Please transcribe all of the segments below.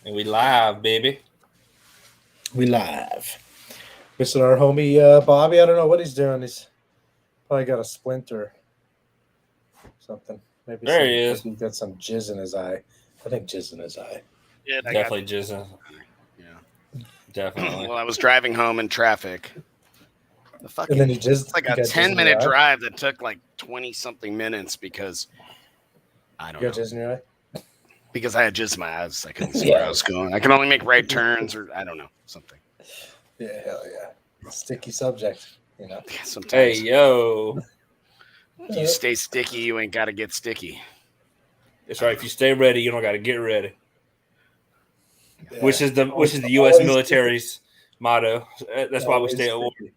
And we live, baby. We live. Missing our homie Bobby. I don't know what he's doing. He's probably got a splint or something. Maybe There he is. Maybe he's got some jizz in his eye. I think jizz in his eye. Yeah, Definitely jizzing. Yeah, Definitely. Well, I was driving home in traffic. The fucking, And then he jizzed. it's like he a got jizz in your 10-minute eye? drive that took like 20-something minutes because I don't You got know. jizz in your eye? Because I had jizz in my eyes. I couldn't see where I was going. I can only make right turns or I don't know, something. Yeah, hell yeah. Sticky subject, you know. Yeah, sometimes. Hey, yo. If you stay sticky, you ain't got to get sticky. That's right. If you stay ready, you don't got to get ready. Yeah. Which is the U.S. military's motto. That's why we Always stay at war. sticky.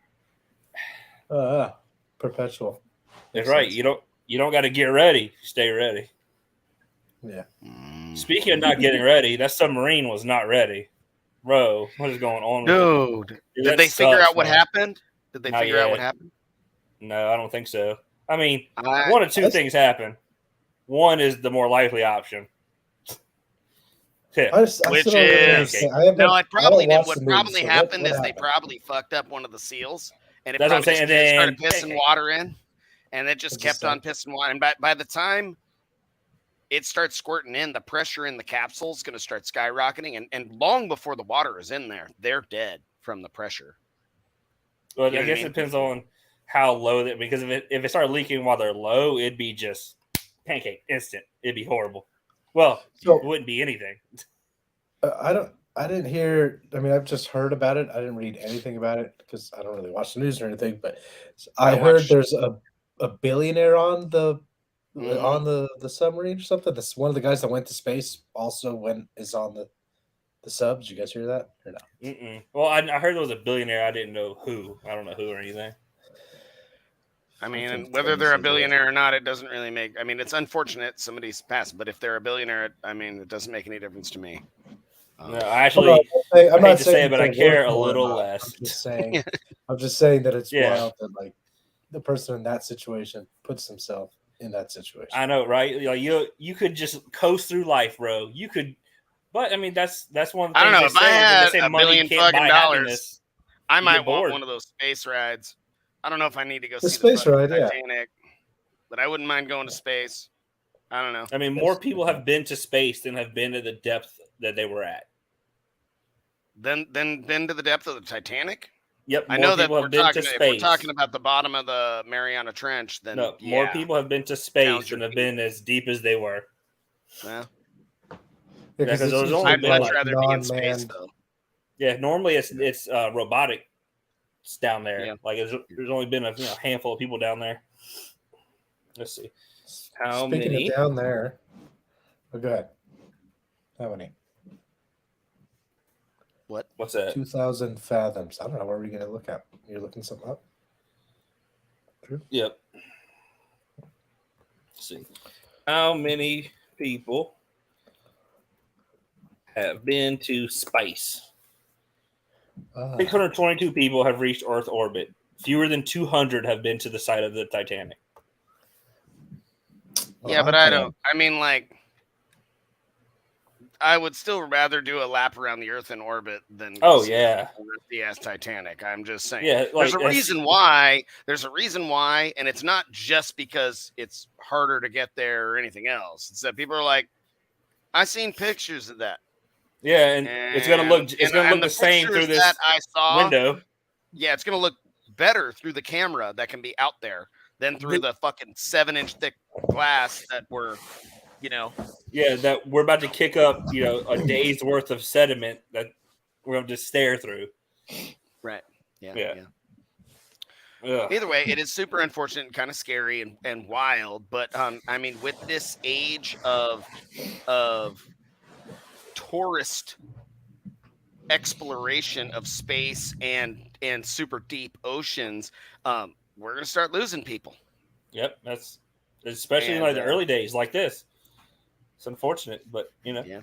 Perpetual. That's Makes right. sense. You don't got to get ready. Stay ready. Yeah. Speaking of not getting ready, that submarine was not ready. Bro, what is going on with Dude, it? did That they figure sucks, out what man. happened? Did they Not figure out what yet. happened? No, I don't think so. I mean, I- one of two things happen. One is the more likely option. Yeah. Which still don't really is- understand. I haven't- No, it probably I don't did. watch What the news, probably so happened what is they happened? probably fucked up one of the seals, and it That's what I'm probably saying, just started and pissing then- water in, and it just It kept just on pissing water. And by the time it starts squirting in, the pressure in the capsule is going to start skyrocketing, and long before the water is in there, they're dead from the pressure. Well, You know I what guess I it mean? depends on how low that, because if it started leaking while they're low, it'd be just pancake instant. It'd be horrible. Well, So- it wouldn't be anything. I didn't hear. I mean, I've just heard about it. I didn't read anything about it because I don't really watch the news or anything. But I heard watched- there's a billionaire on the Mhm. on the submarine or something. That's one of the guys that went to space. Also, is on the sub. Did you guys hear that or no? Mm-mm. Well, I heard there was a billionaire. I didn't know who. I don't know who or anything. I mean, Something and whether they're a crazy. billionaire or not, it doesn't really make. I mean, it's unfortunate somebody's passed, but if they're a billionaire, I mean, it doesn't make any difference to me. No, I actually, I'm I hate not to say saying it, but I they're care worth a more or little not. less. I'm just saying that it's Yeah. wild that like the person in that situation puts himself in that situation. I know, right? Like you could just coast through life, bro. You could, but I mean, that's one. Of the I don't know. things If I they say, when had they say a money billion can't fucking buy dollars, happiness, I You might get want bored. one of those space rides. I don't know if I need to go The see space the fucking ride, yeah. Titanic, but I wouldn't mind going to space. I don't know. I mean, more people have been to space than have been to the depth that they were at. Then to the depth of the Titanic. Yep, I more know that people we're have been talking. to If we're space. talking about the bottom of the Mariana Trench, then No, yeah. more people have been to space Count your than have been as deep as they were. Well, Yeah, because it's there's usually only I'd been, much like, rather be in space non-manned. though. Yeah, normally it's robotic down there. Yeah. Like there's only been a handful of people down there. Let's see. How Speaking many? of down there, oh, go ahead. How many? What's that? 2,000 fathoms. I don't know. What are we going to look at? You're looking something up? True. Yep. Let's see. How many people have been to space? 622 people have reached Earth orbit. Fewer than 200 have been to the site of the Titanic. Yeah, but I don't. I mean, like, I would still rather do a lap around the Earth in orbit than Oh, yeah. the ass Titanic. I'm just saying. Yeah, like, There's a reason why. There's a reason why, and it's not just because it's harder to get there or anything else. It's that people are like, I seen pictures of that. Yeah, and it's gonna look And the same through pictures this that I saw, window. Yeah, it's gonna look better through the camera that can be out there than through the fucking 7-inch thick glass that we're, Yeah, that we're about to kick up, a day's worth of sediment that we're gonna just stare through. Right. Yeah. Ugh. Either way, it is super unfortunate and kind of scary and wild. But I mean, with this age of tourist exploration of space and super deep oceans, we're gonna start losing people. Yep, that's especially in And, like the early days like this. It's unfortunate, but Yeah.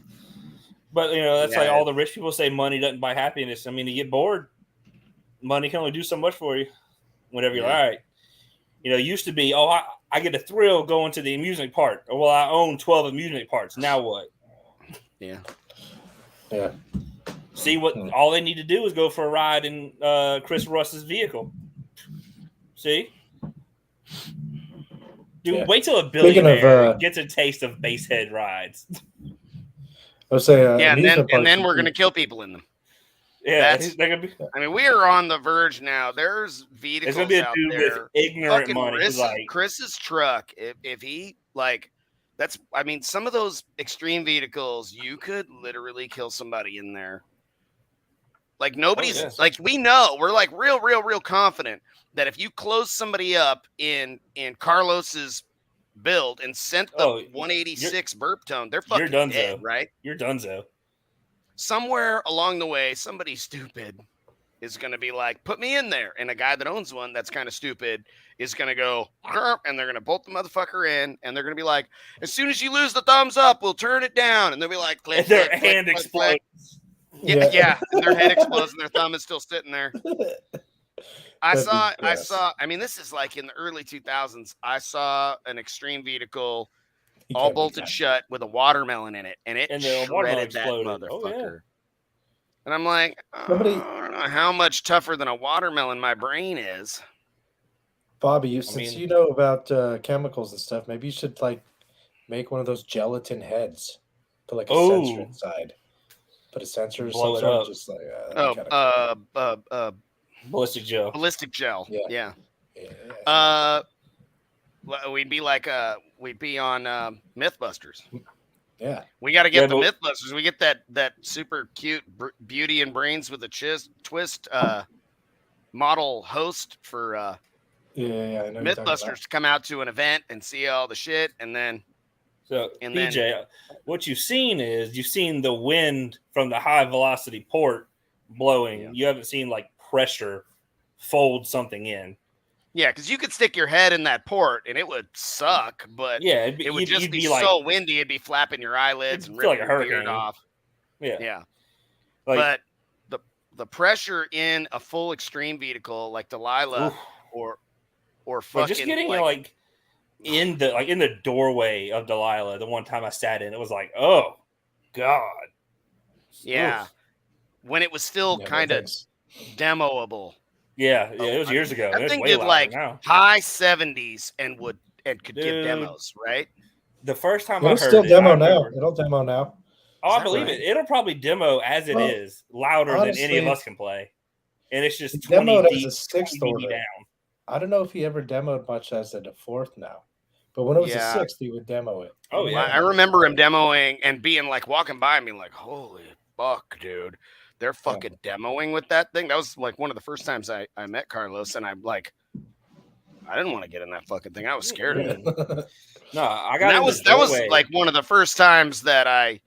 But that's Yeah. like all the rich people say money doesn't buy happiness. I mean, you get bored, money can only do so much for you. Whenever you're Yeah. all right, it used to be, I get a thrill going to the amusement park, or well, I own 12 amusement parks. Now what? Yeah. Yeah. See what all they need to do is go for a ride in Chris Russ's vehicle. See? Dude, Yeah. wait till a Speaking of, billionaire gets a taste of basehead rides. I would say Yeah, amusement and parks. then we're gonna kill people in them. Yeah, That's- they're gonna be. I mean, we are on the verge now. There's There's gonna vehicles be a out dude with there. ignorant Fucking money who's like, Chris's truck. If he like, that's. I mean, some of those extreme vehicles, you could literally kill somebody in there. Like nobody's yes. like we know we're like real confident that if you close somebody up in Carlos's build and sent the 186 burp tone, they're fucking you're dead, donezo. right? You're donezo. Somewhere along the way, somebody stupid is going to be like, put me in there. And a guy that owns one that's kind of stupid is going to go, and they're going to bolt the motherfucker in. And they're going to be like, as soon as you lose the thumbs up, we'll turn it down. And they'll be like, click, And their click, hand click, explodes. click. Yeah. And their head explodes and their thumb is still sitting there. I mean, this is like in the early 2000s. I saw an extreme vehicle all bolted shut with a watermelon in it, and it shredded that motherfucker. Oh, yeah. And I'm like, I don't know how much tougher than a watermelon my brain is. Bobby, since you know about chemicals and stuff, maybe you should like make one of those gelatin heads, put like a sensor inside, put a sensor or blow something, it up. just like ballistic gel. Ballistic gel. Yeah. We'd be like we'd be on Mythbusters. Yeah, we got to get the Mythbusters. We get that super cute Beauty and Brains with a twist model host for I know Mythbusters to come out to an event and see all the shit, and then PJ, what you've seen the wind from the high velocity port blowing. Yeah. You haven't seen like pressure fold something in. Yeah, because you could stick your head in that port and it would suck, but it would just be so windy, it'd be flapping your eyelids and ripping your beard off. Yeah. But the pressure in a full extreme vehicle like Delilah or fucking just getting like in the doorway of Delilah, the one time I sat in, it was like, oh God. Yeah. Oof. When it was still kind of demoable. Yeah, it was years ago. That thing did like high 70s and could give demos, right? The first time I heard it, it'll demo now. Oh, I believe it. It'll probably demo as it is, louder than any of us can play, and it's just 20 demoed deep, as a sixth order down. I don't know if he ever demoed much as a fourth now, but when it was a sixth, he would demo it. Oh yeah, I remember him demoing and being like walking by me like, holy fuck, dude. They're fucking demoing with that thing. That was like one of the first times I met Carlos, and I'm like, I didn't want to get in that fucking thing. I was scared of it. No, I got that was like one of the first times that I,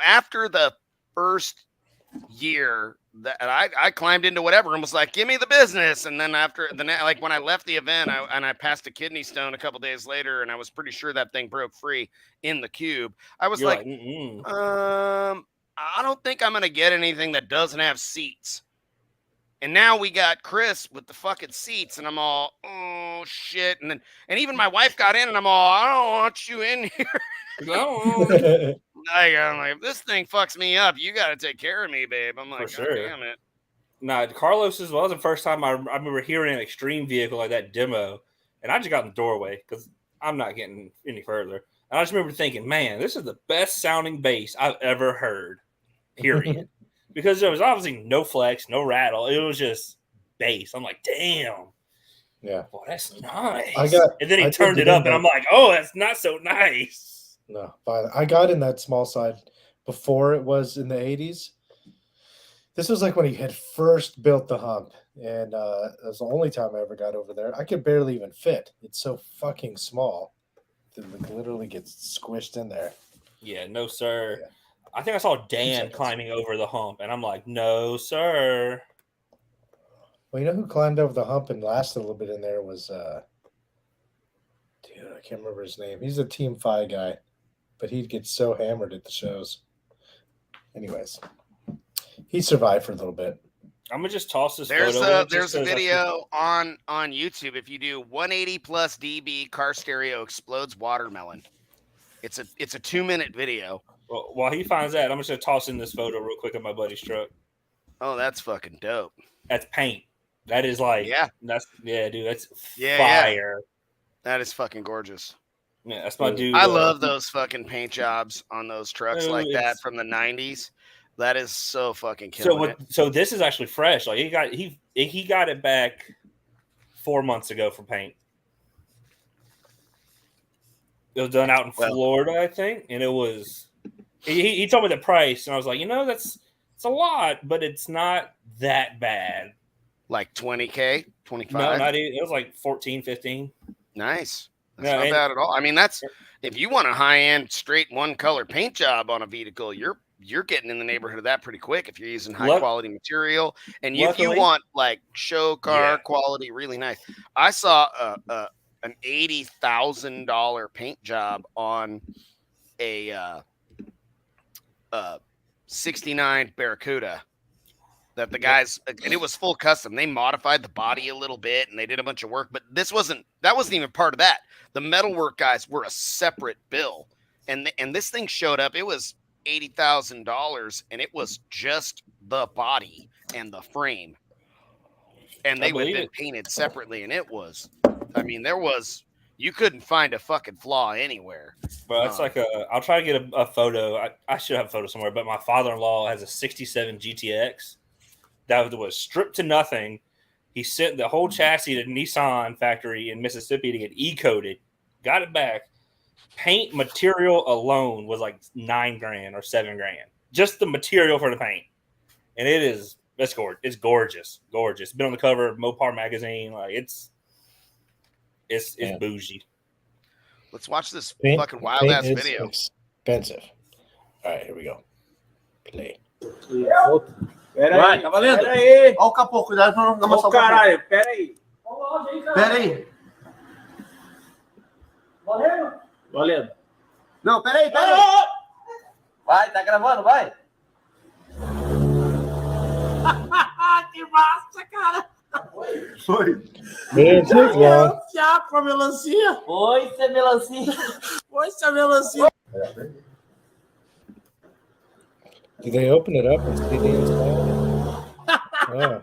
after the first year that I climbed into whatever and was like, give me the business. And then like when I left the event, I passed a kidney stone a couple days later, and I was pretty sure that thing broke free in the cube. I was I don't think I'm going to get anything that doesn't have seats. And now we got Chris with the fucking seats, and I'm all, oh, shit. And even my wife got in, and I'm all, I don't want you in here. I'm like, if this thing fucks me up, you got to take care of me, babe. I'm like, God damn it. Nah, Carlos was the first time I remember hearing an extreme vehicle like that demo, and I just got in the doorway because I'm not getting any further. And I just remember thinking, man, this is the best sounding bass I've ever heard. Period. Because there was obviously no flex, no rattle. It was just bass. I'm like, damn. Yeah. Boy, that's nice. And then he turned it up, and I'm like, oh, that's not so nice. No, I got in that small side before it was in the 80s. This was like when he had first built the hump, and it was the only time I ever got over there. I could barely even fit. It's so fucking small. It literally gets squished in there. Yeah, no, sir. Yeah. I think I saw Dan climbing over the hump, and I'm like, no, sir. Well, you know who climbed over the hump and lasted a little bit in there was, I can't remember his name. He's a Team Phi guy, but he'd get so hammered at the shows. Anyways, he survived for a little bit. I'm going to just toss this photo. There's a video on YouTube. If you do 180 plus dB car stereo explodes watermelon, it's a 2-minute video. Well, while he finds that, I'm just gonna toss in this photo real quick of my buddy's truck. Oh, that's fucking dope. That's paint. That is like, Yeah. Dude, that's Yeah, fire. That is fucking gorgeous. Yeah, that's my dude. I love those fucking paint jobs on those trucks like that it's- from the 90s. That is so fucking killing it. So this is actually fresh. Like he got it back 4 months ago for paint. It was done out in Florida, I think, and it was. He told me the price, and I was like, it's a lot, but it's not that bad. Like 20K, 25. No, not even. It was like 14, 15. Nice. That's not bad at all. I mean, that's if you want a high-end, straight one-color paint job on a vehicle, you're getting in the neighborhood of that pretty quick if you're using high-quality material. And if you want like show car quality, really nice. I saw an $80,000 paint job on a 69 Barracuda that the guys, and it was full custom. They modified the body a little bit and they did a bunch of work, but that wasn't even part of that. The metalwork guys were a separate bill, and this thing showed up. It was $80,000, and it was just the body and the frame, and they would have been painted separately. And it was, I mean, you couldn't find a fucking flaw anywhere. But it's like I'll try to get a photo. I should have a photo somewhere, but my father-in-law has a 67 GTX that was stripped to nothing. He sent the whole chassis to Nissan factory in Mississippi to get E-coated, got it back. Paint material alone was like $9,000 or $7,000. Just the material for the paint. And it's gorgeous. Gorgeous. Been on the cover of Mopar magazine. Like it's bougie. Let's watch this fucking wild ass video. Expensive. All right, here we go. Play. Pera aí, tá valendo? Pera aí. Ó o capô, cuidado pra não amassar o capô. Caralho, pera aí. Pera aí. Valendo? Valendo. Não, pera aí. Vai, tá gravando, vai. Que massa, cara. Foi. Fiapo, melancia. Foi, seu melancia. Foi, seu melancia. Do they open it up and see the inside? Oh.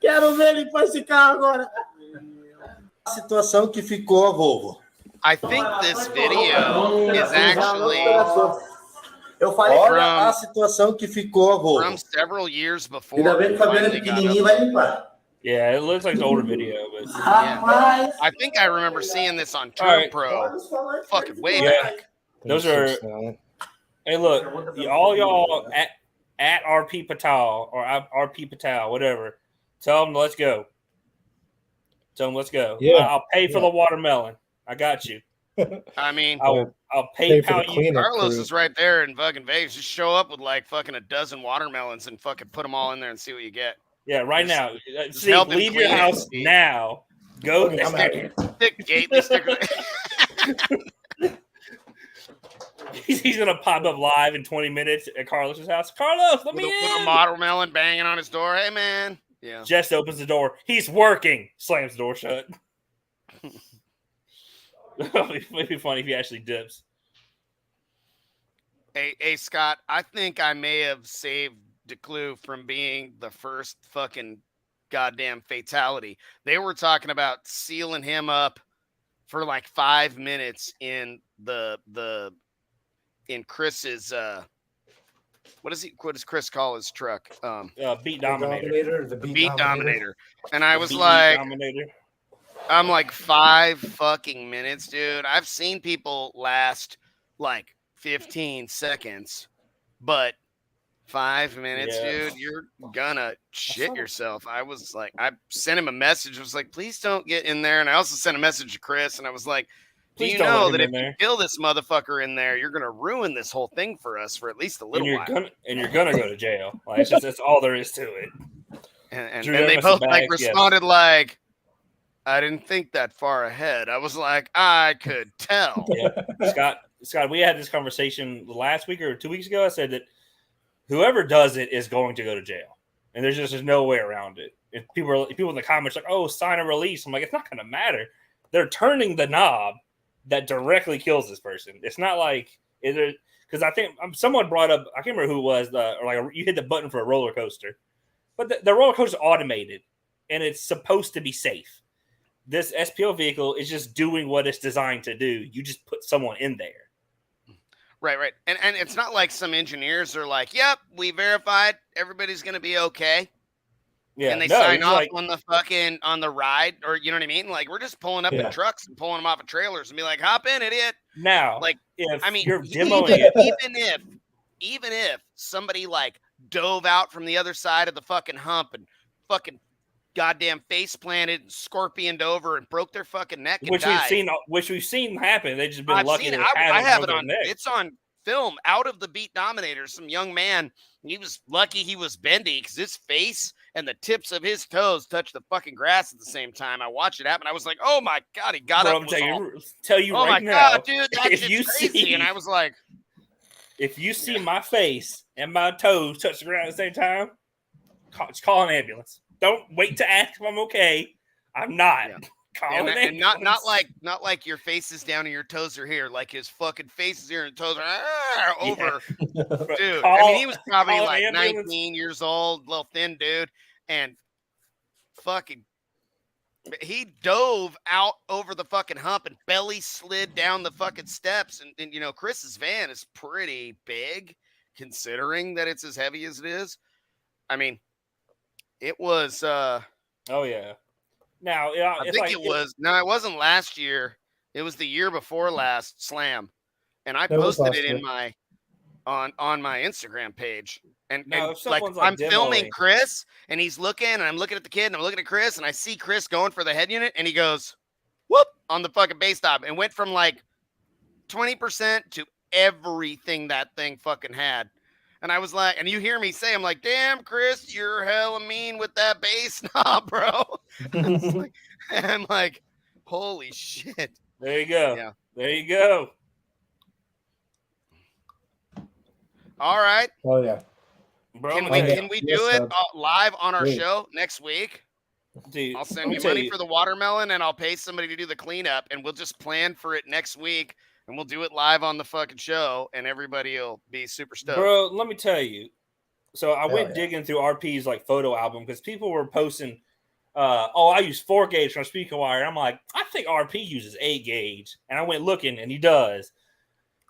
Quero ver ele com esse carro agora. A situação que ficou a Volvo. I think this video is actually Eu falei olha a situação que ficou a Volvo. From several years before. Ainda bem que o Fabiano é pequenininho vai limpar. Yeah, it looks like an older video, but yeah. I think I remember seeing this on Turn Pro fucking way back. Those are. Hey, look, all y'all at RP Patel or RP Patel, whatever. Tell them let's go. Tell them let's go. Yeah, I'll pay for the watermelon. I got you. I mean, I'll PayPal you. Carlos is right there in fucking Vegas. Just show up with like fucking a dozen watermelons and fucking put them all in there and see what you get. Yeah, right now. See, leave your house now. Go. He's gonna pop up live in 20 minutes at Carlos's house. Carlos, let me in. With a watermelon banging on his door. Hey, man. Yeah. Jess opens the door. He's working. Slams the door shut. It'd be funny if he actually dips. Hey, Scott. I think I may have saved DeClue from being the first fucking goddamn fatality. They were talking about sealing him up for like 5 minutes in in Chris's what does Chris call his truck? Beat Dominator. The Beat Dominator. And I was like, I'm like 5 fucking minutes, dude. I've seen people last like 15 seconds, but 5 minutes, dude, you're gonna shit yourself. I was like, I sent him a message. I was like, please don't get in there. And I also sent a message to Chris, and I was like, do you know that if you kill this motherfucker in there, you're gonna ruin this whole thing for us for at least a little while? And you're gonna go to jail. Like that's all there is to it. And they both like responded like, I didn't think that far ahead. I was like, I could tell. Yeah. Scott, we had this conversation last week or 2 weeks ago. I said that whoever does it is going to go to jail, and there's no way around it. If people in the comments like, oh, sign a release. I'm like, it's not going to matter. They're turning the knob that directly kills this person. It's not like because I think someone brought up, I can't remember who it was, you hit the button for a roller coaster, but the roller coaster is automated and it's supposed to be safe. This SPO vehicle is just doing what it's designed to do. You just put someone in there. Right. And it's not like some engineers are like, yep, we verified everybody's going to be okay. Yeah, and they sign off on the ride, or you know what I mean? Like, we're just pulling up in trucks and pulling them off of trailers and be like, hop in, idiot. Now, like, if I mean, you're demoing it, even if somebody like dove out from the other side of the fucking hump and fucking goddamn face planted and scorpioned over and broke their fucking neck and which we've seen happen. They've just been I've lucky. Seen it. I have it on. It's on film. Out of the Beat Dominators, some young man. He was lucky he was bendy because his face and the tips of his toes touched the fucking grass at the same time. I watched it happen. I was like, "Oh my god!" He got up. Tell you oh right my now, god, dude, that shit's crazy. And I was like, if you see my face and my toes touch the ground at the same time, call an ambulance. Don't wait to ask if I'm okay. I'm not. Yeah. And not like your face is down and your toes are here. Like his fucking face is here and toes are over. Dude, I mean, he was probably like 19 years old, little thin dude, and fucking he dove out over the fucking hump and belly slid down the fucking steps. And you know, Chris's van is pretty big considering that it's as heavy as it is. I mean, it was oh yeah. Now, I think it wasn't last year. It was the year before last Slam, and I posted it in my on my Instagram page. And like I'm filming Chris, and he's looking, and I'm looking at the kid, and I'm looking at Chris, and I see Chris going for the head unit, and he goes, whoop, on the fucking base stop, and went from like 20% to everything that thing fucking had. And I was like, and you hear me say, I'm like, damn, Chris, you're hella mean with that bass knob, bro. I'm like, holy shit. There you go. Yeah. There you go. All right. Oh, yeah. Bro, can we do it live on our show next week? Dude, I'll send you money for the watermelon, and I'll pay somebody to do the cleanup, and we'll just plan for it next week. And we'll do it live on the fucking show, and everybody will be super stoked. Bro, let me tell you. So I went digging through RP's like photo album because people were posting, I use 4 gauge from speaker wire. I'm like, I think RP uses 8 gauge. And I went looking, and he does.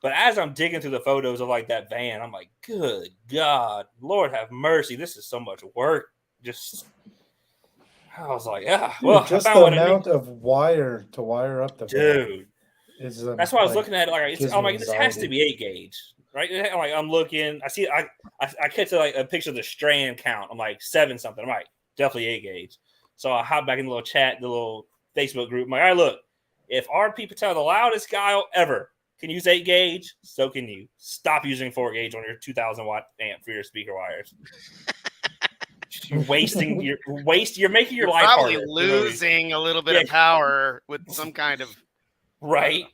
But as I'm digging through the photos of like that van, I'm like, good God, Lord have mercy. This is so much work. I was like, yeah. Well, just the amount of wire to wire up the van. Dude. That's why I was looking at it. Like, I'm like, this has to be 8 gauge, right? Like, I'm looking. I see. I catch like a picture of the strand count. I'm like 7 something. I'm like, definitely 8 gauge. So I hop back in the little chat, the little Facebook group. I'm like, all right, look, if RP Patel, the loudest guy ever, can use 8 gauge, so can you. Stop using 4 gauge on your 2,000 watt amp for your speaker wires. You're wasting. You're making your life probably harder. Losing a little bit of power with some kind of. Right.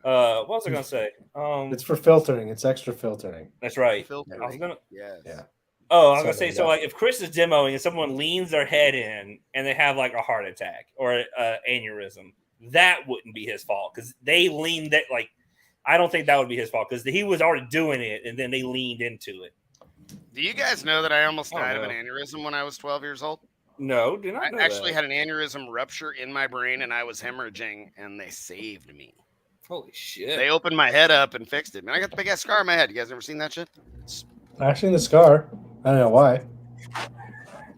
What was I gonna say? It's for filtering. It's extra filtering. That's right. Filtering. I was gonna. Yes. Yeah. Oh, I was gonna say. So, like, if Chris is demoing and someone leans their head in and they have like a heart attack or an aneurysm, that wouldn't be his fault because they leaned that. Like, I don't think that would be his fault because he was already doing it and then they leaned into it. Do you guys know that I almost died of an aneurysm when I was 12 years old? No, do not know I actually that. had an aneurysm rupture in my brain and I was hemorrhaging and they saved me. Holy shit. They opened my head up and fixed it. Man, I got the big ass scar on my head. You guys ever seen that shit? Actually, the scar. I don't know why.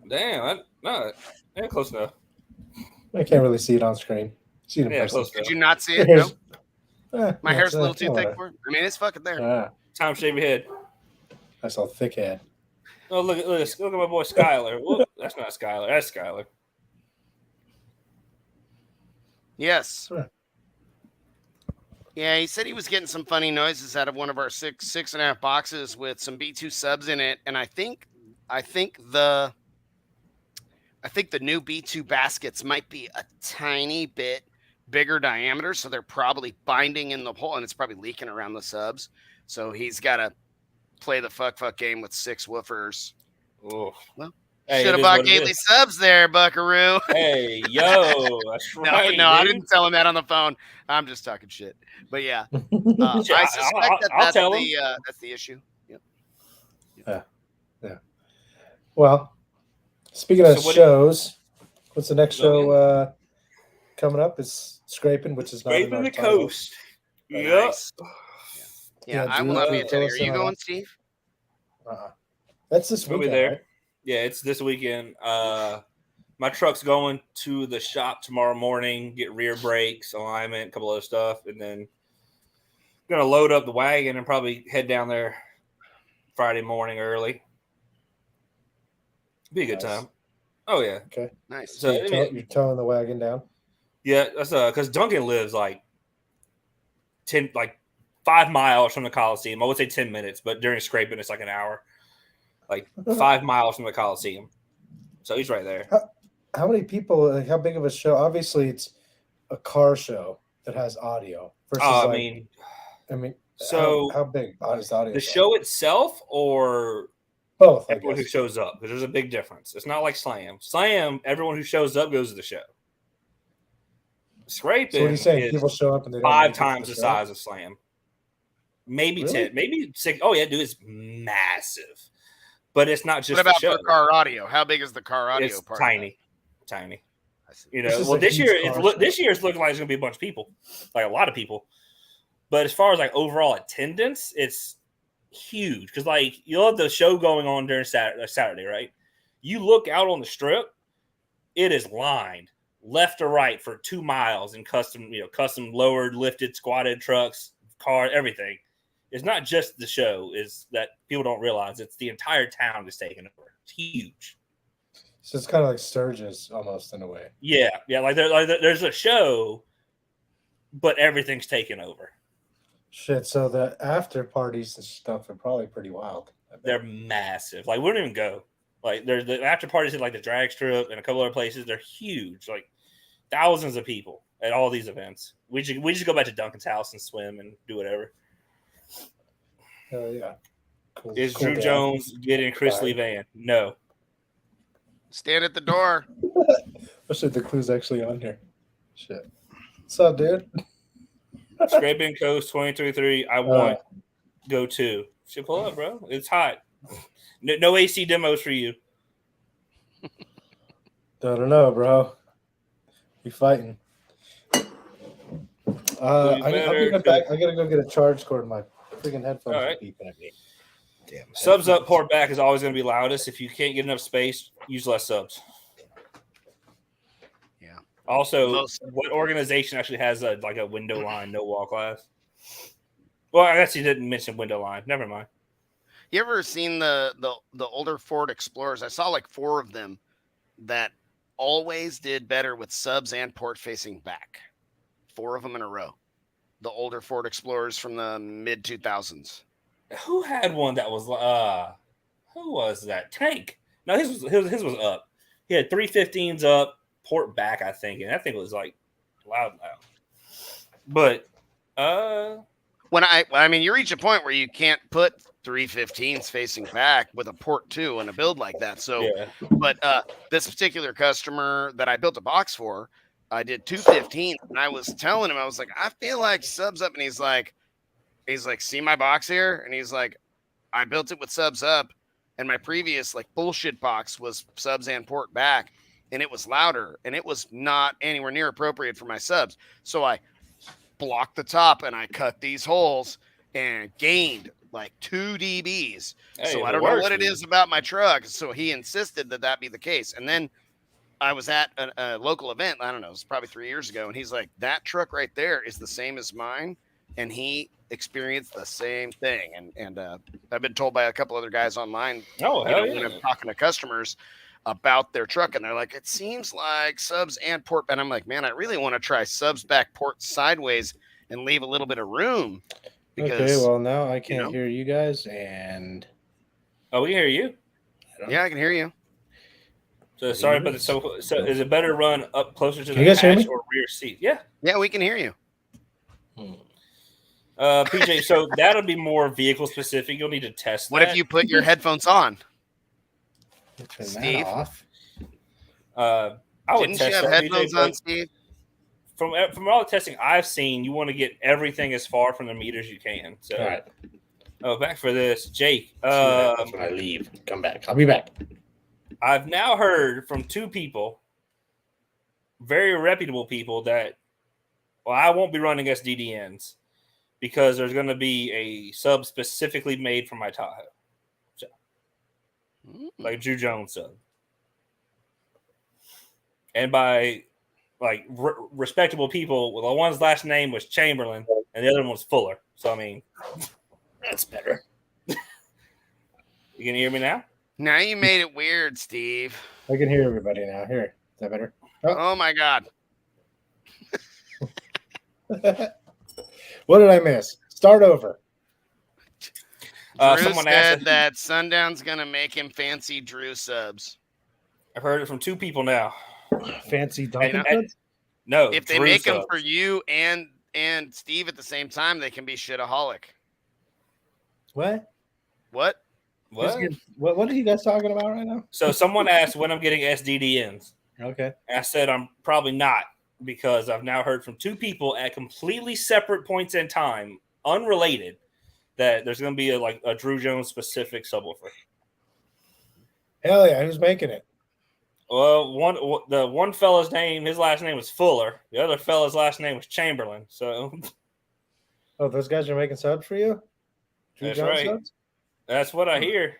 Damn, close enough. I can't really see it on screen. See it in person. Could you not see it? No? My hair's a little too thick for it. I mean, it's fucking there. Time to shave your head. I saw thick head. Oh, look at my boy Skyler. Whoop, that's not Skyler. That's Skyler. Yes. Sure. Yeah, he said he was getting some funny noises out of one of our 6.5 boxes with some B2 subs in it, and I think the new B2 baskets might be a tiny bit bigger diameter, so they're probably binding in the hole, and it's probably leaking around the subs. So he's got to play the fuck game with 6 woofers. Oh, well, Hey, Should have bought Gately subs there, Buckaroo. Hey, yo, that's right. No, I didn't tell him that on the phone. I'm just talking shit. But yeah, I suspect that's the issue. Yep. Yeah. Well, speaking of shows, what's the next show coming up? Is Scraping, which is Scraping the Coast. Yep. Nice. Yeah, I will not be attending. Are you going, Steve? That's this weekend, there. Right? Yeah, it's this weekend. My truck's going to the shop tomorrow morning, get rear brakes, alignment, a couple other stuff, and then gonna load up the wagon and probably head down there Friday morning early. Be a good time. Oh yeah. Okay. Nice. So you're towing the wagon down? Yeah, that's because Duncan lives like 5 miles from the Coliseum. I would say 10 minutes, but during scraping it's like an hour. Like 5 miles from the Coliseum. So he's right there. How many people, like, how big of a show? Obviously it's a car show that has audio versus so how big is the audio? The show itself or both? Everyone who shows up, because there's a big difference. It's not like Slam. Slam, everyone who shows up goes to the show. Scraping. So what are you saying? People show up and they don't 5 times the size of Slam. Maybe really? 10, maybe 6. Oh yeah, dude, it's massive. But it's not just. What about the show. For car audio? How big is the car audio it's part? Tiny. You know, well, this year it's looking like it's gonna be a bunch of people, like a lot of people. But as far as like overall attendance, it's huge because like you'll have the show going on during Saturday, right? You look out on the strip, it is lined left to right for 2 miles in custom lowered, lifted, squatted trucks, car, everything. It's not just the show; is that people don't realize it's the entire town is taking over. It's huge. So it's kind of like Sturgis almost in a way. Yeah. Like there's a show, but everything's taken over. Shit. So the after parties and stuff are probably pretty wild. They're massive. Like we don't even go. Like there's the after parties at like the drag strip and a couple other places. They're huge. Like thousands of people at all these events. We just go back to Duncan's house and swim and do whatever. Oh yeah. Cool. Is Drew Jones getting Chris Lee Van? No. Stand at the door. I should the clue's actually on here. Shit. What's up, dude? Scraping Coast 2023. I want go to. Should pull up, bro. It's hot. No AC demos for you. I don't know, bro. You fighting? I'll get back. I gotta go get a charge cord. My freaking headphones are beeping at me. Damn. Subs up, port back is always going to be loudest. If you can't get enough space, use less subs. Yeah. Also, what organization actually has a window line, no wall class? Well, I guess you didn't mention window line. Never mind. You ever seen the older Ford Explorers? I saw like 4 of them that always did better with subs and port facing back. 4 of them in a row. The older Ford Explorers from the mid 2000s. Who had one that was who was that? Tank. No, his was up. He had 315s up, port back, I think, and I think it was like loud. But I mean you reach a point where you can't put 315s facing back with a port 2 and a build like that. So yeah. But this particular customer that I built a box for, I did 215s and I was telling him, I was like, I feel like subs up, and he's like, see my box here? And he's like, I built it with subs up, and my previous like bullshit box was subs and port back, and it was louder, and it was not anywhere near appropriate for my subs. So I blocked the top and I cut these holes and gained like 2 dBs. Hey, so I don't know what it is about my truck. So he insisted that be the case. And then I was at a local event. I don't know, it was probably 3 years ago. And he's like, that truck right there is the same as mine. And he experienced the same thing. And I've been told by a couple other guys online, when I'm talking to customers about their truck, and they're like, it seems like subs and port. And I'm like, man, I really want to try subs back, port sideways, and leave a little bit of room. Because, okay, well, now I can't hear you guys. And we can hear you. Yeah, I can hear you. So sorry, but so is it better to run up closer to the hatch or rear seat? Yeah. Yeah, we can hear you. PJ, so that'll be more vehicle specific. You'll need to test. What if you put your headphones on? Turn Steve? that off. I would Didn't test you have that, headphones DJ, on, but Steve? from all the testing I've seen, you want to get everything as far from the meter as you can. So, All right. back for this, Jake. When I leave, come back. I'll be back. I've now heard from two people, very reputable people, that I won't be running SDDNs because there's going to be a sub specifically made for my Tahoe, like a Drew Jones sub, and by respectable people. Well, the one's last name was Chamberlain, and the other one was Fuller. So I mean, that's better. You can hear me now? Now you made it weird, Steve. I can hear everybody now. Here, is that better? Oh my God. What did I miss? Start over. Drew Someone said asked. that Sundown's gonna make him fancy Drew subs. I've heard it from two people now. Fancy Dunkin' Hey, Donuts? No, If they Drew make them subs. for you and Steve at the same time, they can be shitaholic. What? What? What? What are you guys talking about right now? So someone asked when I'm getting SDDNs. Okay. And I said I'm probably not, because I've now heard from two people at completely separate points in time, unrelated, that there's going to be a Drew Jones specific subwoofer. Hell yeah, who's making it? Well, the one fella's name, his last name was Fuller. The other fella's last name was Chamberlain. So Oh, those guys are making subs for you? Drew That's Jones right. subs? that's what I hear.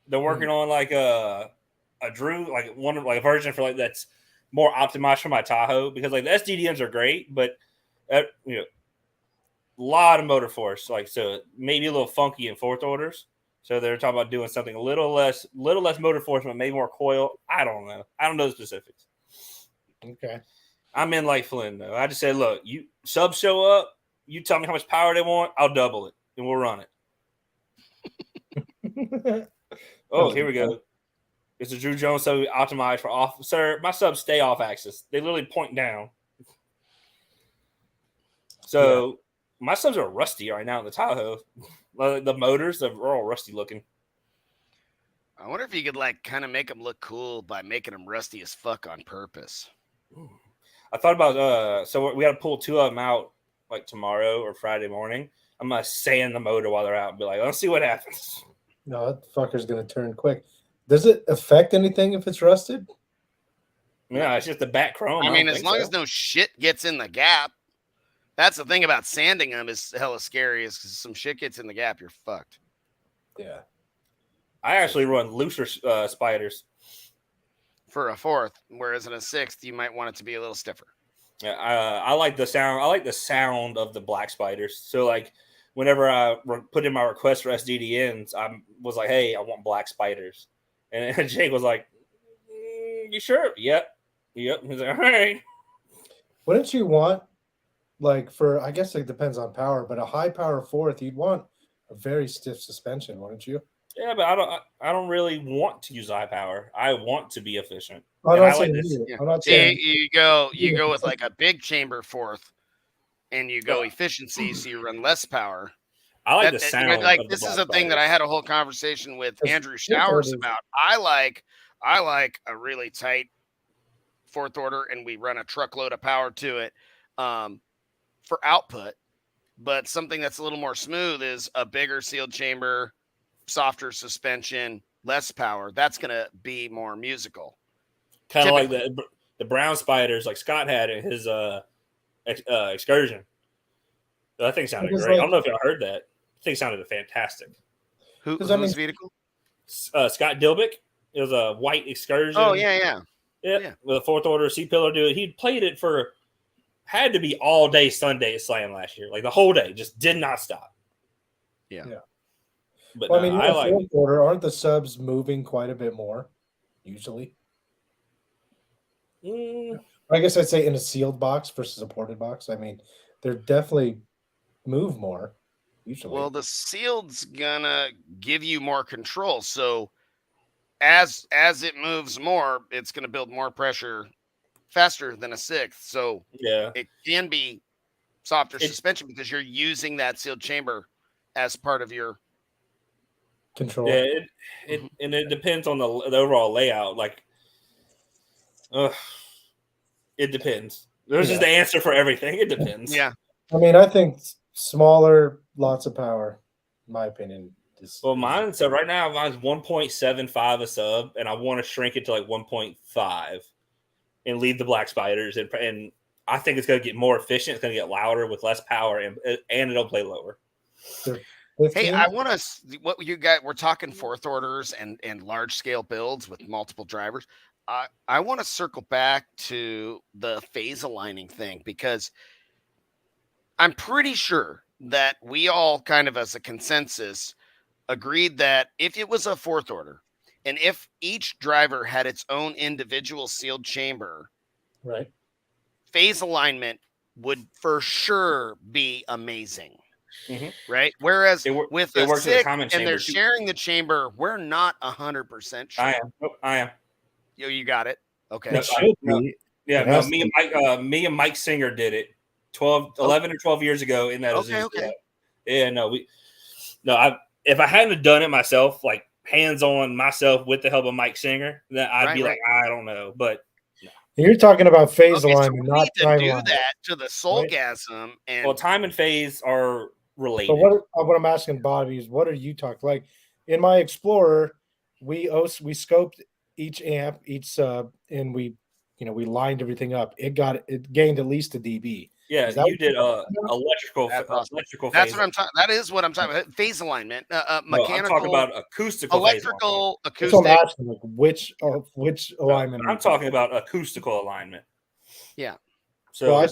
They're working on a Drew, a version for that's more optimized for my Tahoe, because the SDDMs are great, but a lot of motor force, so maybe a little funky in fourth orders. So they're talking about doing something a little less motor force, but maybe more coil. I don't know. I don't know the specifics. Okay. I'm in like Flynn though. I just said, look, you subs show up, you tell me how much power they want, I'll double it and we'll run it. Oh, here we go. It's a Drew Jones sub optimized for off. Sir, my subs stay off axis. They literally point down. So my subs are rusty right now in the Tahoe. The motors are all rusty looking. I wonder if you could kind of make them look cool by making them rusty as fuck on purpose. I thought about so we got to pull two of them out tomorrow or Friday morning. I'm gonna sand the motor while they're out and be like, let's see what happens. No, that fucker's gonna turn quick. Does it affect anything if it's rusted? Yeah, it's just the back chrome. I mean, as long as no shit gets in the gap. That's the thing about sanding them is hella scary, is because some shit gets in the gap, you're fucked. Yeah. I actually run looser spiders for a fourth, whereas in a sixth, you might want it to be a little stiffer. Yeah, I like the sound. I like the sound of the black spiders. So whenever I put in my request for SDDNs, I was like, "Hey, I want black spiders," and Jake was like, "You sure?" Yep. He's like, "All right." Wouldn't you want I guess it depends on power, but a high power fourth, you'd want a very stiff suspension, wouldn't you? Yeah, but I don't really want to use high power. I want to be efficient. I'm not saying you go with a big chamber fourth, and you go efficiency, so you run less power. I like the sound. This is a thing that I had a whole conversation with Andrew Showers about. I like a really tight fourth order, and we run a truckload of power to it for output. But something that's a little more smooth is a bigger sealed chamber, softer suspension, less power. That's going to be more musical. Kind of like the brown spiders like Scott had in his excursion. That thing sounded great. I don't know if y'all heard that. I think it sounded fantastic. Whose vehicle? Scott Dilbick. It was a white excursion. Oh, yeah. With a fourth order C-pillar dude. He played it had to be all day Sunday at Slam last year. The whole day. Just did not stop. Yeah. But I like fourth order. Aren't the subs moving quite a bit more usually? I guess I'd say in a sealed box versus a ported box. I mean, they're definitely move more usually. Well, the sealed's gonna give you more control. So as it moves more, it's gonna build more pressure faster than a sixth. So it can be softer suspension because you're using that sealed chamber as part of your control. Yeah, it depends on the overall layout. Like, it depends. There's just the answer for everything. It depends. Yeah. I mean, I think smaller, lots of power, in my opinion. Well, so right now mine's 1.75 a sub, and I want to shrink it to like 1.5 and leave the black spiders. And I think it's going to get more efficient. It's going to get louder with less power, and it'll play lower. Hey, I want to. What you got? We're talking fourth orders and large scale builds with multiple drivers. I want to circle back to the phase aligning thing because I'm pretty sure that we all kind of as a consensus agreed that if it was a fourth order and if each driver had its own individual sealed chamber, right, phase alignment would for sure be amazing. Mm-hmm. Right. Whereas with a six and they're too. sharing the chamber, we're not 100% sure. I am. You got it. Okay. It should be. Yeah, no, me and Mike Singer did it 11 or 12 years ago in that. Okay. Yeah, if I hadn't done it myself, like hands on myself with the help of Mike Singer, then I'd be like, I don't know. But you're talking about phase alignment, so not time to do alignment. that to the Soulgasm, and well, time and phase are related. So what I'm asking Bobby is, what are you talking like? In my Explorer, we scoped each amp, each sub, and we lined everything up. It gained at least a dB. Yeah, you did electrical. That's what I'm talking. That is what I'm talking about. Phase alignment, mechanical. No, I'm talking about acoustical. Electrical, acoustic. So I'm asking, like, which alignment? I'm talking about acoustical alignment. Yeah. So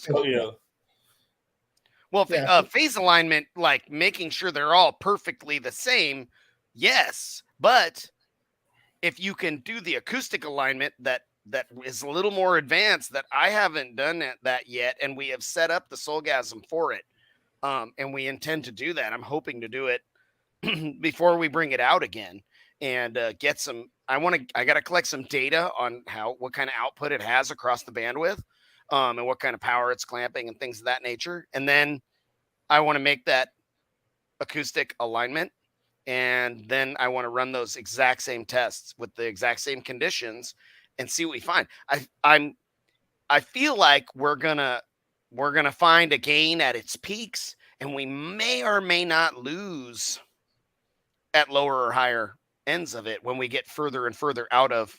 phase alignment, like making sure they're all perfectly the same. Yes, but if you can do the acoustic alignment that is a little more advanced, that I haven't done that yet, and we have set up the Soulgasm for it, and we intend to do that. I'm hoping to do it before we bring it out again and get some. I got to collect some data on what kind of output it has across the bandwidth, and what kind of power it's clamping and things of that nature, and then I want to make that acoustic alignment. And then I want to run those exact same tests with the exact same conditions and see what we find. I feel like we're gonna find a gain at its peaks, and we may or may not lose at lower or higher ends of it when we get further and further out of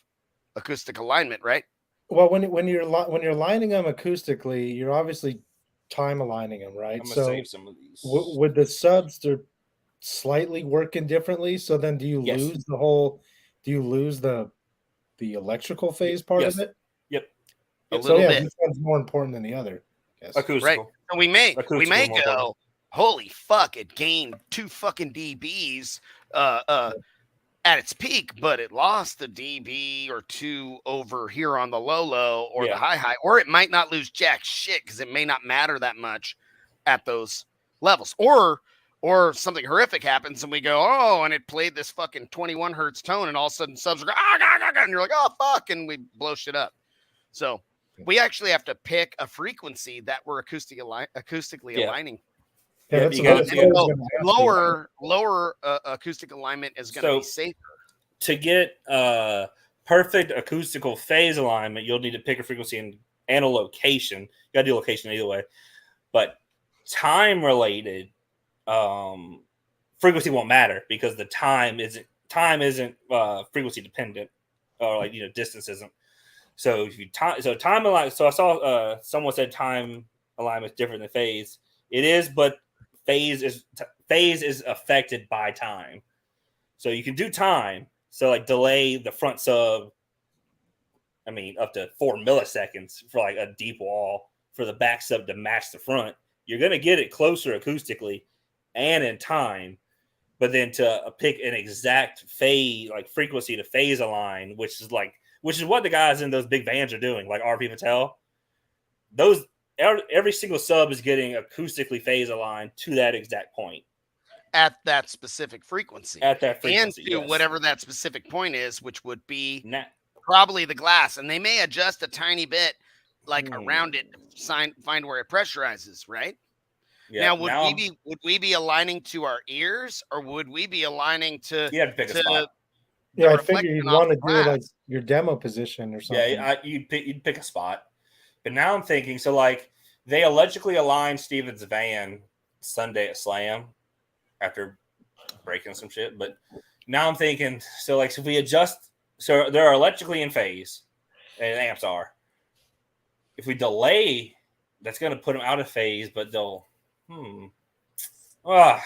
acoustic alignment, right? Well, when you're lining them acoustically, you're obviously time aligning them, right? I'm gonna save some of these. With the subs, they're slightly working differently. So then, do you lose the electrical phase part of it? Yep. A little bit. This one's more important than the other. Acoustical. Right. And we may go, holy fuck, it gained 2 fucking dBs at its peak, but it lost a dB or 2 over here on the low or the high, or it might not lose jack shit because it may not matter that much at those levels. Or something horrific happens and we go, and it played this fucking 21 hertz tone, and all of a sudden subs are going, and you're like, oh fuck, and we blow shit up. So we actually have to pick a frequency that we're acoustically aligning. Yeah, lower acoustic alignment is going to be safer. To get perfect acoustical phase alignment, you'll need to pick a frequency and a location. You got to do location either way, but time related. Frequency won't matter because the time isn't frequency dependent, or distance isn't. So if you time alignment. So I saw someone said time alignment is different than phase. It is, but phase is affected by time. So you can do time. So like delay the front sub. I mean, up to 4 milliseconds for like a deep wall for the back sub to match the front. You're gonna get it closer acoustically and in time, but then to pick an exact phase, like frequency to phase align, which is what the guys in those big vans are doing, like RP Patel. Every single sub is getting acoustically phase aligned to that exact point at that specific frequency. And to whatever that specific point is, which would be probably the glass, and they may adjust a tiny bit, like around it, find where it pressurizes, right? Yeah. Now, would we be aligning to our ears, or would we be aligning to? You have to pick a spot. Yeah, I figure you'd want to do like your demo position or something. Yeah, you'd pick a spot. But now I'm thinking, so like they allegedly aligned Steven's van Sunday at Slam after breaking some shit. But now I'm thinking, so like if we adjust, so they're electrically in phase, and amps are. If we delay, that's going to put them out of phase, but they'll. I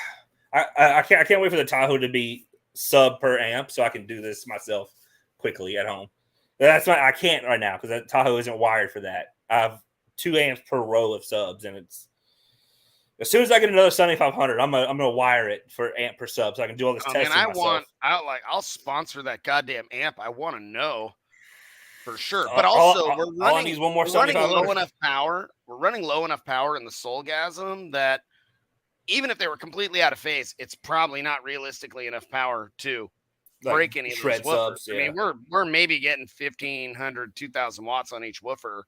can't wait for the Tahoe to be sub per amp so I can do this myself quickly at home. That's why I can't right now because that Tahoe isn't wired for that. I have 2 amps per row of subs, and it's as soon as I get another 7500, I'm gonna wire it for amp per sub so I can do all this testing myself. I'll sponsor that goddamn amp. I want to know for sure. But also we're running low enough power. We're running low enough power in the Soulgasm that even if they were completely out of phase, it's probably not realistically enough power to break any of those woofers. Subs, yeah. I mean, we're maybe getting 1,500, 2,000 watts on each woofer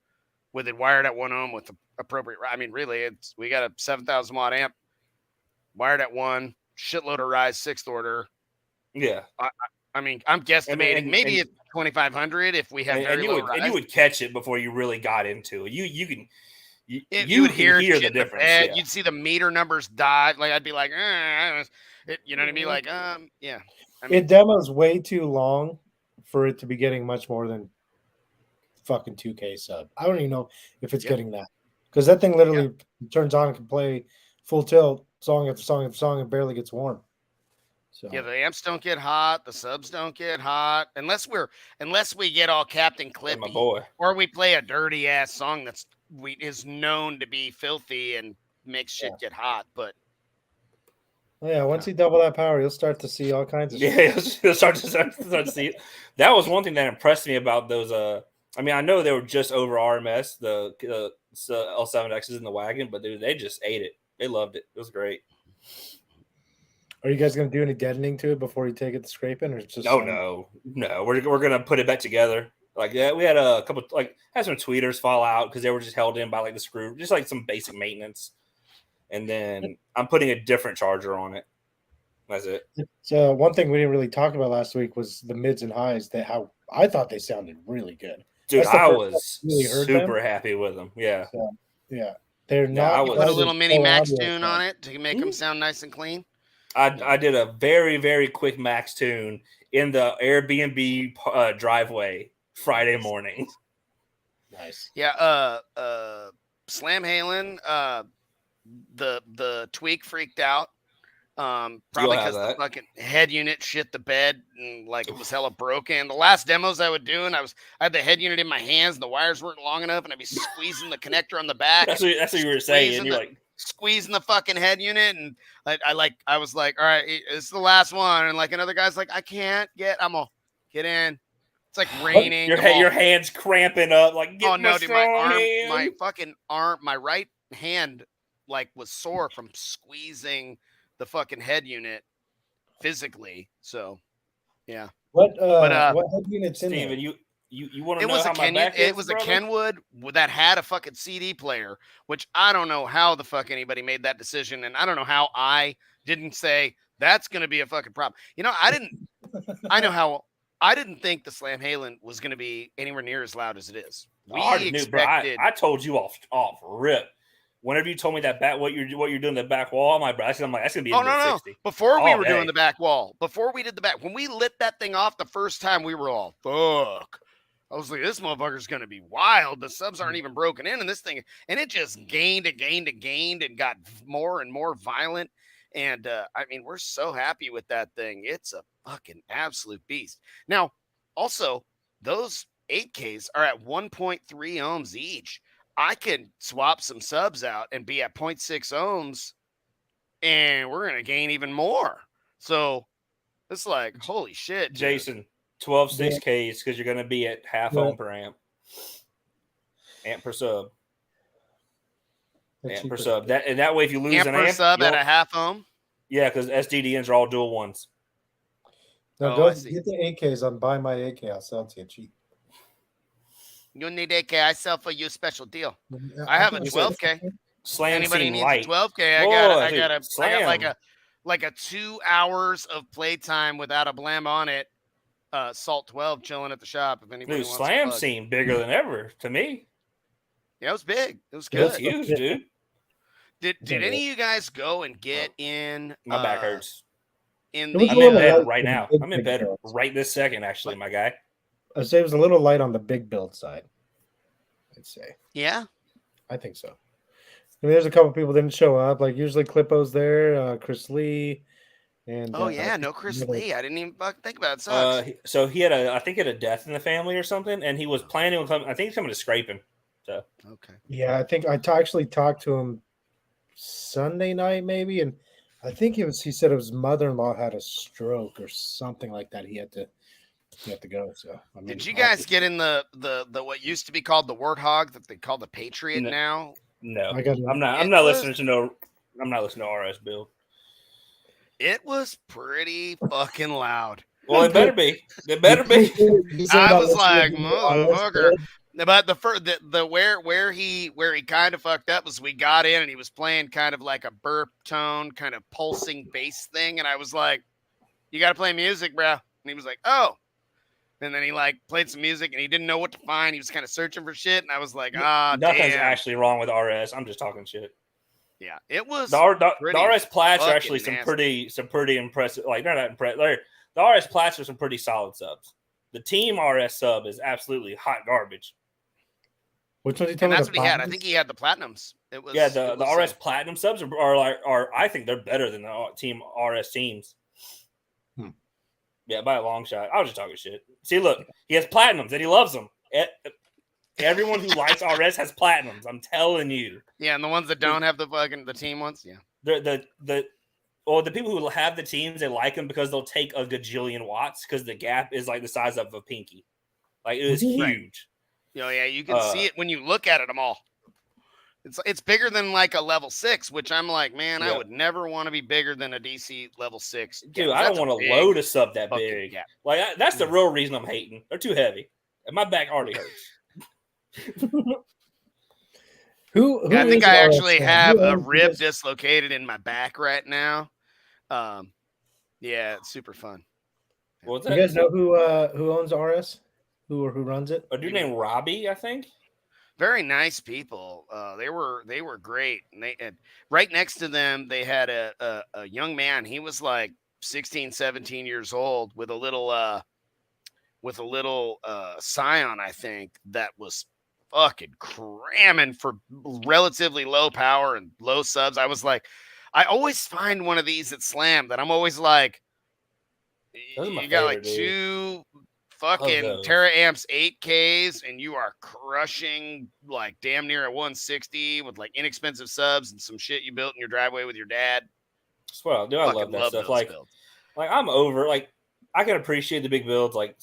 with it wired at 1 ohm with the appropriate. I mean, really, we got a 7,000 watt amp wired at 1, shitload of rise 6th order. Yeah. I mean, I'm guesstimating maybe it's 2,500 if we have very low rise. And you would catch it before you really got into it. You can. You would hear the difference. Yeah. You'd see the meter numbers dive. Like I'd be like, you know what I mean? Like, yeah. I mean, it demos way too long for it to be getting much more than fucking 2K sub. I don't even know if it's getting that because that thing literally turns on and can play full tilt song after song after song and barely gets warm. So yeah, the amps don't get hot, the subs don't get hot unless we get all Captain Clippy, my boy, or we play a dirty ass song that's is known to be filthy and makes shit get hot. But once you double that power, you'll start to see all kinds of shit. Yeah, you'll start to see it. That was one thing that impressed me about those. I mean, I know they were just over RMS, the L7Xs in the wagon, but dude, they just ate it. They loved it. It was great. Are you guys going to do any deadening to it before you take it to scraping, or just no? We're going to put it back together. Like we had a couple, had some tweeters fall out because they were just held in by the screw, just like some basic maintenance. And then I'm putting a different charger on it. That's it. So one thing we didn't really talk about last week was the mids and highs. How I thought they sounded really good. Dude, I was super happy with them. Yeah. So, yeah. They're not. You put a little mini max tune on it to make them sound nice and clean. I did a very, very quick max tune in the Airbnb driveway Friday morning. Nice. Yeah. Slam Halen, the tweak freaked out. Probably because the fucking head unit shit the bed and it was hella broken. The last demos I would do, and I had the head unit in my hands and the wires weren't long enough, and I'd be squeezing the connector on the back. That's what you were saying. You're squeezing the fucking head unit, and I was like, all right, it's the last one, and another guy's like, I can't get. I'm gonna get in. It's like raining. Your hands cramping up. Dude, my fucking arm, my right hand, was sore from squeezing the fucking head unit physically. So, yeah. What head unit's in Steven, there? You want to know how my back is, it was a Kenwood that had a fucking CD player, which I don't know how the fuck anybody made that decision, and I don't know how I didn't say that's going to be a fucking problem. I didn't think the Slam Halen was going to be anywhere near as loud as it is. I told you off rip. Whenever you told me that what you're doing the back wall, I'm like, that's gonna be. No. Before we were doing the back wall, before we did the back, when we lit that thing off the first time, we were all fuck. I was like, this motherfucker's gonna be wild. The subs aren't even broken in, and this thing, and it just gained and got more and more violent. And I mean, we're so happy with that thing. It's a fucking absolute beast. Now, also, those 8Ks are at 1.3 ohms each. I can swap some subs out and be at 0.6 ohms, and we're going to gain even more. So it's like, holy shit, dude. Jason, 12 6Ks because you're going to be at half ohm per amp. Amp per sub. Amp per sub. That way, if you lose an amp. Sub at a half ohm? Yeah, because SDDNs are all dual ones. No, go get the 8Ks. I'm buying my 8K. I'll sell it to you cheap. You need 8K. I sell for you a special deal. I have a 12K. Slam Anybody seemed needs light. a 12K, I got like a 2 hours of playtime without a blam on it. Salt 12 chilling at the shop. If anybody Dude, wants Slam to plug. seemed bigger than ever to me. Yeah, it was big. It was It was good. huge, dude. Did any of you guys go and get in? My back hurts. In It was the a I'm in little bed light right for the now. big, I'm in big bed builds. right this second, actually, my guy. I'd say it was a little light on the big build side. I'd say. yeah. I think so. I mean, there's a couple people that didn't show up. Like usually Clippo's there, Chris Lee, and Oh yeah, no Chris Lee. I didn't even fucking think about it. Sucks. So he had I think he had a death in the family or something, and he was planning on coming. I think he's coming to scraping. So Okay. Yeah, I think I actually talked to him Sunday night maybe, and I think he said his mother-in-law had a stroke or something like that. He had to go. So I mean, Did you guys get in the what used to be called the Warthog that they call the Patriot No. now? no, I got I'm not. It I'm not was- listening to no. I'm not listening to RS build. It was pretty fucking loud. Well, it better be. It better be. I was like, motherfucker. But the where he kind of fucked up was we got in and he was playing kind of like a burp tone, kind of pulsing bass thing, and I was like, "You got to play music, bro." And he was like, "Oh." And then he like played some music and he didn't know what to find. He was kind of searching for shit, and I was like, Nothing's damn. actually wrong with RS. I'm just talking shit. Yeah, it was. The RS Plats are fucking actually nasty. some pretty impressive. Like they're not impressive. The RS Plats are some pretty solid subs. The team RS sub is absolutely hot garbage. Which one did you tell And me? that's what he had. I think he had the platinums. It was The RS Platinum subs are I think they're better than the team RS teams. Yeah, by a long shot. I was just talking shit. See, look, he has platinums and he loves them. Everyone who likes RS has platinums. I'm telling you. Yeah, and the ones that don't have the team ones, yeah. The people who have the teams, they like them because they'll take a gajillion watts because the gap is like the size of a pinky. Like it is huge. Yeah, you can see it when you look at it. I'm all. It's bigger than like a level 6, which I'm like, man, I would never want to be bigger than a DC level 6. Dude, I don't want to load a sub that big. Gap. Like that's the real reason I'm hating. They're too heavy, and my back already hurts. Who I think I actually have a owns rib this? dislocated in my back right now. Yeah, it's super fun. What's You that? guys know who owns RS? Who runs it? A dude named Robbie, I think. Very nice people. They were great. And right next to them, they had a young man. He was like 16, 17 years old with a little Scion, I think, that was fucking cramming for relatively low power and low subs. I was like, I always find one of these at Slam that I'm always like, you got like two fucking Terra Amps 8Ks and you are crushing like damn near a 160 with like inexpensive subs and some shit you built in your driveway with your dad. Well, dude, I love that stuff. Like I'm over. Like I can appreciate the big builds, like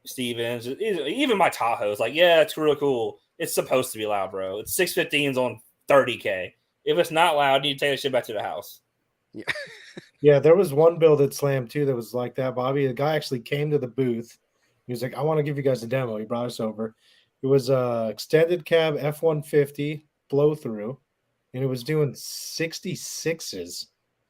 Stevens, even my Tahoe's. Like, yeah, it's real cool. It's supposed to be loud, bro. It's 615s on 30K. If it's not loud, you need to take that shit back to the house. Yeah. Yeah, there was one build at Slam too that was like that, Bobby. The guy actually came to the booth. He was like, I want to give you guys a demo. He brought us over. It was a extended cab F-150 blow through, and it was doing 66s.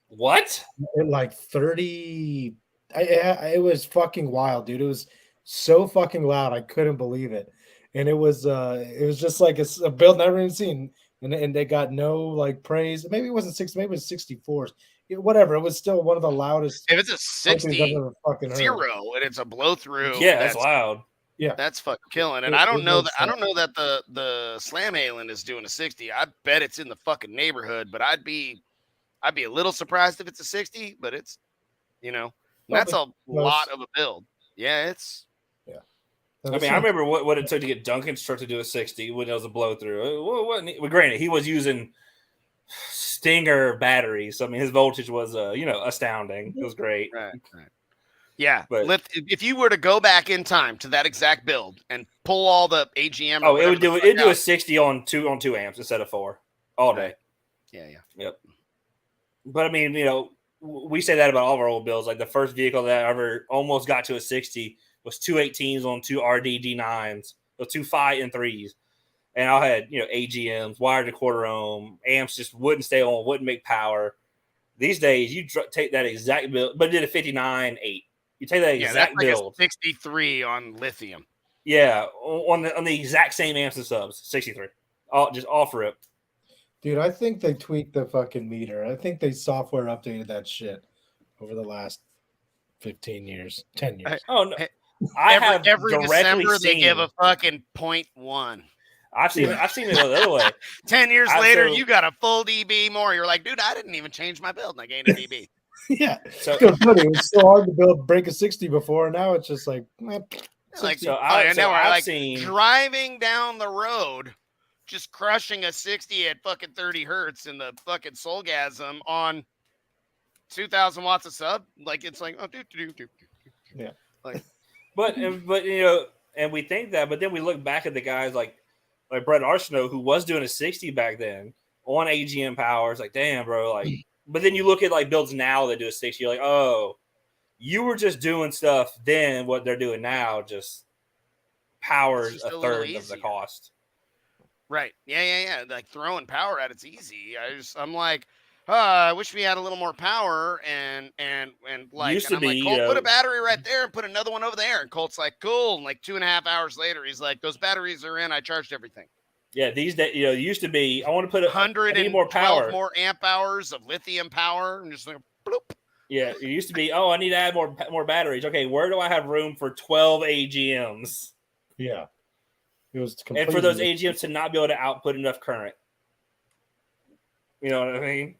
What? At like 30. It was fucking wild, dude. It was so fucking loud. I couldn't believe it. And it was just like a build never even seen. And they got no like praise. Maybe it wasn't 60, maybe it was 64s. Whatever. It was still one of the loudest. If it's a 60 fucking zero and it's a blow through, yeah, that's loud. Yeah, that's fucking killing. And I don't know that the Slam Island is doing a 60. I bet it's in the fucking neighborhood, but I'd be a little surprised if it's a 60. But it's that's a lot of a build. Yeah, it's. I mean, I remember what it took to get Duncan's truck to do a 60 when it was a blow through. Well, granted, he was using Stinger batteries. So, I mean, his voltage was, astounding. It was great. Right. Yeah. But, if you were to go back in time to that exact build and pull all the AGM. Oh, it'd do a 60 on two amps instead of 4 all day. Yeah. Yep. But I mean, we say that about all of our old builds. Like the first vehicle that I ever almost got to a 60 was 218s on 2 RDD9s, or 2 5 and 3s. and I had AGMs, wired to quarter ohm, amps just wouldn't stay on, wouldn't make power. These days, you take that exact build, but did a 59.8. You take that exact that's like build, a 63 on lithium. Yeah, on the exact same amps and subs, 63, all for it. Dude, I think they tweaked the fucking meter. I think they software updated that shit over the last 15 years, 10 years. Oh no, I have every directly December seen. They give a fucking 0.1. I've seen it the other way. 10 years later, you got a full dB more. You're like, dude, I didn't even change my build, and I gained a dB. Yeah, so it was so hard to break a 60 before. Now it's just like, I've seen driving down the road, just crushing a 60 at fucking 30 hertz in the fucking Soulgasm on 2,000 watts of sub. Like it's like, oh, yeah. Like, but and we think that, but then we look back at the guys like Brett Arsenault, who was doing a 60 back then on AGM power. It's like, damn, bro. Like, but then you look at like builds now that do a 60. You're like, oh, you were just doing stuff then. What they're doing now just powers a third of the cost. Right. Yeah. Like throwing power at it's easy. I'm like, I wish we had a little more power and like, used and to I'm be, like, Colt, put a battery right there and put another one over there. And Colt's like, cool. And like 2.5 hours later, he's like, those batteries are in. I charged everything. Yeah, these days, used to be. I want to put 112 more power, more amp hours of lithium power, and just like, bloop. Yeah, it used to be. Oh, I need to add more batteries. Okay, where do I have room for 12 AGMs? Yeah, it was and for those AGMs to not be able to output enough current. You know what I mean?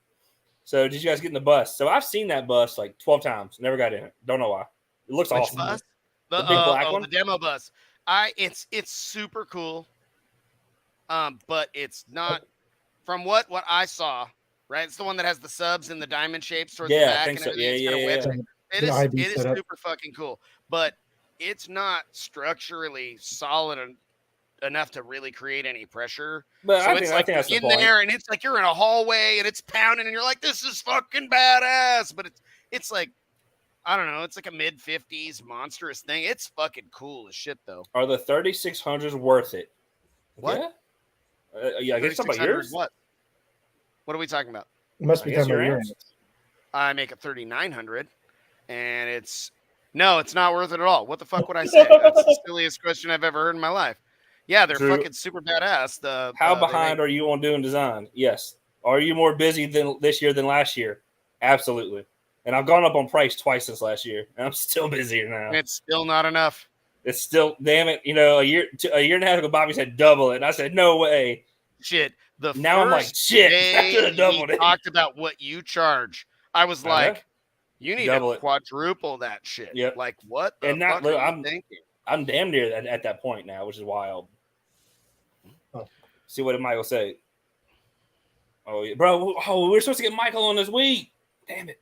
So did you guys get in the bus? So I've seen that bus like 12 times. Never got in it. Don't know why. It looks awesome. Bus? The big black one? The demo bus. It's super cool. But it's not from what I saw, right? It's the one that has the subs and the diamond shapes towards the back. I think so. Yeah. It is super fucking cool, but it's not structurally solid enough to really create any pressure. But so I it's think that's in the point. there, and it's like you're in a hallway and it's pounding, and you're like, "This is fucking badass." But it's like, I don't know, it's like a mid-50s monstrous thing. It's fucking cool as shit, though. Are the 3600s worth it? What? Yeah, I guess something about yours. What are we talking about? It must be talking about your amps. I make a 3900, and it's not worth it at all. What the fuck would I say? That's the silliest question I've ever heard in my life. Yeah, they're fucking super badass. How behind are you on doing design? Yes. Are you more busy this year than last year? Absolutely. And I've gone up on price twice since last year, and I'm still busier now. It's still not enough. It's still, damn it. A year and a half ago, Bobby said double it, and I said no way. Shit. Now I'm like, shit. I could have doubled it. Talked about what you charge. I was like, you need to quadruple that shit. Yep. Like what the fuck are you thinking? I'm damn near at that point now, which is wild. Oh. See what Michael say. Oh yeah, bro. Oh, we were supposed to get Michael on this week. Damn it.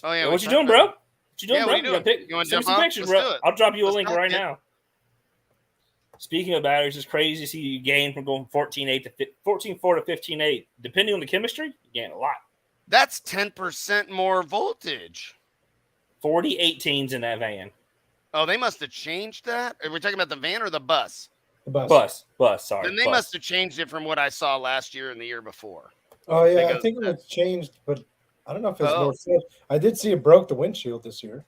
Oh yeah. What you doing, bro? What you doing, bro? What you doing? You want to jump some pictures, bro? I'll drop you a link right now. Speaking of batteries, it's crazy to see you gain from going 14.4 to 15.8. Depending on the chemistry, you gain a lot. That's 10% more voltage. 40 18s in that van. Oh, they must have changed that? Are we talking about the van or the bus? The bus. Sorry. Then they must have changed it from what I saw last year and the year before. Oh yeah, I think it was changed, but I don't know if it's more safe. I did see it broke the windshield this year.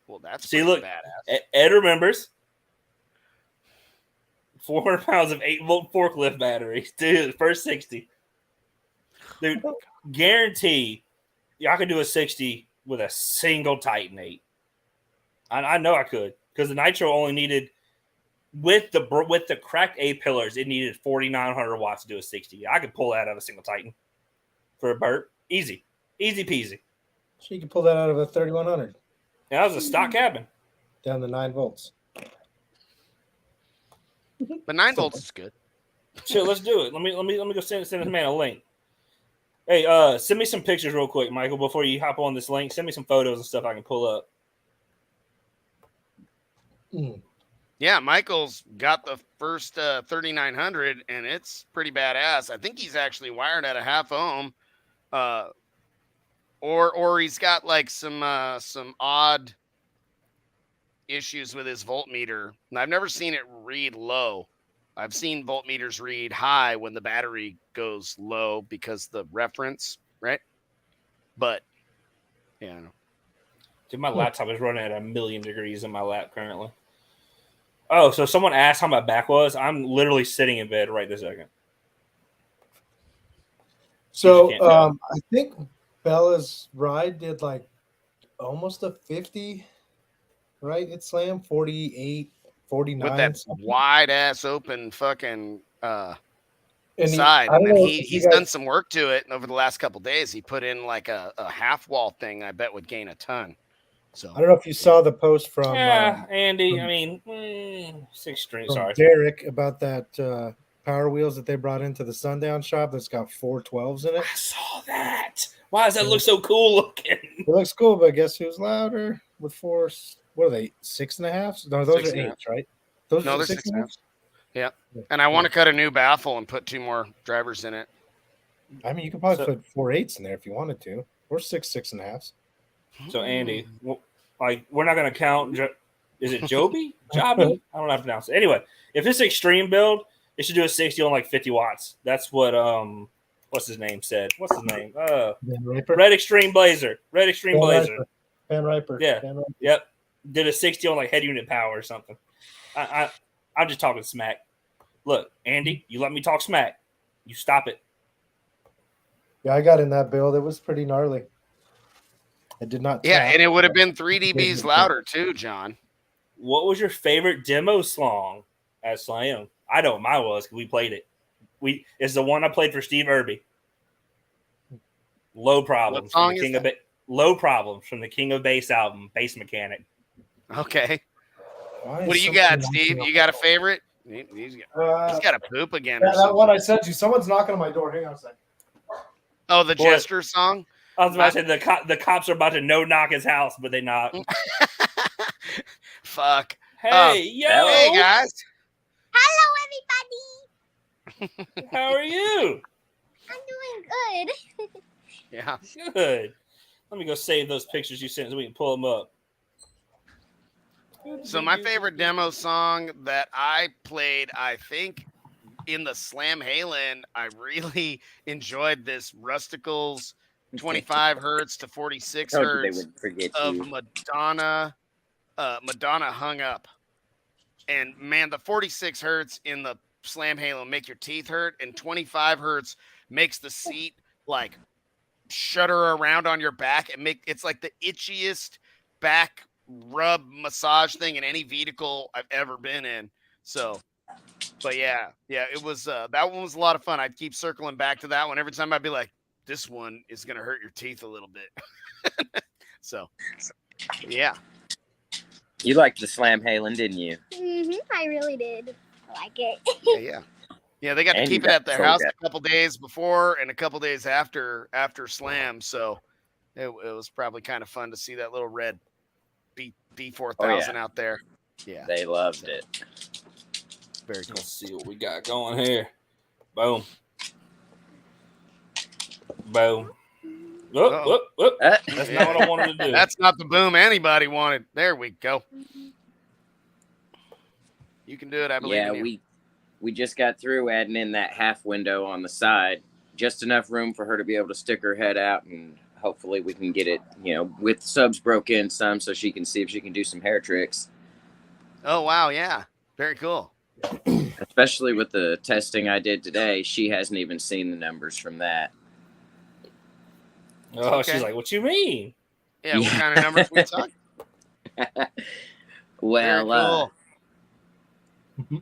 Well, that's look, badass. Ed remembers 400 pounds of 8-volt forklift batteries. Dude, first 60. Dude, guarantee I could do a 60 with a single Titan 8. I know I could, because the Nitro only needed, with the cracked A pillars, it needed 4,900 watts to do a 60. I could pull that out of a single Titan for a burp. Easy peasy. So you can pull that out of a 3100. Yeah, that was a stock cabin. Down to 9 volts. But 9 volts is good. Sure, let's do it. Let me go send this man a link. Hey, send me some pictures real quick, Michael, before you hop on this link. Send me some photos and stuff I can pull up. Yeah, Michael's got the first 3900, and it's pretty badass. I think he's actually wired at a half ohm, or he's got like some odd issues with his voltmeter. And I've never seen it read low. I've seen voltmeters read high when the battery goes low because the reference, right? But yeah. Dude, my laptop is running at 1,000,000 degrees in my lap currently. Oh, so someone asked how my back was. I'm literally sitting in bed right this second. So I think Bella's ride did like almost a 50, right? It slammed 48, 49. With that something. wide ass open fucking And side. I don't know if He's you guys- done some work to it over the last couple days. He put in like a half wall thing I bet would gain a ton. So I don't know if you saw the post from Andy. I mean, it's extreme. from Sorry, Derek about that Power Wheels that they brought into the Sundown shop that's got 412s in it. I saw that. Why does that look so cool looking? It looks cool, but guess who's louder with four? What are they? 6.5s? No, those are 8s, right? Those no, are they're 6.5s. Yeah. And I want to cut a new baffle and put 2 more drivers in it. I mean, you could probably put 4 8s in there if you wanted to, or 6 6.5s. So Andy, like we're not gonna count. Is it Joby? Joby? I don't know how to pronounce it. Anyway, if it's extreme build, it should do a 60 on like 50 watts. That's what what's his name said? What's his name? Red Extreme Blazer. Red Extreme Blazer. Van Riper. Yeah. Van Riper. Yep. Did a 60 on like head unit power or something. I'm just talking smack. Look, Andy, you let me talk smack. You stop it. Yeah, I got in that build. It was pretty gnarly. I did not. Yeah, and it would have been 3 dBs louder too, John. What was your favorite demo song at Slam? I know what mine was because we played it. It's the one I played for Steve Irby. Low Problems. From the King of Low Problems from the King of Bass album, Bass Mechanic. Okay. What do you got, Steve? You got a favorite? He's got to poop again. Yeah, that one I sent you. Someone's knocking on my door. Hang on a second. Oh, the Jester song? I was about to say the cops are about to no-knock his house, but they knock. Fuck. Hey, yo. Hey, guys. Hello, everybody. How are you? I'm doing good. Yeah. Good. Let me go save those pictures you sent so we can pull them up. So my favorite demo song that I played, I think, in the Slam Halen, I really enjoyed this Rusticles 25 hertz to 46 hertz of Madonna Hung Up. And man, the 46 hertz in the Slam Halo make your teeth hurt, and 25 hertz makes the seat like shudder around on your back and it's like the itchiest back rub massage thing in any vehicle I've ever been in. So, but yeah, it was that one was a lot of fun. I'd keep circling back to that one every time. I'd be like, this one is gonna hurt your teeth a little bit. So yeah. You liked the Slam Halen, didn't you? I really did. I like it. Yeah, they got to keep it at their house a couple days before and a couple days after Slam. So it was probably kind of fun to see that little red B4000 out there. Yeah, they loved it. Very cool. Let's see what we got going here. Boom. Boom. Whoop. That's not what I wanted to do. That's not the boom anybody wanted. There we go. You can do it, I believe. Yeah, we just got through adding in that half window on the side, just enough room for her to be able to stick her head out, and hopefully we can get it, with subs broke in some so she can see if she can do some hair tricks. Oh, wow. Yeah. Very cool. Especially with the testing I did today. She hasn't even seen the numbers from that. Oh, okay. She's like, what you mean? Yeah, what kind of numbers we talking? Well,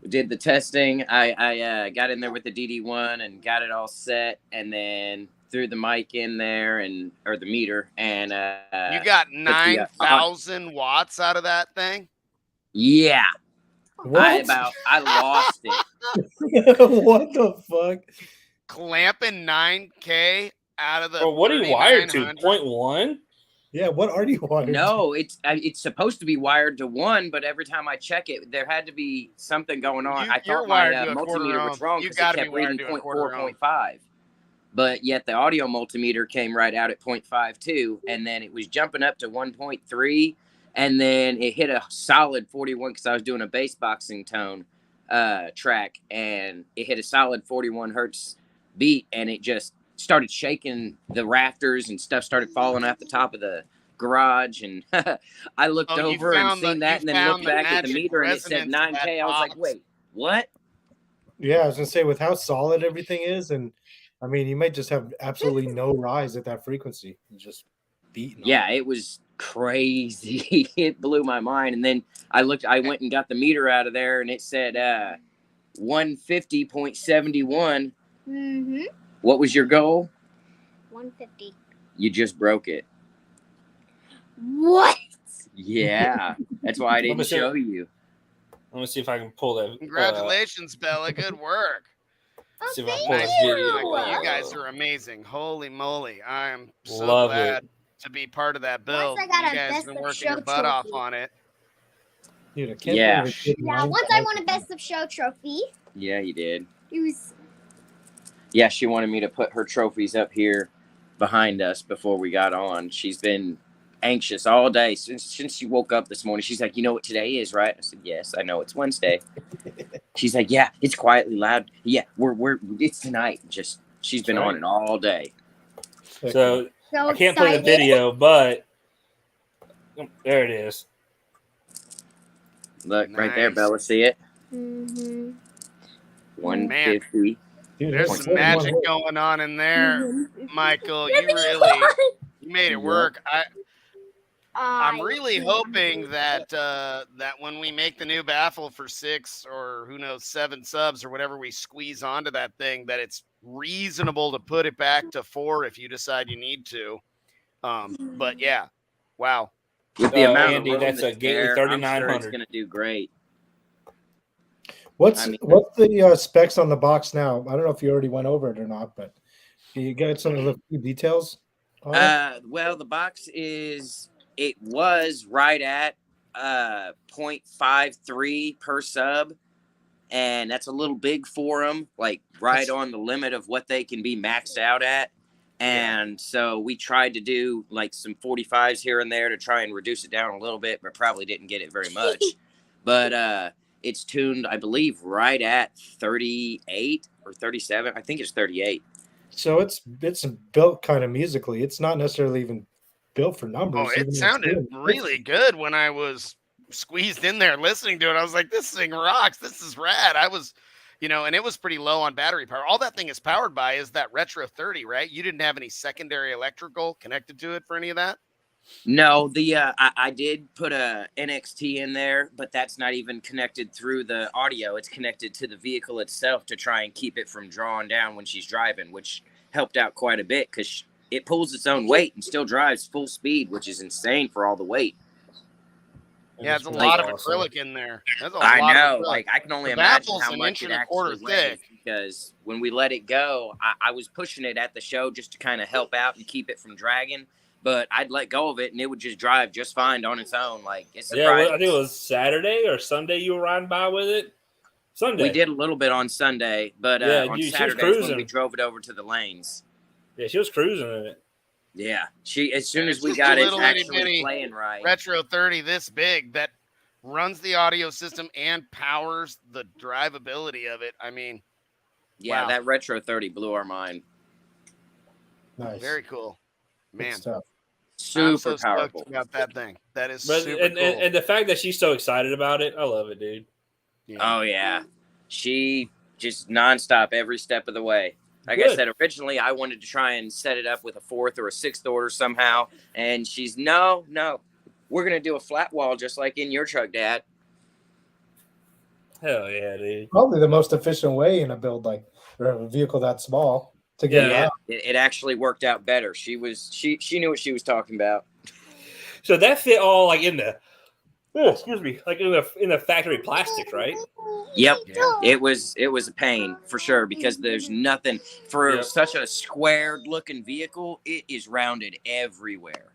did the testing. I got in there with the DD1 and got it all set, and then threw the mic in there or the meter, and you got 9,000 watts out of that thing. Yeah, what? I lost it. What the fuck? Clamping 9K out of the. Well, what are you wired to? 0.1? Yeah, what are you wired? No, it's supposed to be wired to 1, but every time I check it, there had to be something going on. I thought my multimeter was wrong because it kept reading 0.4, 0.5. But yet the audio multimeter came right out at 0.52, and then it was jumping up to 1.3, and then it hit a solid 41 because I was doing a bass boxing tone. track, and it hit a solid 41 hertz beat, and it just started shaking the rafters and stuff started falling off the top of the garage. And I looked over and seen that, and then looked back at the meter and it said 9K. I was like, wait, what? Yeah, I was gonna say, with how solid everything is, and I mean, you might just have absolutely no rise at that frequency. It's just beating. Yeah, it was crazy. It blew my mind. And then I went and got the meter out of there, and it said 150.71. Mm-hmm. What was your goal? 150. You just broke it. What? Yeah, that's why I didn't show you. Let me see if I can pull that. Congratulations, Bella. Good work. See if Oh, I can pull thank this you. video. You guys are amazing. Holy moly. I am so Love glad it. to be part of that build. Once I got You a guys best have been of working show your butt off trophy. on it. Dude, I can't Yeah. believe it. Yeah, once I won a best of show trophy. Yeah, you did. It was. Yeah, she wanted me to put her trophies up here behind us before we got on. She's been anxious all day since she woke up this morning. She's like, you know what today is, right? I said, yes, I know it's Wednesday. She's like, yeah, it's quietly loud. Yeah, it's tonight. Just she's been on it all day. So I can't play the excited. video, but there it is. Look right there, Nice. Bella. See it? Mm-hmm. 150. Dude, There's some magic going on in there, Michael. You made it work. I'm really hoping that that when we make the new baffle for 6 or who knows 7 subs or whatever we squeeze onto that thing, that it's reasonable to put it back to 4 if you decide you need to. But yeah, wow. With the amount Andy, of room that's a Gately there, I'm sure it's 3900. going to do great. What's the specs on the box now? I don't know if you already went over it or not, but you got some of the details on it? Well, the box was right at 0.53 per sub, and that's a little big for them, like right on the limit of what they can be maxed out at. And so we tried to do like some 45s here and there to try and reduce it down a little bit, but probably didn't get it very much. But it's tuned, I believe, right at 38 or 37. I think it's 38. So it's built kind of musically. It's not necessarily even built for numbers. Oh, it sounded really good when I was squeezed in there listening to it. I was like, this thing rocks. This is rad. I was, and it was pretty low on battery power. All that thing is powered by is that Retro 30, right? You didn't have any secondary electrical connected to it for any of that? No, I did put a NXT in there, but that's not even connected through the audio. It's connected to the vehicle itself to try and keep it from drawing down when she's driving, which helped out quite a bit because it pulls its own weight and still drives full speed, which is insane for all the weight. Yeah, it's a lot of acrylic in there. I know. Like, I can only imagine how much it actually weighs, because when we let it go, I was pushing it at the show just to kind of help out and keep it from dragging. But I'd let go of it, and it would just drive just fine on its own. Like, it's I think it was Saturday or Sunday you were riding by with it. Sunday. We did a little bit on Sunday, but on Saturday when we drove it over to the lanes. Yeah, she was cruising in it. Yeah, as soon as we got it actually playing right. Retro 30 this big that runs the audio system and powers the drivability of it. I mean, yeah, that Retro 30 blew our mind. Nice. Very cool. Man. Super powerful about that thing. That is super cool. And the fact that she's so excited about it, I love it, dude. Yeah. Oh yeah, she just nonstop every step of the way. Like I said, originally I wanted to try and set it up with a 4th or a 6th order somehow, and she's no, we're gonna do a flat wall just like in your truck, Dad. Hell yeah, dude! Probably the most efficient way in a build like or a vehicle that small. It actually worked out better. She knew what she was talking about. So that fit all like in the like in the factory plastics, right? Yep. Yeah. It was a pain for sure because there's nothing for such a squared looking vehicle. It is rounded everywhere.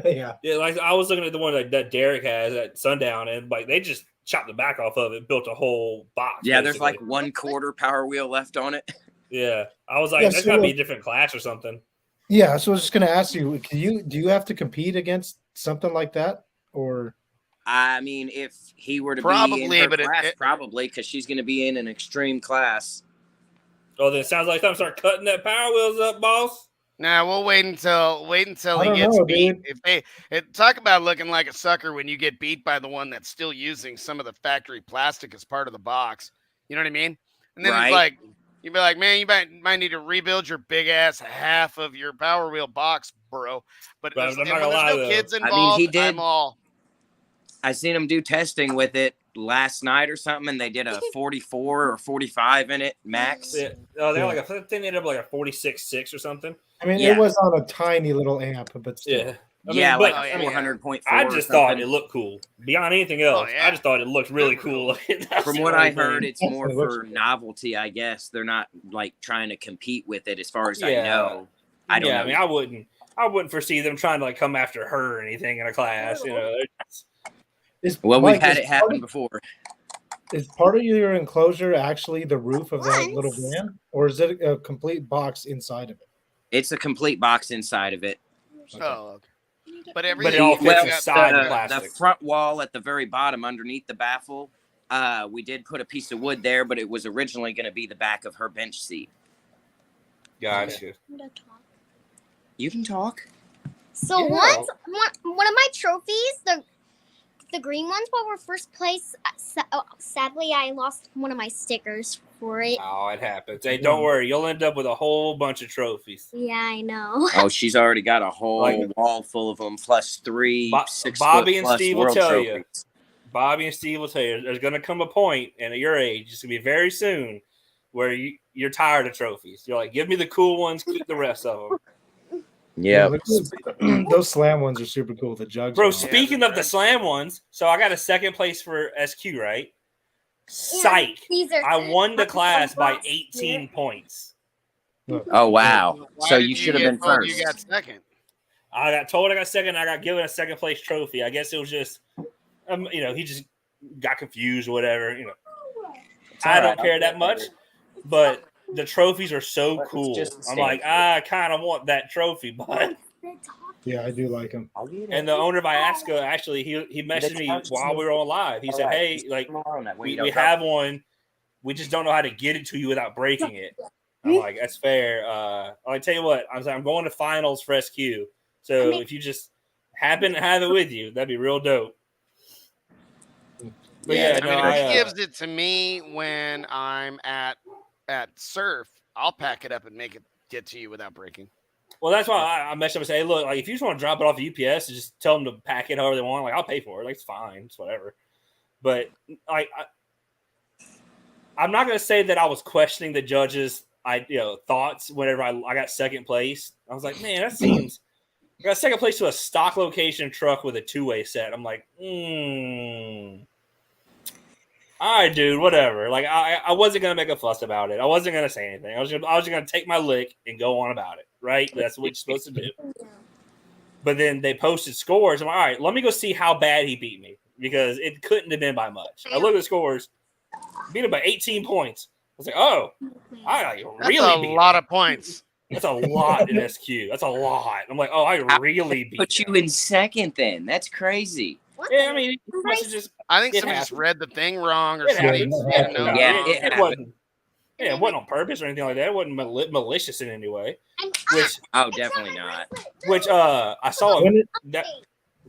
Yeah. Like I was looking at the one that Derek has at Sundown, and like they just chopped the back off of it, built a whole box. Yeah, basically. There's like 1/4 power wheel left on it. Yeah, I was like, that's got to be a different class or something. Yeah, so I was just going to ask you, do you have to compete against something like that, or? I mean, if he were to Probably, be in her but class, probably, because she's going to be in an extreme class. Oh, then it sounds like time to start cutting that Power Wheels up, boss. Nah, we'll wait until I he don't gets know, beat. dude. Talk about looking like a sucker when you get beat by the one that's still using some of the factory plastic as part of the box. You know what I mean? And then it's Right. like you'd be like, man, you might need to rebuild your big ass half of your Power Wheel box, bro. But But I'm not when gonna there's lie, no though. kids I mean, involved, he did. I'm all. I seen him do testing with it last night or something, and they did a 44 or 45 in it max. Yeah. Oh, they're like I think they ended up like a 46.6 or something. I mean, Yeah. it was on a tiny little amp, but still. Yeah. I Yeah, mean, like but, a I mean, 400.4. I just thought it looked cool. Beyond anything else, yeah. I just thought it looked really cool. From what I heard, it's more for novelty, I guess. They're not like trying to compete with it, as far as I know. I don't know. I mean, I wouldn't foresee them trying to like come after her or anything in a class. You know. Well, we've had it happen before. Is part of your enclosure actually the roof of that little van, or is it a complete box inside of it? It's a complete box inside of it. Oh, okay. But it all fits inside the plastic. The front wall at the very bottom, underneath the baffle, we did put a piece of wood there, but it was originally going to be the back of her bench seat. Gotcha. You can talk. So once one of my trophies, the green ones, what were first place. Sadly, I lost one of my stickers for it. Oh, it happens. Hey, don't worry. You'll end up with a whole bunch of trophies. Yeah, I know. Oh, she's already got a whole wall full of them, plus 3 6 Bobby and plus Steve will world tell trophies. you. Bobby and Steve will tell you there's going to come a point, and at your age, it's going to be very soon, where you're tired of trophies. You're like, give me the cool ones, keep the rest of them. Yeah, those slam ones are super cool. The jugs, bro. Speaking of the slam ones, so I got a second place for SQ, right? Psych! I won the class by 18 points. Oh wow! So you should have been first. You got second. I got told I got second. I got given a second place trophy. I guess it was just, he just got confused or whatever. I don't care that much, but the trophies are so cool. I'm like, I kind of want that trophy, but yeah, I do like them. And the owner of Iasca, actually, he messaged me while we were on live. He said, "Hey, like we have one. We just don't know how to get it to you without breaking it." I'm like, "That's fair." I tell you what, I'm going to finals for SQ. So if you just happen to have it with you, that'd be real dope. But if he gives it to me when I'm at Surf, I'll pack it up and make it get to you without breaking. Well, that's why I messaged him and say, "Hey, look, like if you just want to drop it off the UPS, just tell them to pack it however they want. Like I'll pay for it. Like it's fine, it's whatever." But I'm not going to say that I was questioning the judges' thoughts whenever I got second place. I was like, man, that seems. I got second place to a stock location truck with a 2-way set. I'm like, all right, dude, whatever. Like I wasn't gonna make a fuss about it. I wasn't gonna say anything. I was just gonna take my lick and go on about it. Right? That's what you're supposed to do. But then they posted scores. I'm like, all right, let me go see how bad he beat me because it couldn't have been by much. I look at the scores, beat him by 18 points. I was like, oh, I really That's a lot of points. That's a lot in SQ. That's a lot. I'm like, oh, I really beat put you in second then. That's crazy. Yeah, I mean, I think somebody just read the thing wrong or something. It wasn't. Yeah, it wasn't on purpose or anything like that. It wasn't malicious in any way. Which definitely not. Which I saw that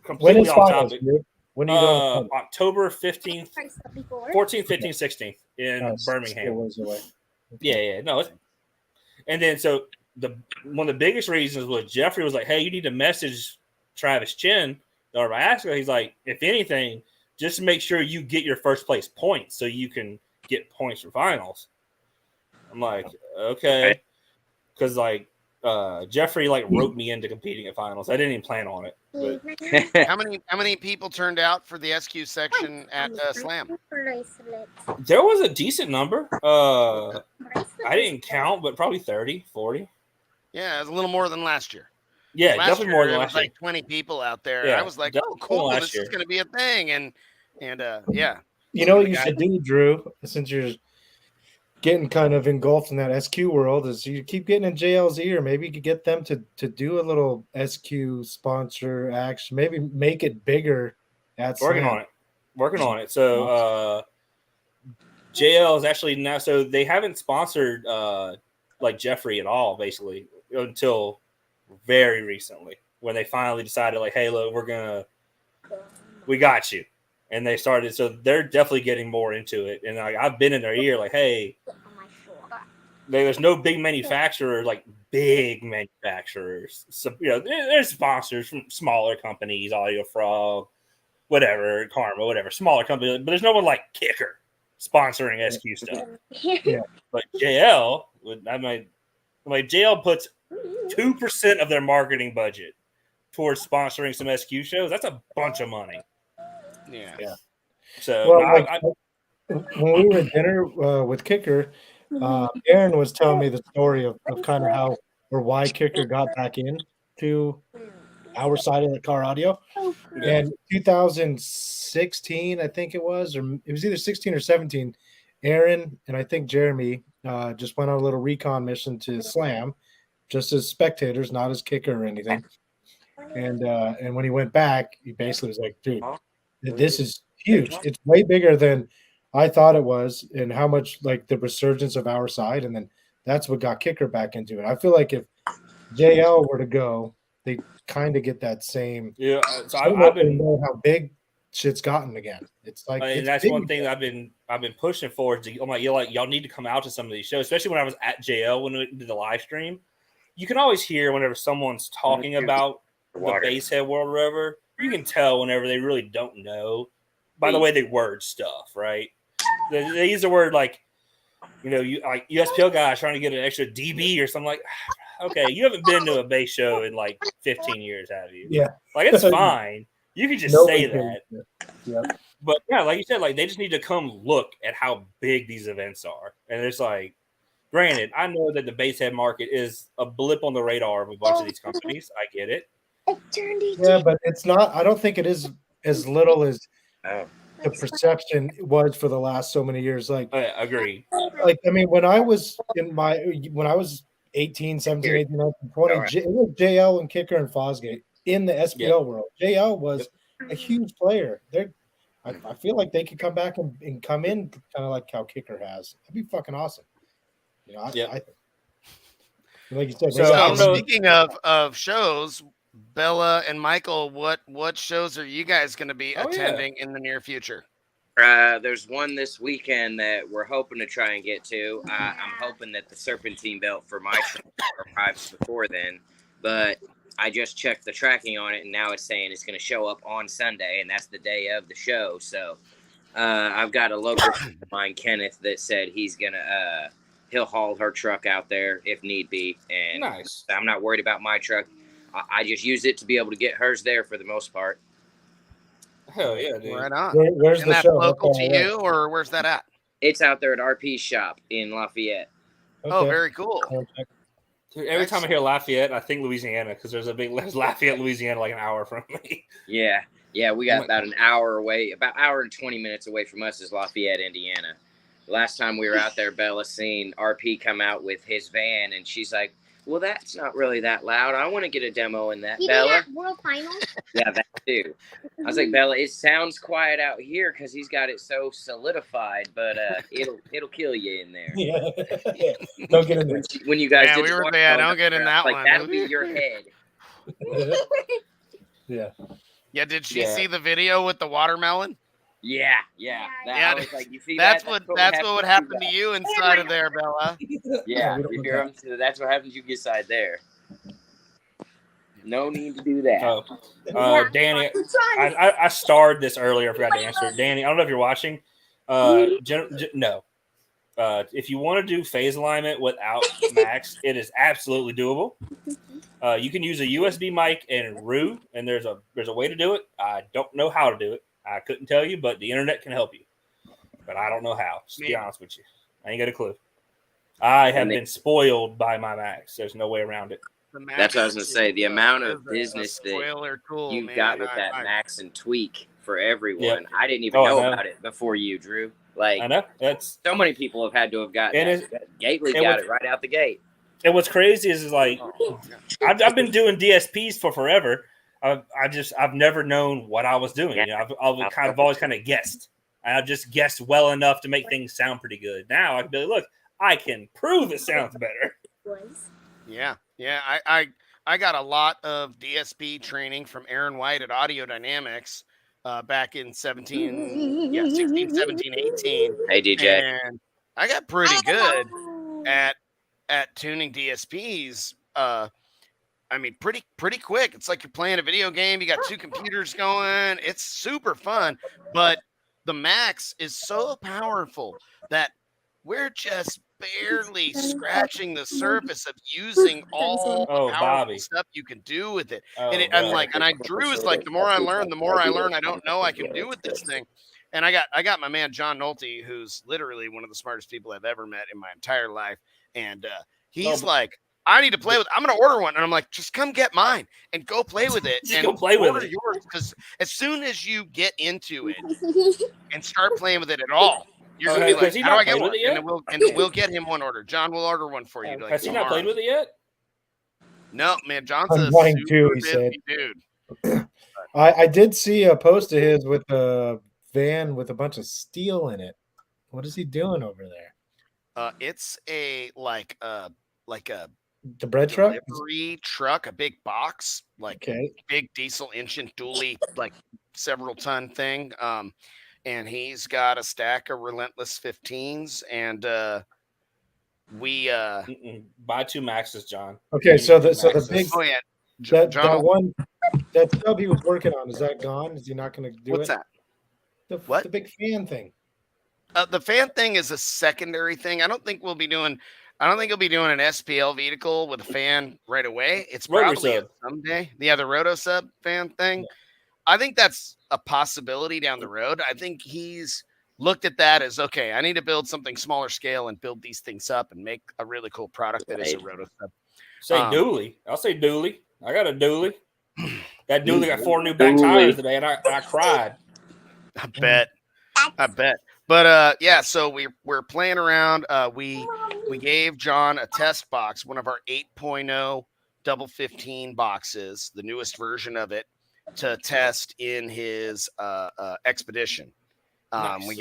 completely off topic. When are you going? October 15th, 14th, 15th, 16th in Birmingham. Yeah, no. And then so one of the biggest reasons was Jeffrey was like, "Hey, you need to message Travis Chin." Or I asked her, he's like, if anything, just make sure you get your first place points so you can get points for finals. I'm like, okay. Because Jeffrey wrote me into competing at finals. I didn't even plan on it. But. How many people turned out for the SQ section at Slam? There was a decent number. I didn't count, but probably 30, 40. Yeah, it was a little more than last year. Yeah, definitely more than last year. Like 20 people out there. Yeah, I was like, oh, cool. This is going to be a thing. And yeah. You know what you should do, Drew, since you're getting kind of engulfed in that SQ world, is you keep getting in JLZ, or maybe you could get them to do a little SQ sponsor action. Maybe make it bigger Working on it. So JL is actually now. So they haven't sponsored like Jeffrey at all, basically, until very recently when they finally decided, like, hey, look, we got you. And they started, so they're definitely getting more into it. And I've been in their ear, like, hey, there's no big manufacturer, like big manufacturers. So, there's sponsors from smaller companies, Audio Frog, whatever, Karma, whatever, smaller companies. But there's no one like Kicker sponsoring SQ stuff. Yeah. But JL, JL puts 2% of their marketing budget towards sponsoring some SQ shows. That's a bunch of money. Yeah. So when we were at dinner with Kicker, Aaron was telling me the story of kind of how or why Kicker got back into our side of the car audio. Yeah. And 2016, I think it was, or it was either 16 or 17. Aaron and I think Jeremy just went on a little recon mission to Slam, just as spectators, not as Kicker or anything. And when he went back, he basically was like, dude, this is huge. It's way bigger than I thought it was, and how much like the resurgence of our side. And then that's what got Kicker back into it. I feel like if JL were to go, they kind of get that same. Yeah. So I've been know how big shit's gotten again. It's like, and that's one thing that I've been pushing forward to. I'm like, y'all need to come out to some of these shows, especially when I was at JL when we did the live stream. You can always hear whenever someone's talking about the Basshead world or whatever. You can tell whenever they really don't know by the way they word stuff, right? They use the word like, like USPL guys trying to get an extra DB or something like. Okay, you haven't been to a bass show in like 15 years, have you? Yeah, like it's fine. You can just say that. Yeah, but yeah, like you said, like they just need to come look at how big these events are, and it's like. Granted, I know that the basshead market is a blip on the radar of a bunch of these companies. I get it. Yeah, but it's not. I don't think it is as little as the perception was for the last so many years. Like, agree. Like, I mean, when I was 18, 17, 18, 19, 20, it was JL and Kicker and Fosgate in the SPL world. JL was a huge player. I feel like they could come back and come in kind of like how Kicker has. That'd be fucking awesome. I like you said. So speaking of shows, Bella and Michael, what shows are you guys going to be attending in the near future? There's one this weekend that we're hoping to try and get to. I'm hoping that the Serpentine belt for my truck arrives before then, but I just checked the tracking on it, and now it's saying it's going to show up on Sunday, and that's the day of the show. So I've got a local friend of mine, Kenneth, that said he'll haul her truck out there if need be. And nice. I'm not worried about my truck. I just use it to be able to get hers there for the most part. Hell yeah, dude. Right on. Where's and the that's show? local to you, or where's that at? It's out there at RP's shop in Lafayette. Okay. Oh, very cool. Dude, every time I hear Lafayette, I think Louisiana because there's Lafayette, Louisiana, like an hour from me. Yeah, we got about an hour away, about hour and 20 minutes away from us is Lafayette, Indiana. Last time we were out there, Bella seen RP come out with his van, and she's like, well, that's not really that loud. I want to get a demo in that, Bella. World Finals? Yeah, that too. I was like, Bella, it sounds quiet out here because he's got it so solidified, but it'll kill you in there. Yeah. Don't get in there. When you guys did we were there, don't get in that one. That'll be your head. Yeah. Yeah, did she see the video with the watermelon? Yeah. Yeah, like, you see that's what would happen to you inside of there, Bella. Yeah, you hear them, so that's what happens. You get inside there. No need to do that. Danny, I starred this earlier. I forgot to answer it. Danny, I don't know if you're watching. No. If you want to do phase alignment without Max, it is absolutely doable. You can use a USB mic and RU, and there's a way to do it. I don't know how to do it. I couldn't tell you, but the internet can help you. But I don't know how. Just to be honest with you, I ain't got a clue. I have been spoiled by my Max. There's no way around it. That's what I was gonna say. The amount of business that you got with that Max and Tweak for everyone. Yep. I didn't even know about it before you, Drew. Like, I know that's so many people have had to have gotten it. Gately got it right out the gate. And what's crazy is like I've been doing DSPs for forever. I've never known what I was doing. You know, I've always kind of guessed. I've just guessed well enough to make things sound pretty good. Now I can be like, look, I can prove it sounds better. Yeah. I got a lot of DSP training from Aaron White at Audio Dynamics back in 16, 17, 18. Hey, DJ. And I got pretty good at tuning DSPs. I mean, pretty quick. It's like you're playing a video game. You got two computers going. It's super fun. But the Max is so powerful that we're just barely scratching the surface of using all the powerful stuff you can do with it. And Drew is like, the more I learn, I don't know I can do with this thing. And I got my man John Nolte, who's literally one of the smartest people I've ever met in my entire life. And he's like, I need to play with. I'm going to order one, and I'm like, just come get mine and go play with it. And go play with it. Yours, because as soon as you get into it and start playing with it at all, you're going to be like, how do I get one? And we'll get him one order. John will order one for you. Like, has he not played with it yet? No, man. John's I'm a playing super too, he busy said. dude. I did see a post of his with a van with a bunch of steel in it. What is he doing over there? It's a like a the bread truck? Delivery truck, a big box, like big diesel engine dually, like several ton thing. And he's got a stack of Relentless 15s, and we buy two Maxes, John. Okay, so the big that sub he was working on, is that gone? Is he not going to do What's it? What's that? The big fan thing. The fan thing is a secondary thing. I don't think he'll be doing an SPL vehicle with a fan right away. It's probably someday. Yeah, the Roto Sub fan thing. Yeah. I think that's a possibility down the road. I think he's looked at that as, okay, I need to build something smaller scale and build these things up and make a really cool product that is a Roto Sub. Say dually. I'll say dually. I got a dually. That dually got 4 new back tires today, and I cried. I bet. But yeah, so we're playing around. We gave John a test box, one of our 8.0 double 15 boxes, the newest version of it, to test in his Expedition. Nice. We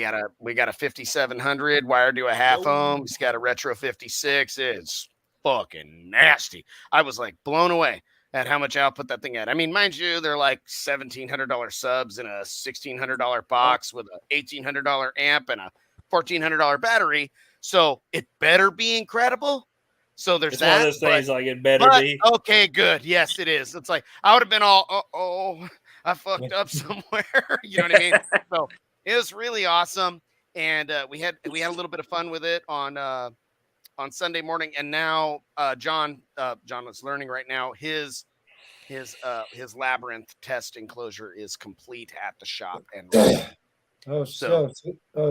got a 5700 wired to a half ohm. He's got a retro 56. It's fucking nasty. I was like blown away at how much output that thing had. I mean, mind you, they're like $1,700 subs in a $1,600 box with a $1,800 amp and a $1,400 battery. So it better be incredible. So there's one of those things like it better be. Okay, good. Yes, it is. It's like I would have been all, I fucked up somewhere. You know what I mean? So it was really awesome, and we had a little bit of fun with it on Sunday morning, and now John is learning right now. His labyrinth test enclosure is complete at the shop, and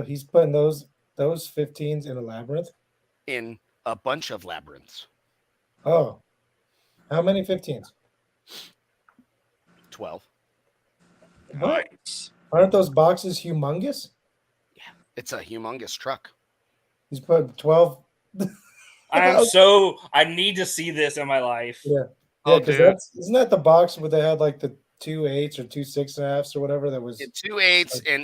he's putting those 15s in a labyrinth. In a bunch of labyrinths. Oh, how many 15s? 12. Nice. Aren't those boxes humongous? Yeah, it's a humongous truck. He's put 12. I need to see this in my life. Yeah. Because isn't that the box where they had like the 2 8s or 2 6.5s or whatever that was 2 8s, like, and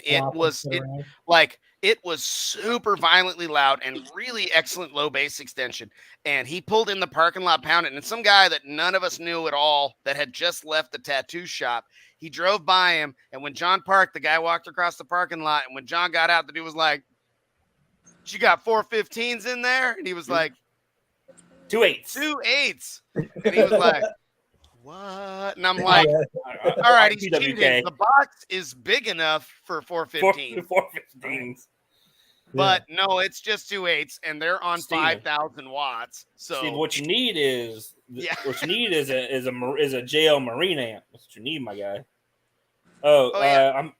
it was super violently loud and really excellent low bass extension. And he pulled in the parking lot pounding, and some guy that none of us knew at all that had just left the tattoo shop. He drove by him, and when John parked, the guy walked across the parking lot. And when John got out, the dude was like, "You got 4 15s in there?" And he was like, 2 8s. 2 8s. And he was like, what? And I'm like, all right, he's cheating. The box is big enough for 4 15s. 4 15s. But no, it's just 2 8s, and they're on 5,000 watts. So Steve, what you need is a JL Marine amp. That's what you need, my guy. I'm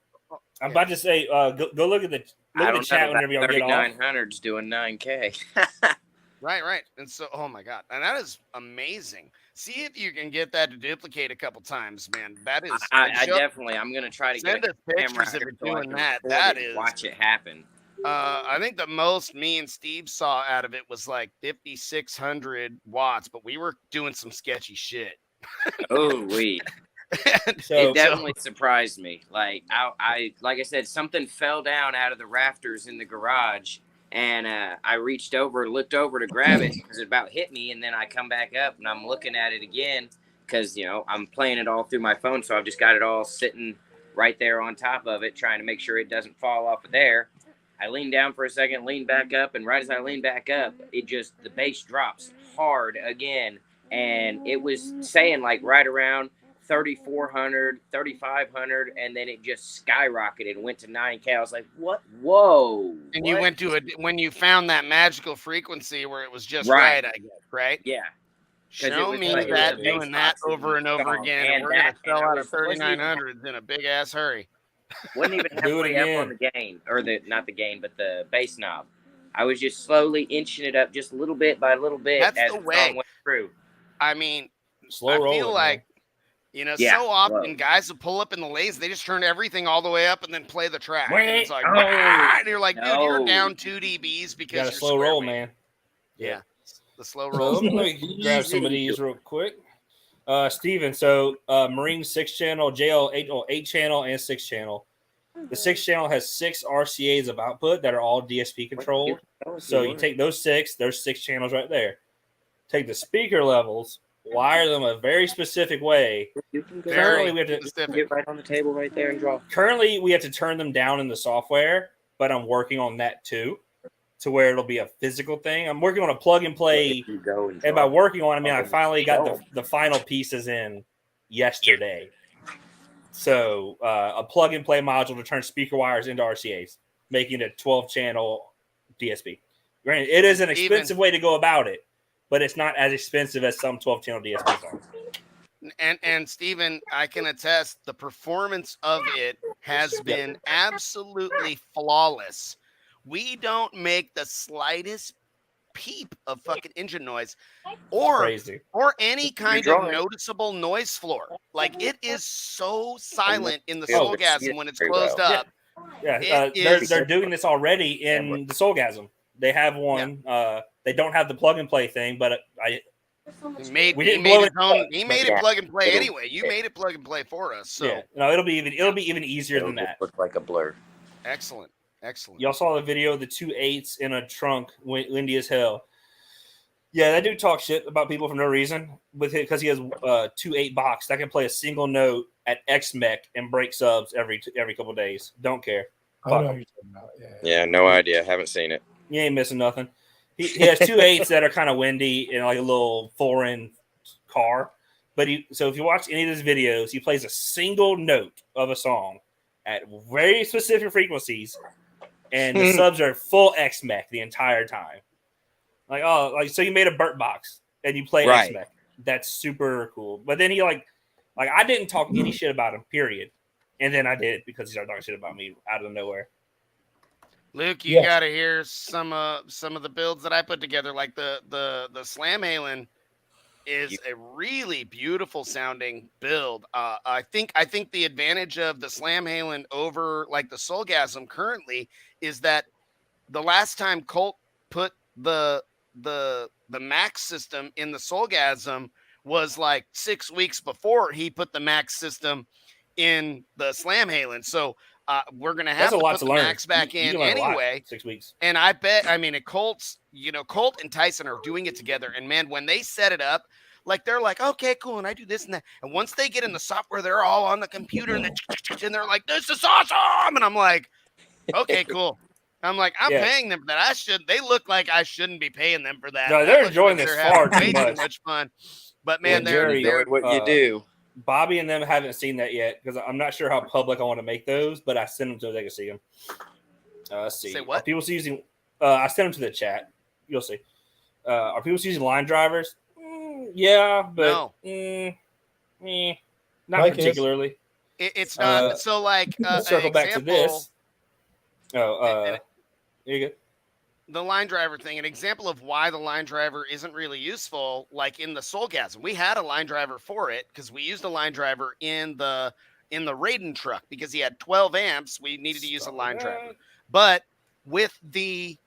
about to say, go look at the chat whenever y'all get off. 3900's doing 9K. Right. And so, oh my God. And that is amazing. See if you can get that to duplicate a couple times, man. That is. I'm going to try to get a camera if you're doing that. That is. Watch it happen. I think the most me and Steve saw out of it was like 5,600 watts, but we were doing some sketchy shit. Oh, wait. It definitely surprised me. Like I like I said, something fell down out of the rafters in the garage, and I reached over, looked over to grab it because it about hit me, and then I come back up and I'm looking at it again because I'm playing it all through my phone, so I've just got it all sitting right there on top of it, trying to make sure it doesn't fall off of there. I leaned down for a second, leaned back up, and right as I leaned back up, the bass drops hard again, and it was saying like right around 3,400, 3,500, and then it just skyrocketed and went to 9K. I was like, what? Whoa. And what? you went to when you found that magical frequency where it was just right, I guess, right? Yeah. Show me that doing that over and over again, and we're going to sell out of 3,900s in a big-ass hurry. Wasn't even halfway up on the gain, or not the gain, but the bass knob. I was just slowly inching it up just a little bit by little bit as the song went through. I mean, slow rolling, I feel like, so often guys will pull up in the lays, they just turn everything all the way up and then play the track. And it's like, and you're like, dude, you're down 2 dBs because you're slow roll, man. Yeah, the slow roll. Let me grab some of these real quick. Steven, so Marine 6-channel, JL 8-channel, and 6-channel. The 6-channel has 6 RCAs of output that are all DSP controlled. So you take those 6, there's 6 channels right there. Take the speaker levels, wire them a very specific way. Currently, we have to get right on the table right there and draw. Currently, we have to turn them down in the software, but I'm working on that too, to where it'll be a physical thing. I'm working on a plug and play, and by working on it, I mean I finally got the final pieces in yesterday. So a plug and play module to turn speaker wires into RCAs, making it a 12-channel DSP. Granted, it is an expensive way to go about it, but it's not as expensive as some 12-channel DSPs are. And Steven, I can attest the performance of it has been absolutely flawless. We don't make the slightest peep of fucking engine noise or any kind of noticeable noise floor. Like, it is so silent in the Soulgasm when it's closed up. Yeah, they're doing this already in the Soulgasm. They have one. They don't have the plug and play thing, but he made it plug and play anyway. You made it plug and play for us. So yeah, no, it'll be even easier than that. Look like a blur. Excellent. Y'all saw the video of the 2 8s in a trunk, windy as hell. Yeah, that dude talks shit about people for no reason with it because he has 2 8 box that can play a single note at XMEC and break subs every couple of days. Don't care. I know what you're talking about. Yeah, no idea. Haven't seen it. You ain't missing nothing. He has 2 8s that are kind of windy in like a little foreign car. But so if you watch any of his videos, he plays a single note of a song at very specific frequencies. And the subs are full XMEC the entire time. So you made a Burt box and you play XMEC. That's super cool. But then he like I didn't talk any shit about him, period. And then I did because he started talking shit about me out of nowhere. Luke, you gotta hear some of the builds that I put together. Like the Slamalen is a really beautiful sounding build. I think the advantage of the Slamalen over like the Soulgasm currently is that the last time Colt put the Max system in the Soulgasm was like 6 weeks before he put the Max system in the Slamalen. So we're gonna have to put the Max back in anyway. 6 weeks. And I bet, Colt and Tyson are doing it together. And man, when they set it up, like they're like, okay, cool, and I do this and that. And once they get in the software, they're all on the computer and they're like, this is awesome. And I'm like, okay, cool. I'm like, I'm paying them for that. They look like I shouldn't be paying them for that. No, they're enjoying this far too much fun. But man, they're what you do. Bobby and them haven't seen that yet because I'm not sure how public I want to make those, but I sent them so they can see them. Let's see. Say what? Are people using? I sent them to the chat. You'll see. Are people using line drivers? Yeah, but not Mike particularly. It's not. So like, let's circle back to this. There you go. The line driver thing, an example of why the line driver isn't really useful, like in the Soulgasm, we had a line driver for it because we used a line driver in the Raiden truck because he had 12 amps. We needed to use a line driver, but with the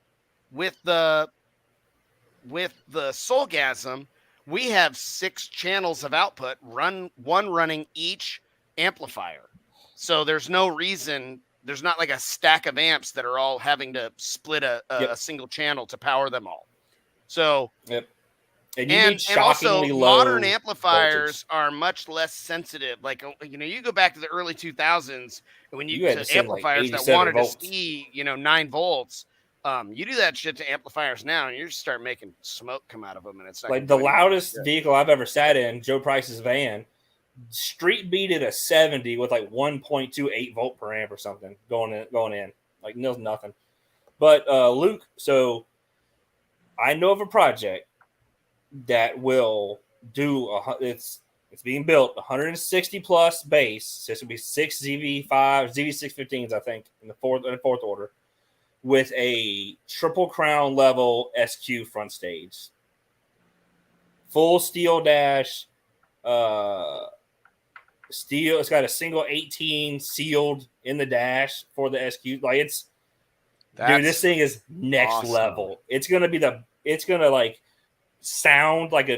Soulgasm, we have 6 channels of output, one running each amplifier. So there's no reason, there's not like a stack of amps that are all having to split a single channel to power them all. So and also low modern amplifiers voltage. are much less sensitive. Like, you know, you go back to the early 2000s when you had to amplifiers that wanted volts. To see, you know, 9 volts. You do that shit to amplifiers now, and you just start making smoke come out of them, and it's not like the loudest vehicle I've ever sat in, Joe Price's van, street beat at a 70 with like 1.28 volt per amp or something going in. Like nothing. But Luke, so I know of a project that will do it's being built 160 plus bass. So this will be 6 ZV615s, I think, in the fourth order, with a triple crown level SQ front stage, full steel dash, steel. It's got a single 18 sealed in the dash for the SQ. Like dude, this thing is next level. It's gonna like sound like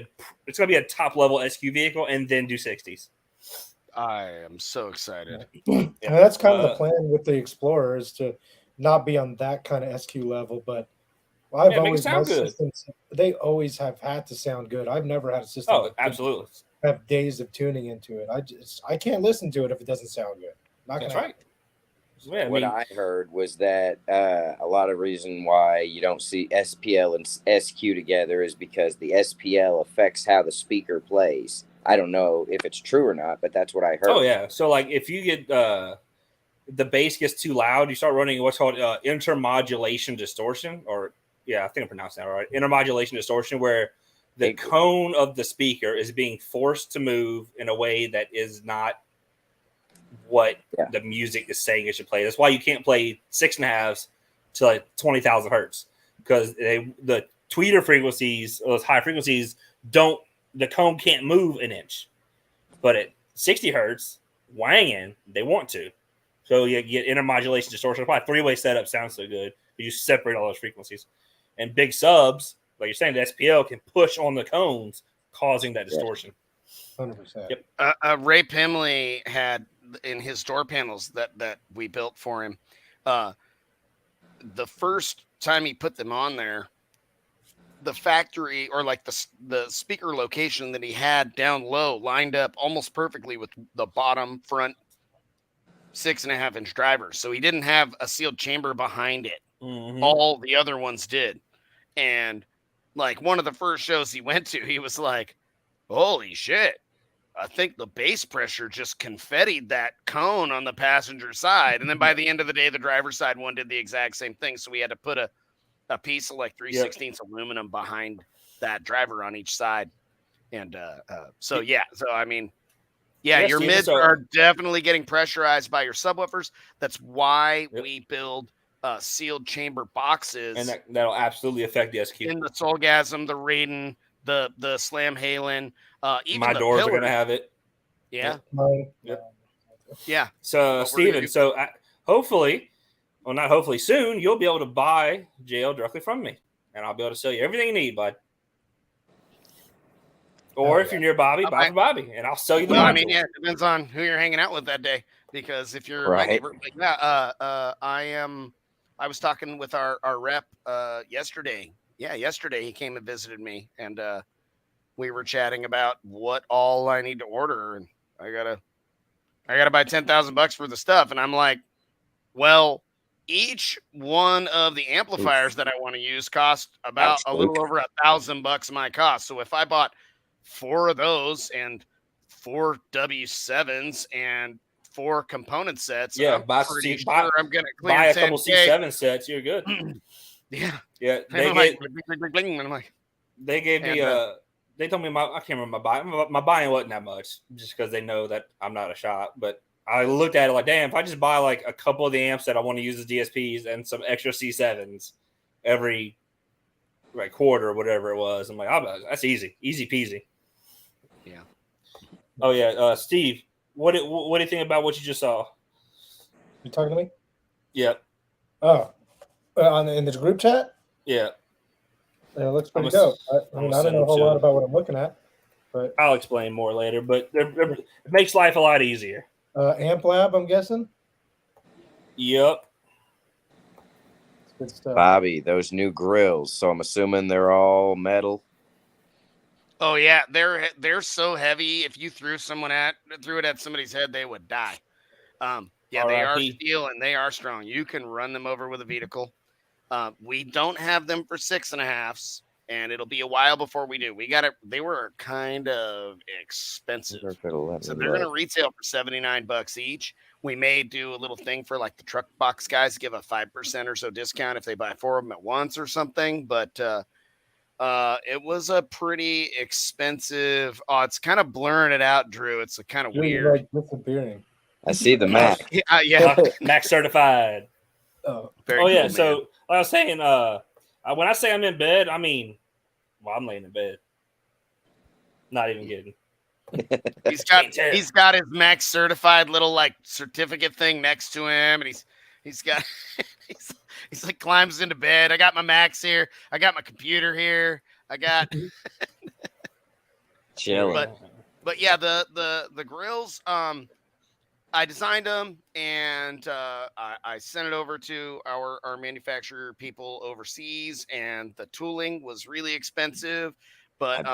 it's gonna be a top level SQ vehicle and then do 60s. I am so excited. And that's kind of the plan with the Explorer, is to not be on that kind of SQ level, but I've always my systems, they always have had to sound good. I've never had a system absolutely have days of tuning into it. I can't listen to it if it doesn't sound good. That's right. Yeah, what I heard was that a lot of reason why you don't see SPL and SQ together is because the SPL affects how the speaker plays. I don't know if it's true or not, but that's what I heard. Oh yeah, so like if you get the bass gets too loud, you start running what's called intermodulation distortion, or I think I'm pronouncing that right. Intermodulation distortion, where the cone of the speaker is being forced to move in a way that is not what the music is saying it should play. That's why you can't play 6.5s to like 20,000 hertz, because the tweeter frequencies, those high frequencies, the cone can't move an inch. But at 60 hertz, wanging, they want to. So you get intermodulation distortion. Probably 3-way setup sounds so good, but you separate all those frequencies. And big subs, like you're saying, the SPL can push on the cones, causing that distortion. 100%. Yep. Ray Pimley had in his door panels that we built for him, the first time he put them on there, the factory, or like the speaker location that he had down low, lined up almost perfectly with the bottom front 6.5-inch driver. So he didn't have a sealed chamber behind it. Mm-hmm. All the other ones did. And like one of the first shows he went to, he was like, holy shit, I think the bass pressure just confettied that cone on the passenger side. And then by the end of the day, the driver's side one did the exact same thing. So we had to put a piece of like 3/16 aluminum behind that driver on each side. And so I mean, your mids are definitely getting pressurized by your subwoofers. That's why we build sealed chamber boxes. And that'll absolutely affect the SQ. In the Soulgasm, the Raiden, the Slam Halen, even my doors are going to have it. Yeah. Yep. Yeah. So, Steven, hopefully, well, not hopefully, soon, you'll be able to buy JL directly from me, and I'll be able to sell you everything you need, bud. Or if you're near Bobby, buy from Bobby, and I'll sell you the module. I mean, it depends on who you're hanging out with that day, because if you're my neighbor, I was talking with our rep yesterday. Yeah, yesterday he came and visited me, and we were chatting about what all I need to order, and I gotta buy $10,000 for the stuff, and I'm like, well, each one of the amplifiers that I want to use cost about a little over $1,000 my cost. So if I bought 4 of those and 4 W7s and 4 component sets, I'm gonna clear a couple C7 sets. You're good. Yeah. They gave me they told me I can't remember my buying wasn't that much, just because they know that I'm not a shop. But I looked at it like, damn, if I just buy like a couple of the amps that I want to use as DSPs and some extra C7s every quarter or whatever it was, I'm like, that's easy peasy. Yeah. Oh yeah, Steve, what do you think about what you just saw? You talking to me? Yep. Oh, in the group chat? Yeah. It looks pretty dope. I mean, I don't know a whole lot about what I'm looking at, but I'll explain more later. But it makes life a lot easier. Amp Lab, I'm guessing. Yep. Good stuff. Bobby, those new grills. So I'm assuming they're all metal. Oh yeah, they're so heavy. If you threw it at somebody's head, they would die. Yeah, they are steel and they are strong. You can run them over with a vehicle. We don't have them for 6.5s, and it'll be a while before we do. They were kind of expensive, so they're gonna retail for $79 each. We may do a little thing for like the truck box guys, give a 5% or so discount if they buy 4 of them at once or something. But it was a pretty expensive. Oh, it's kind of blurring it out, Drew. It's kind of weird. Like disappearing. I see the Mac. Yeah. Mac certified. Oh, very yeah. Cool, so like I was saying, when I say I'm in bed, I mean, well, I'm laying in bed. Not even kidding. He's got his Mac certified little like certificate thing next to him, and he's got he's like climbs into bed. I got my Macs here. I got my computer here. I got chill. But yeah, the grills. I designed them and I sent it over to our manufacturer people overseas, and the tooling was really expensive, but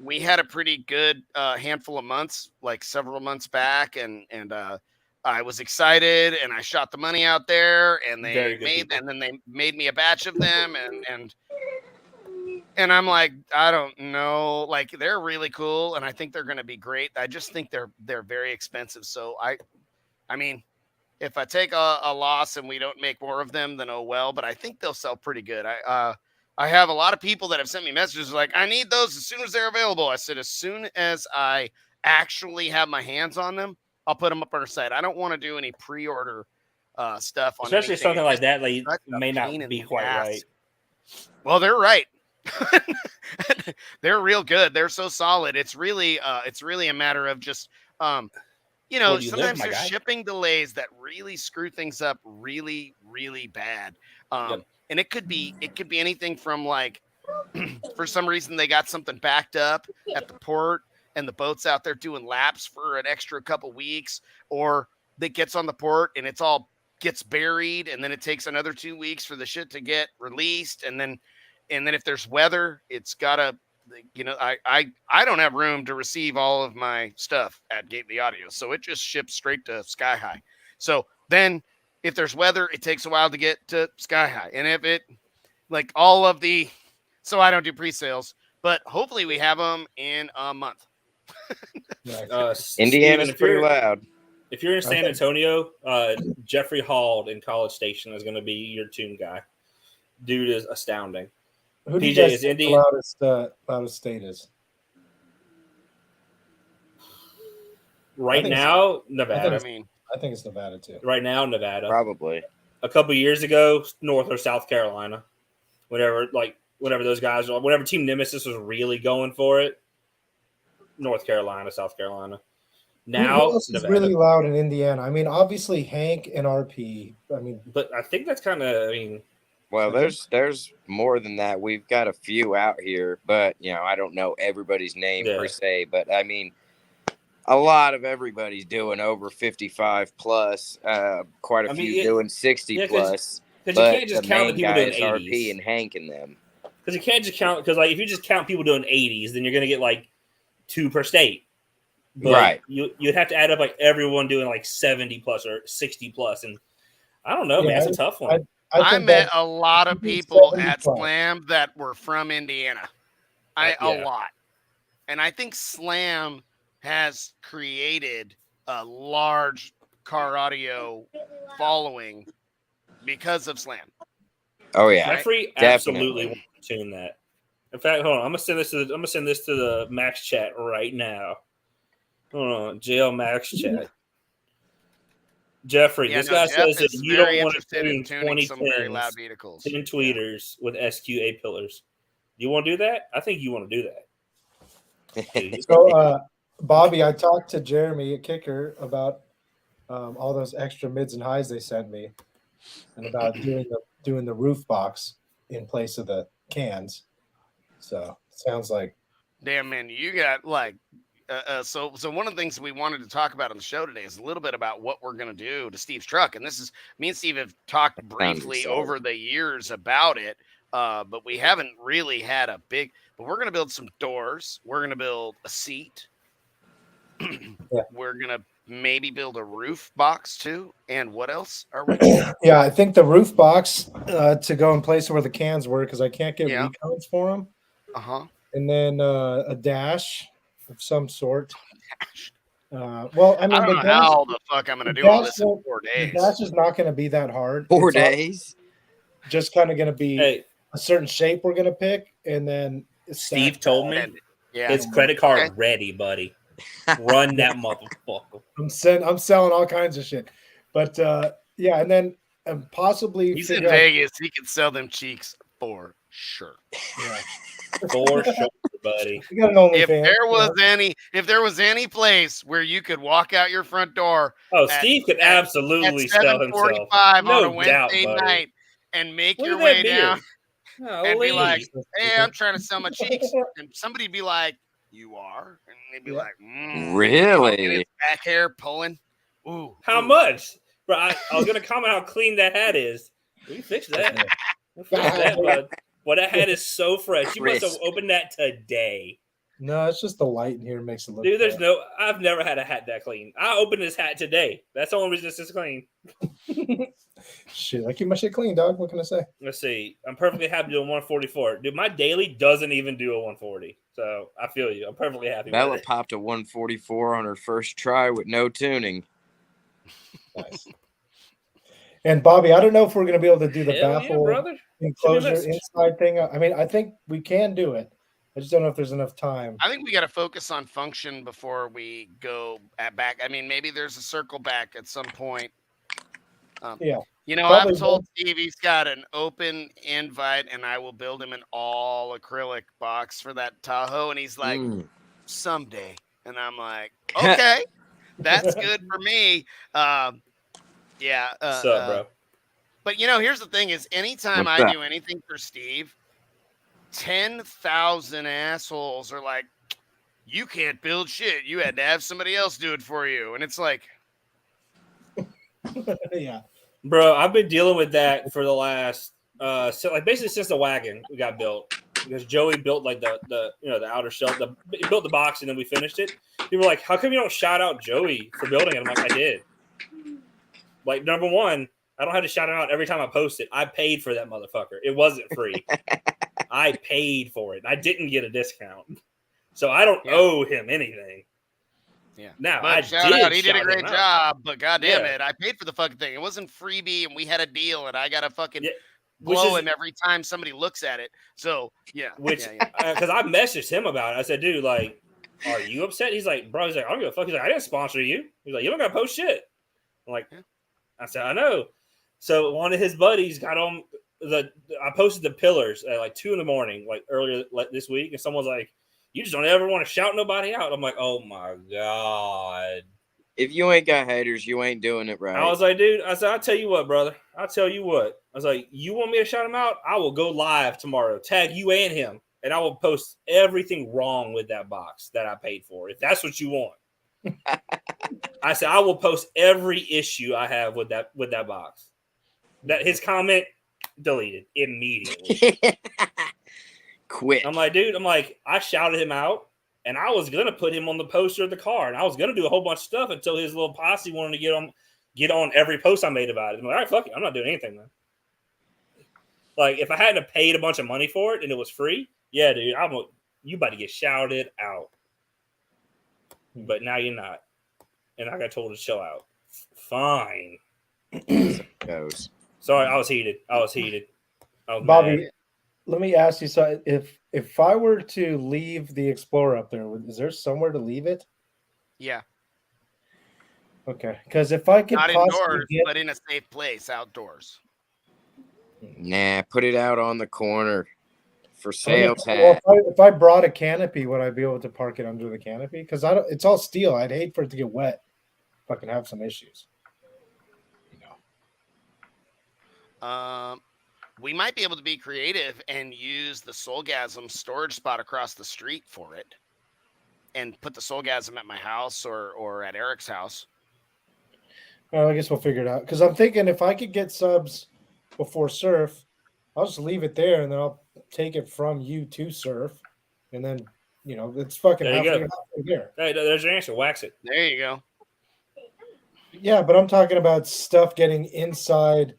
we had a pretty good handful of months, like several months back, and I was excited, and I shot the money out there, and then they made me a batch of them, and I'm like, I don't know, like they're really cool, and I think they're going to be great. I just think they're very expensive. So I mean, if I take a loss and we don't make more of them, then oh well. But I think they'll sell pretty good. I have a lot of people that have sent me messages like, I need those as soon as they're available. I said, as soon as I actually have my hands on them, I'll put them up on our site. I don't want to do any pre-order stuff on especially anything. something like that. Like may not be quite right. Well, they're right. They're real good. They're so solid. It's really a matter of just sometimes there's shipping delays that really screw things up really, really bad. And it could be anything from like for some reason they got something backed up at the port and the boat's out there doing laps for an extra couple weeks, or that gets on the port and it's all gets buried, and then it takes another 2 weeks for the shit to get released, and then if there's weather, it's gotta, I don't have room to receive all of my stuff at Gateway Audio, so it just ships straight to Sky High. So then if there's weather, it takes a while to get to Sky High, and if it like all of the, so I don't do pre-sales, but hopefully we have them in a month. Indiana's pretty loud. If you're in San Antonio, Jeffrey Hall in College Station is going to be your tune guy. Dude is astounding. Who do you guys think the loudest state is? Right now, Nevada. I think it's Nevada too. Right now, Nevada. Probably. A couple years ago, North or South Carolina. Whenever those guys, whenever Team Nemesis was really going for it, North Carolina, South Carolina. Now, who else is really loud in Indiana? I mean, obviously Hank and RP. But I think that's kind of. Well, there's more than that. We've got a few out here, but I don't know everybody's name per se. But I mean, a lot of everybody's doing over 55 plus. Quite a few doing 60 plus. Because you can't just count the people doing 80s. RP and Hank in them. Because you can't just count. Because if you just count people doing 80s, then you're going to get like 2 per state. But right. You'd have to add up like everyone doing like 70 plus or 60 plus, and I don't know, man. It's a tough one. I met a lot of people at Slam that were from Indiana. A lot. And I think Slam has created a large car audio following because of Slam. Oh yeah. Jeffrey absolutely wants to tune that. In fact, hold on. I'm gonna send this to the Max chat right now. Hold on, JL Max chat. Jeffrey, this guy says that you don't want to tune 2010s, 10 tweeters with SQA pillars. You want to do that? I think you want to do that. So, Bobby, I talked to Jeremy at Kicker about all those extra mids and highs they sent me, and about doing the roof box in place of the cans. So sounds like. Damn, man, you got like. So one of the things we wanted to talk about on the show today is a little bit about what we're going to do to Steve's truck. And this is, me and Steve have talked briefly over the years about it, but we haven't really had a big, but we're going to build some doors. We're going to build a seat. We're going to maybe build a roof box too. And what else are we doing? Yeah, I think the roof box to go in place where the cans were, because I can't get recons for them. And then a dash of some sort. Well, I mean, I don't know how the fuck I'm going to do all this in 4 days. The dash is not going to be that hard. 4 days? Just kind of going to be a certain shape we're going to pick, and then Steve told me his credit card ready, buddy. Run that motherfucker. I'm selling all kinds of shit, but and then possibly he's in Vegas. He can sell them cheeks for sure. Yeah. For sure, buddy. If there was any place where you could walk out your front door, Steve could absolutely sell himself. 7:45 on a Wednesday night and make your way down and be like, "Hey, I'm trying to sell my cheeks," and somebody'd be like, "You are," and they'd be like, "Really?" And his back hair pulling. Ooh, how much? Bro, I was gonna comment how clean that hat is. We fix that. We'll fix that, bud. Well, that hat is so fresh. You must have opened that today. No, it's just the light in here makes it look. Dude, I've never had a hat that clean. I opened this hat today. That's the only reason it's this clean. Shit, I keep my shit clean, dog. What can I say? Let's see. I'm perfectly happy doing 144. Dude, my daily doesn't even do a 140. So I feel you. I'm perfectly happy Bella with it. popped a 144 on her first try with no tuning. Nice. And Bobby, I don't know if we're going to be able to do the baffle enclosure inside thing. I mean, I think we can do it. I just don't know if there's enough time. I think we got to focus on function before we go back. I mean, maybe there's a circle back at some point. You know, I've told Steve he's got an open invite, and I will build him an all acrylic box for that Tahoe. And he's like, someday. And I'm like, okay, that's good for me. What's up, bro? But you know, here's the thing: is anytime I do anything for Steve, 10,000 assholes are like, "You can't build shit. You had to have somebody else do it for you." And it's like, yeah, bro, I've been dealing with that for the last, basically since the wagon got built. Because Joey built like the outer shell, he built the box and then we finished it. People were like, "How come you don't shout out Joey for building it?" I'm like, "I did." Like, number one, I don't have to shout him out every time I post it. I paid for that motherfucker. It wasn't free. I paid for it. I didn't get a discount. So I don't owe him anything. Yeah. Now, but shout out. He did a great job, but goddamn it, I paid for the fucking thing. It wasn't freebie, and we had a deal, and I got to fucking blow him every time somebody looks at it. So, because I messaged him about it. I said, dude, like, are you upset? He's like, bro, I don't give a fuck. He's like, I didn't sponsor you. He's like, you don't got to post shit. I'm like, I said, I know. So one of his buddies got on I posted the pillars at like 2 a.m, like earlier this week, and someone's like, "You just don't ever want to shout nobody out." I'm like, "Oh my god!" If you ain't got haters, you ain't doing it right. I was like, dude. I said, "I'll tell you what, brother. I'll tell you what." I was like, "You want me to shout him out? I will go live tomorrow, tag you and him, and I will post everything wrong with that box that I paid for. If that's what you want." I said, I will post every issue I have with that box. That his comment deleted immediately. Quit. I'm like, dude, I shouted him out, and I was gonna put him on the poster of the car, and I was gonna do a whole bunch of stuff until his little posse wanted to get on every post I made about it. I'm like, all right, fuck it, I'm not doing anything then. Like, if I hadn't paid a bunch of money for it and it was free, yeah, dude, you about to get shouted out. But now you're not. And I got told to chill out. Fine. Sorry, I was heated. Bobby, mad. Let me ask you, so if I were to leave the Explorer up there, is there somewhere to leave it? Yeah. Okay. Because if I could not indoors, but in a safe place outdoors. Nah, put it out on the corner for sale tag. Well, if I brought a canopy, would I be able to park it under the canopy? Because it's all steel. I'd hate for it to get wet if I can have some issues. we might be able to be creative and use the Soulgasm storage spot across the street for it, and put the Soulgasm at my house or at Eric's house. Well, I guess we'll figure it out. Because I'm thinking if I could get subs before Surf, I'll just leave it there and then I'll take it from you to Surf, and then it's fucking halfway there. Hey, there's your answer. Wax it. There you go. Yeah, but I'm talking about stuff getting inside.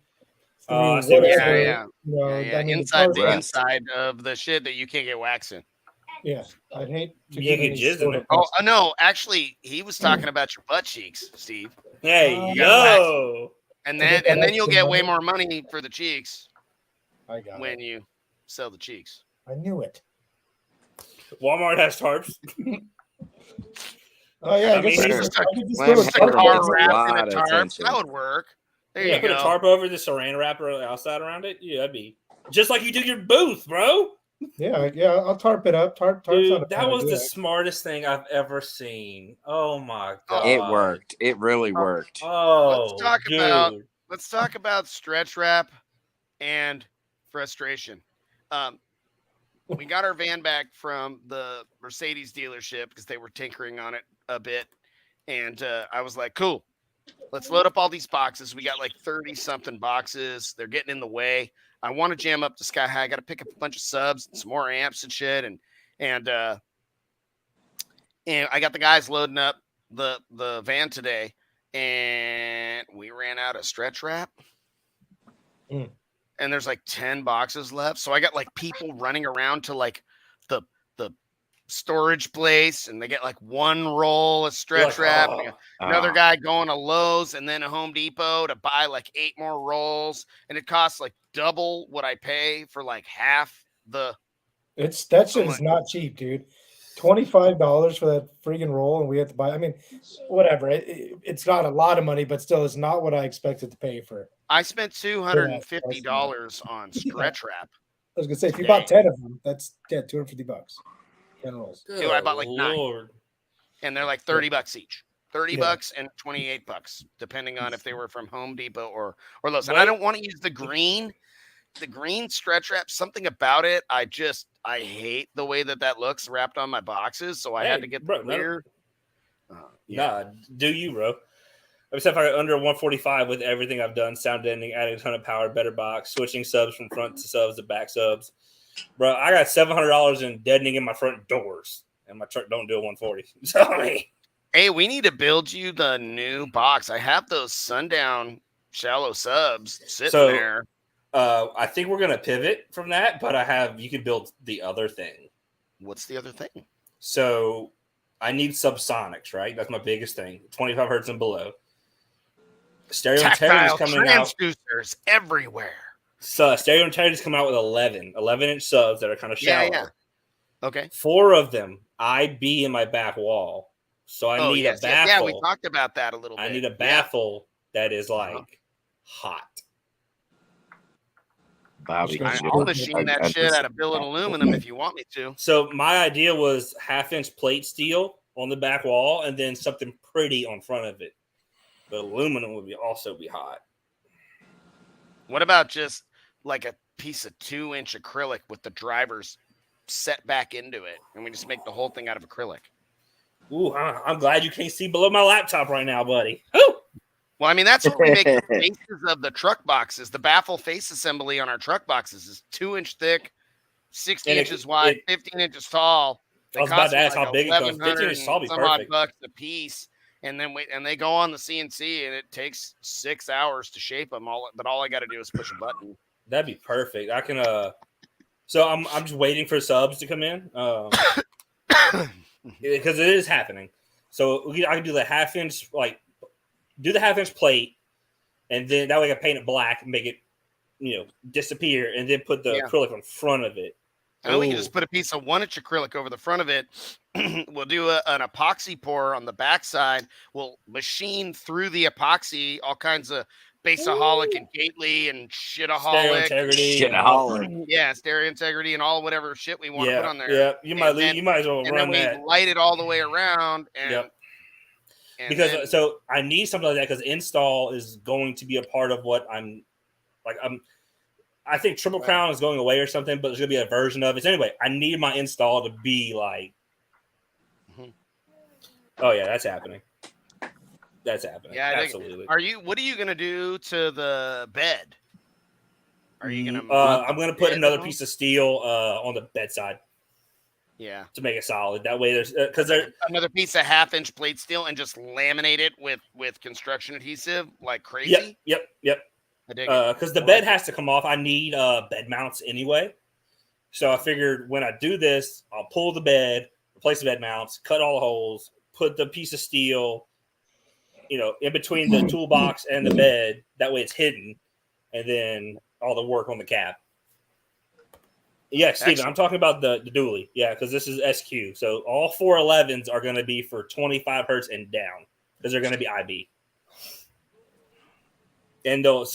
Yeah. I mean, inside of the shit that you can't get wax in. Yeah, I'd hate to You get could any jizz sort in of. Oh no, actually, he was talking about your butt cheeks, Steve. Hey, yo. And then you'll get way more money for the cheeks. I got when you sell the cheeks. I knew it. Walmart has tarps. Oh yeah, I mean, just a car wrapped in a tarp. That would work. There you go. Put a tarp over the saran wrapper outside around it. Yeah, that'd be just like you do your booth, bro. Yeah, I'll tarp it up. Dude, that was the smartest thing I've ever seen. Oh my god, it worked. It really worked. Oh, let's talk about stretch wrap and frustration. We got our van back from the Mercedes dealership because they were tinkering on it a bit, and I was like, "Cool, let's load up all these boxes. We got like 30-something boxes. They're getting in the way. I want to jam up to Sky High. I got to pick up a bunch of subs and some more amps and shit. And I got the guys loading up the van today, and we ran out of stretch wrap. And there's like 10 boxes left. So I got like people running around to like the storage place, and they get like one roll of stretch wrap. Another guy going to Lowe's and then a Home Depot to buy like 8 more rolls, and it costs like double what I pay for like half the. That shit is not cheap, dude. $25 for that freaking roll, and we have to buy. I mean, whatever. It's not a lot of money, but still, it's not what I expected to pay for. I spent $250 on stretch wrap. I was gonna say, if you bought 10 of them, that's $250. 10 rolls. Dude, I bought like 9, and they're like $30 each. $30 and $28, depending on if they were from Home Depot or Lowe's. And I don't want to use the green stretch wrap. Something about it, I hate the way that looks wrapped on my boxes. So I had to get the clear. Nah, do you, bro? Except for under 145 with everything I've done, sound deadening, adding a ton of power, better box, switching subs from front to subs to back subs. Bro, I got $700 in deadening in my front doors, and my truck don't do a 140. So, hey, we need to build you the new box. I have those Sundown shallow subs sitting there. I think we're gonna pivot from that, but you can build the other thing. What's the other thing? So I need subsonics, right? That's my biggest thing. 25 hertz and below. Stereo Integrity is coming out. Transducers everywhere. So Stereo Integrity is coming out with 11-inch subs that are kind of shallow. Yeah. Okay. 4 of them IB in my back wall. So I need a baffle. Yeah, we talked about that a little bit. I need a baffle that is like hot. Bobby, I'll machine that shit out of billet aluminum if you want me to. So my idea was 1/2-inch plate steel on the back wall and then something pretty on front of it. But aluminum would also be hot. What about just like a piece of 2-inch acrylic with the drivers set back into it, and we just make the whole thing out of acrylic? Ooh, I'm glad you can't see below my laptop right now, buddy. Ooh. Well, I mean, that's what we make the faces of the truck boxes. The baffle face assembly on our truck boxes is 2-inch thick, 60 inches wide, 15 inches tall. I was about to ask how big it goes. 15 inches tall would be perfect. $1,100 a piece. And then they go on the CNC, and it takes 6 hours to shape them all. But all I got to do is push a button. That'd be perfect. I can. So I'm just waiting for subs to come in, because it is happening. So I can do the 1/2-inch, do the 1/2-inch plate, and then that way I can paint it black and make it, disappear, and then put the acrylic in front of it. And we can just put a piece of 1-inch acrylic over the front of it. We'll do an epoxy pour on the backside. We'll machine through the epoxy all kinds of Baseaholic and Gately and Shitaholic. Shitaholic. Yeah, Stereo Integrity and all whatever shit we want to put on there. Yeah, you might as well run that. And then we light it all the way around. So I need something like that because install is going to be a part of what I'm I think Triple Crown is going away or something, but there's gonna be a version of it. So anyway, I need my install to be like, oh yeah, that's happening. That's happening. Yeah, absolutely. What are you gonna do to the bed? Are you gonna? I'm gonna put another piece of steel on the bedside. Yeah, to make it solid. That way, there's because there's another piece of 1/2-inch plate steel and just laminate it with construction adhesive like crazy. Yep. Because the bed has to come off. I need bed mounts anyway. So I figured when I do this, I'll pull the bed, replace the bed mounts, cut all the holes, put the piece of steel, in between the toolbox and the bed. That way it's hidden, and then all the work on the cap. Yeah, Steven, I'm talking about the dually. Yeah, because this is SQ. So all 411s are going to be for 25 hertz and down because they're going to be IB. And they'll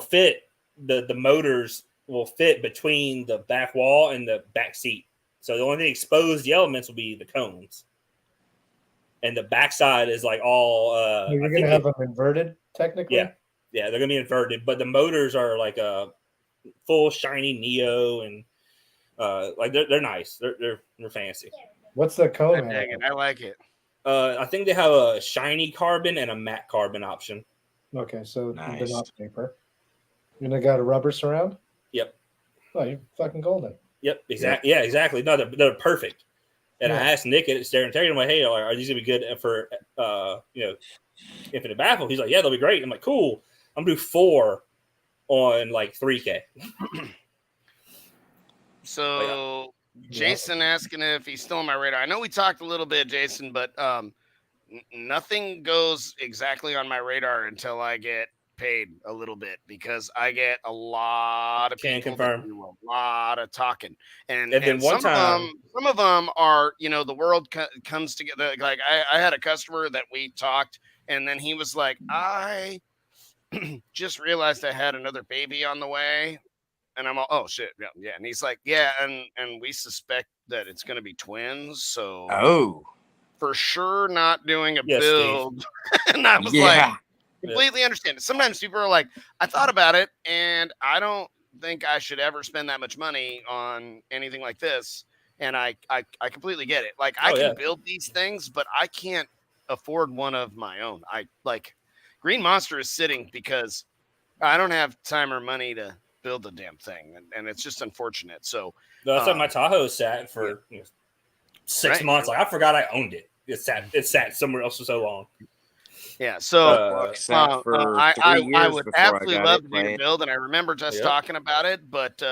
fit the motors will fit between the back wall and the back seat. So the only thing exposed the elements will be the cones. And the backside is like all you're going to have them inverted technically? Yeah, they're going to be inverted, but the motors are like a full shiny neo and they're nice. They're fancy. What's the cone? I like it. I think they have a shiny carbon and a matte carbon option. Okay, so they're not paper. And they got a rubber surround? Yep. Oh, you're fucking golden. Yep, exactly. Yeah, exactly. No, they're perfect. And I asked Nick at Stare and Terry, I'm like, hey, are these gonna be good for Infinite Baffle? He's like, yeah, they'll be great. I'm like, cool. I'm gonna do 4 on like 3K. So Jason asking if he's still on my radar. I know we talked a little bit, Jason, but nothing goes exactly on my radar until I get paid a little bit because I get a lot of people that do a lot of talking, and then some of them are the world comes together. Like I had a customer that we talked, and then he was like, I just realized I had another baby on the way. And I'm all, oh shit, yeah. And he's like, yeah, and we suspect that it's going to be twins, so for sure not doing a build. And I was like, completely understand it. Sometimes people are like, I thought about it, and I don't think I should ever spend that much money on anything like this. And I completely get it. Like I can build these things, but I can't afford one of my own. I like Green Monster is sitting because I don't have time or money to build the damn thing, and it's just unfortunate. So that's why my Tahoe sat for 6 months. Like I forgot I owned it. It sat somewhere else for so long. Yeah, so I would absolutely love to do a build, and I remember just talking about it, but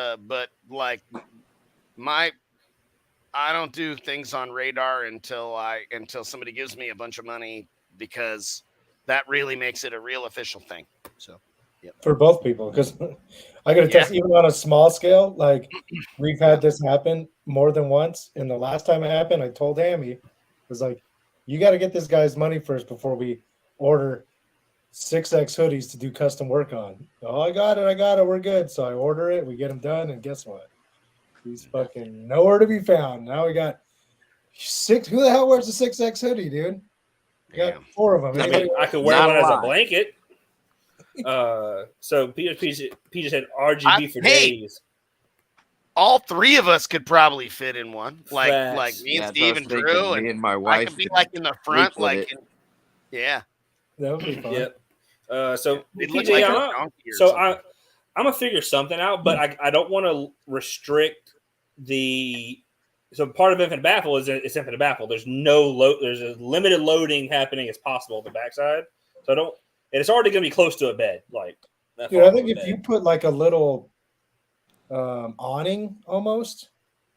like I don't do things on radar until somebody gives me a bunch of money because that really makes it a real official thing. So. Yep. For both people, because I got to test even on a small scale. Like we've had this happen more than once, and the last time it happened, I told Hammy, was like, "You got to get this guy's money first before we order 6X hoodies to do custom work on." Oh, I got it. We're good. So I order it. We get them done, and guess what? He's fucking nowhere to be found. Now we got 6. Who the hell wears a 6X hoodie, dude? We got 4 of them. I mean, I could wear one as a blanket. So Peter said RGB for days. All 3 of us could probably fit in one, like me and Steve and Drew, and my wife. I could be like in the front, like that would be fun. Yep. So PJ, I'm gonna figure something out, but I don't want to restrict the. So part of Infinite Baffle is it's Infinite Baffle. There's no load. There's a limited loading happening as possible on the backside. So I don't. And it's already going to be close to a bed. Like, dude, I think if you put like a little awning almost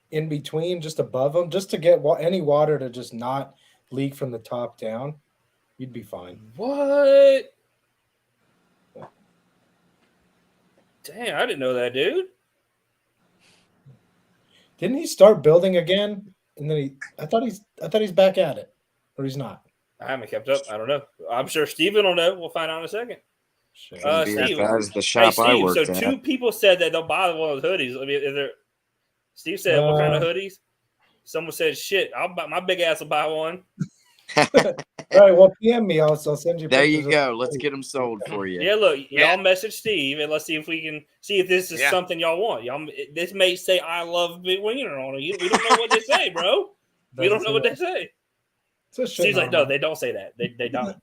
in between, just above them, just to get any water to just not leak from the top down, you'd be fine. What? Dang, I didn't know that, dude. Didn't he start building again? And then I thought he's back at it, or he's not. I haven't kept up. I don't know. I'm sure Steven will know. We'll find out in a second. Steve, the shop I worked at. 2 people said that they'll buy one of those hoodies. I mean, Steve said, what kind of hoodies? Someone said, shit, I'll buy, my big ass will buy one. All right, well, PM me. I'll send you. There you go. Let's get them sold for you. Yeah, look, y'all message Steve and let's see if we can see if this is something y'all want. Y'all, this may say "I love Big Wiener" on it. We don't know what they say, bro. We don't know what they say. Steve's like, no, they don't say that. They don't.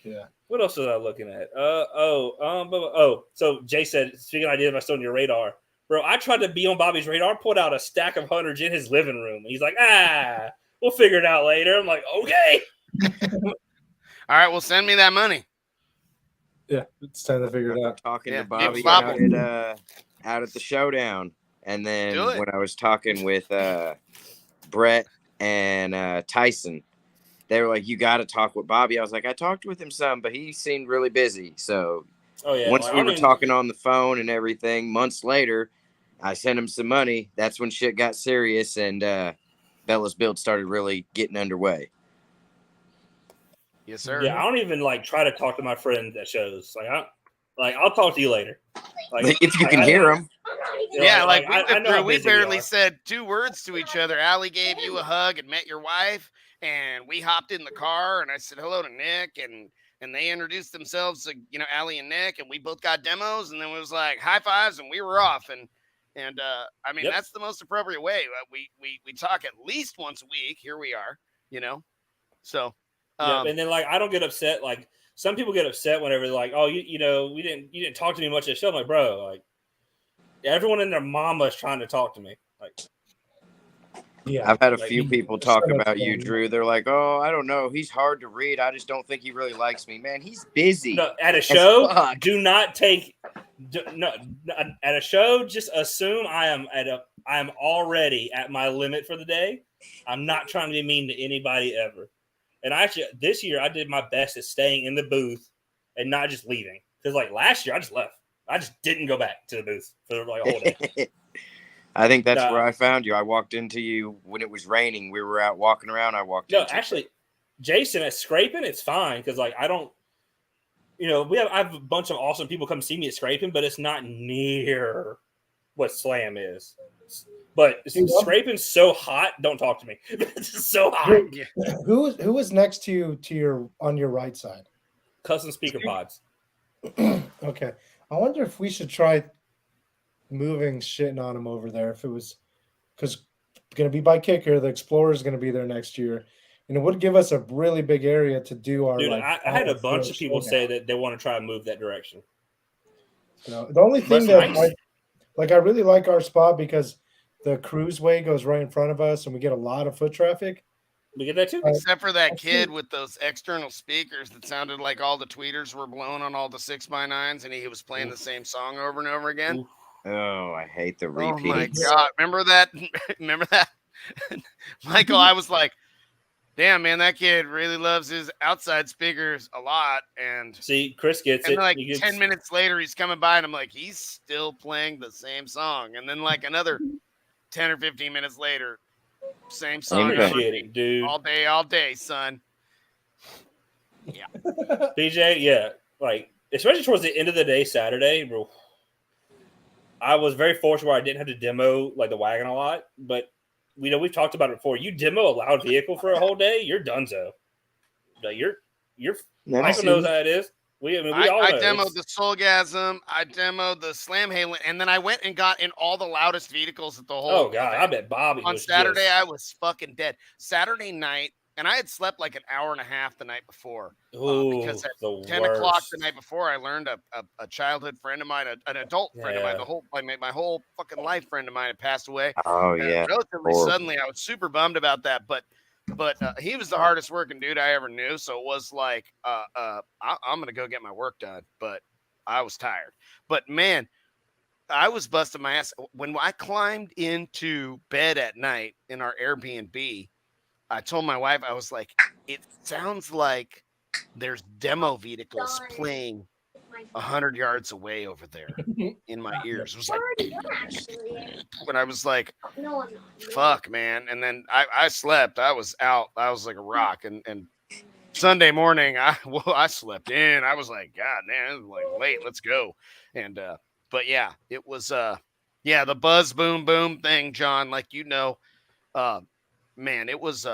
Yeah. What else was I looking at? So Jay said, speaking of ideas, I still on your radar, bro. I tried to be on Bobby's radar, pulled out a stack of hundreds in his living room. He's like, we'll figure it out later. I'm like, okay. All right, well, send me that money. Yeah, it's time to figure it out. Talking to Bobby out at the showdown, and then when I was talking with Brett and Tyson, they were like, "You got to talk with Bobby." I was like, "I talked with him some, but he seemed really busy." So once we were talking on the phone and everything, months later, I sent him some money. That's when shit got serious, and Bella's build started really getting underway. Yes, sir. Yeah, I don't even try to talk to my friends at shows. I'll talk to you later. If you can hear them. Yeah, we barely said 2 words to each other. Allie gave you a hug and met your wife, and we hopped in the car, and I said hello to Nick, and they introduced themselves to Allie and Nick, and we both got demos, and then it was like high fives, and we were off, and I mean that's the most appropriate way. We talk at least once a week. Here we are, so. And then I don't get upset. Some people get upset whenever they're like, "Oh, you didn't talk to me much at the show." I'm like, bro, everyone and their mama is trying to talk to me. I've had a few people talk about you, Drew. They're like, "Oh, I don't know. He's hard to read. I just don't think he really likes me." Man, he's busy. No, at a show, do not take. No, at a show, just assume I am already at my limit for the day. I'm not trying to be mean to anybody ever. And this year, I did my best at staying in the booth and not just leaving. Because last year, I just left. I just didn't go back to the booth for a whole day. I think that's where I found you. I walked into you when it was raining. We were out walking around. I walked into actually, Jason, at Scraping, it's fine. Because, I don't, I have a bunch of awesome people come see me at Scraping, but it's not near what Slam is. But Scraping's so hot. Don't talk to me. It's so hot. Who was next to you on your right side? Custom speaker pods. Okay. I wonder if we should try moving shitting on him over there. If it was because it's going to be by Kicker, the Explorer is going to be there next year, and it would give us a really big area to do our. Dude, I had a bunch of people say that they want to try and move that direction. The only thing that I really like our spot because the cruiseway goes right in front of us, and we get a lot of foot traffic. We get that too, except for that kid with those external speakers that sounded like all the tweeters were blown on all the 6x9s, and he was playing the same song over and over again. Oh, I hate the repeats. Oh my god! Remember that? Remember that, Michael? I was like, "Damn, man, that kid really loves his outside speakers a lot." And see, Chris gets and it. 10 minutes later, he's coming by, and I'm like, "He's still playing the same song." And then another 10 or 15 minutes later, same song. Appreciate dude. All day, son. Yeah. BJ, yeah. Especially towards the end of the day, Saturday, bro. I was very fortunate where I didn't have to demo the wagon a lot, but we've talked about it before. You demo a loud vehicle for a whole day, you're donezo. You're Michael knows how it is. I demoed the Soulgasm, I demoed the Slam Halen, and then I went and got in all the loudest vehicles at the whole. Oh god, event. I bet Bobby on Saturday I was fucking dead. Saturday night, and I had slept an hour and a half the night before. Because at 10 o'clock the night before, I learned a childhood friend of mine, an adult friend of mine, my whole fucking life friend of mine had passed away. Oh yeah, relatively suddenly. I was super bummed about that, but he was the hardest working dude I ever knew. So it was I'm gonna go get my work done, but I was tired. But man, I was busting my ass when I climbed into bed at night in our Airbnb. I told my wife, I was like, it sounds like there's demo vehicles playing 100 yards away over there in my ears. It was like, when I was like, fuck, man. And then I slept. I was out. I was like a rock. And Sunday morning, I slept in. I was like, God, man, it was late. Let's go. And, but yeah, it was, the buzz, boom, boom thing, John, man, it was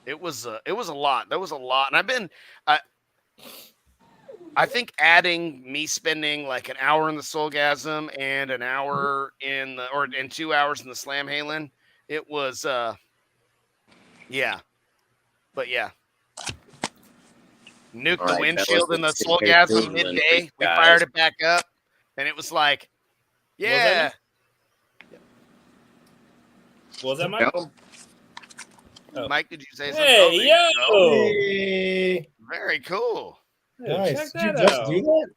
It was a lot. That was a lot. And I've been, I think adding me spending like an hour in the Soulgasm and an hour in 2 hours in the Slam Halen, it was, yeah. But yeah. Nuke the windshield in the Soulgasm midday. We fired it back up, and it was like, yeah. What was that, Mike? Oh. Mike, did you say something? Hey, Hey. Very cool. Nice. Did you just do that?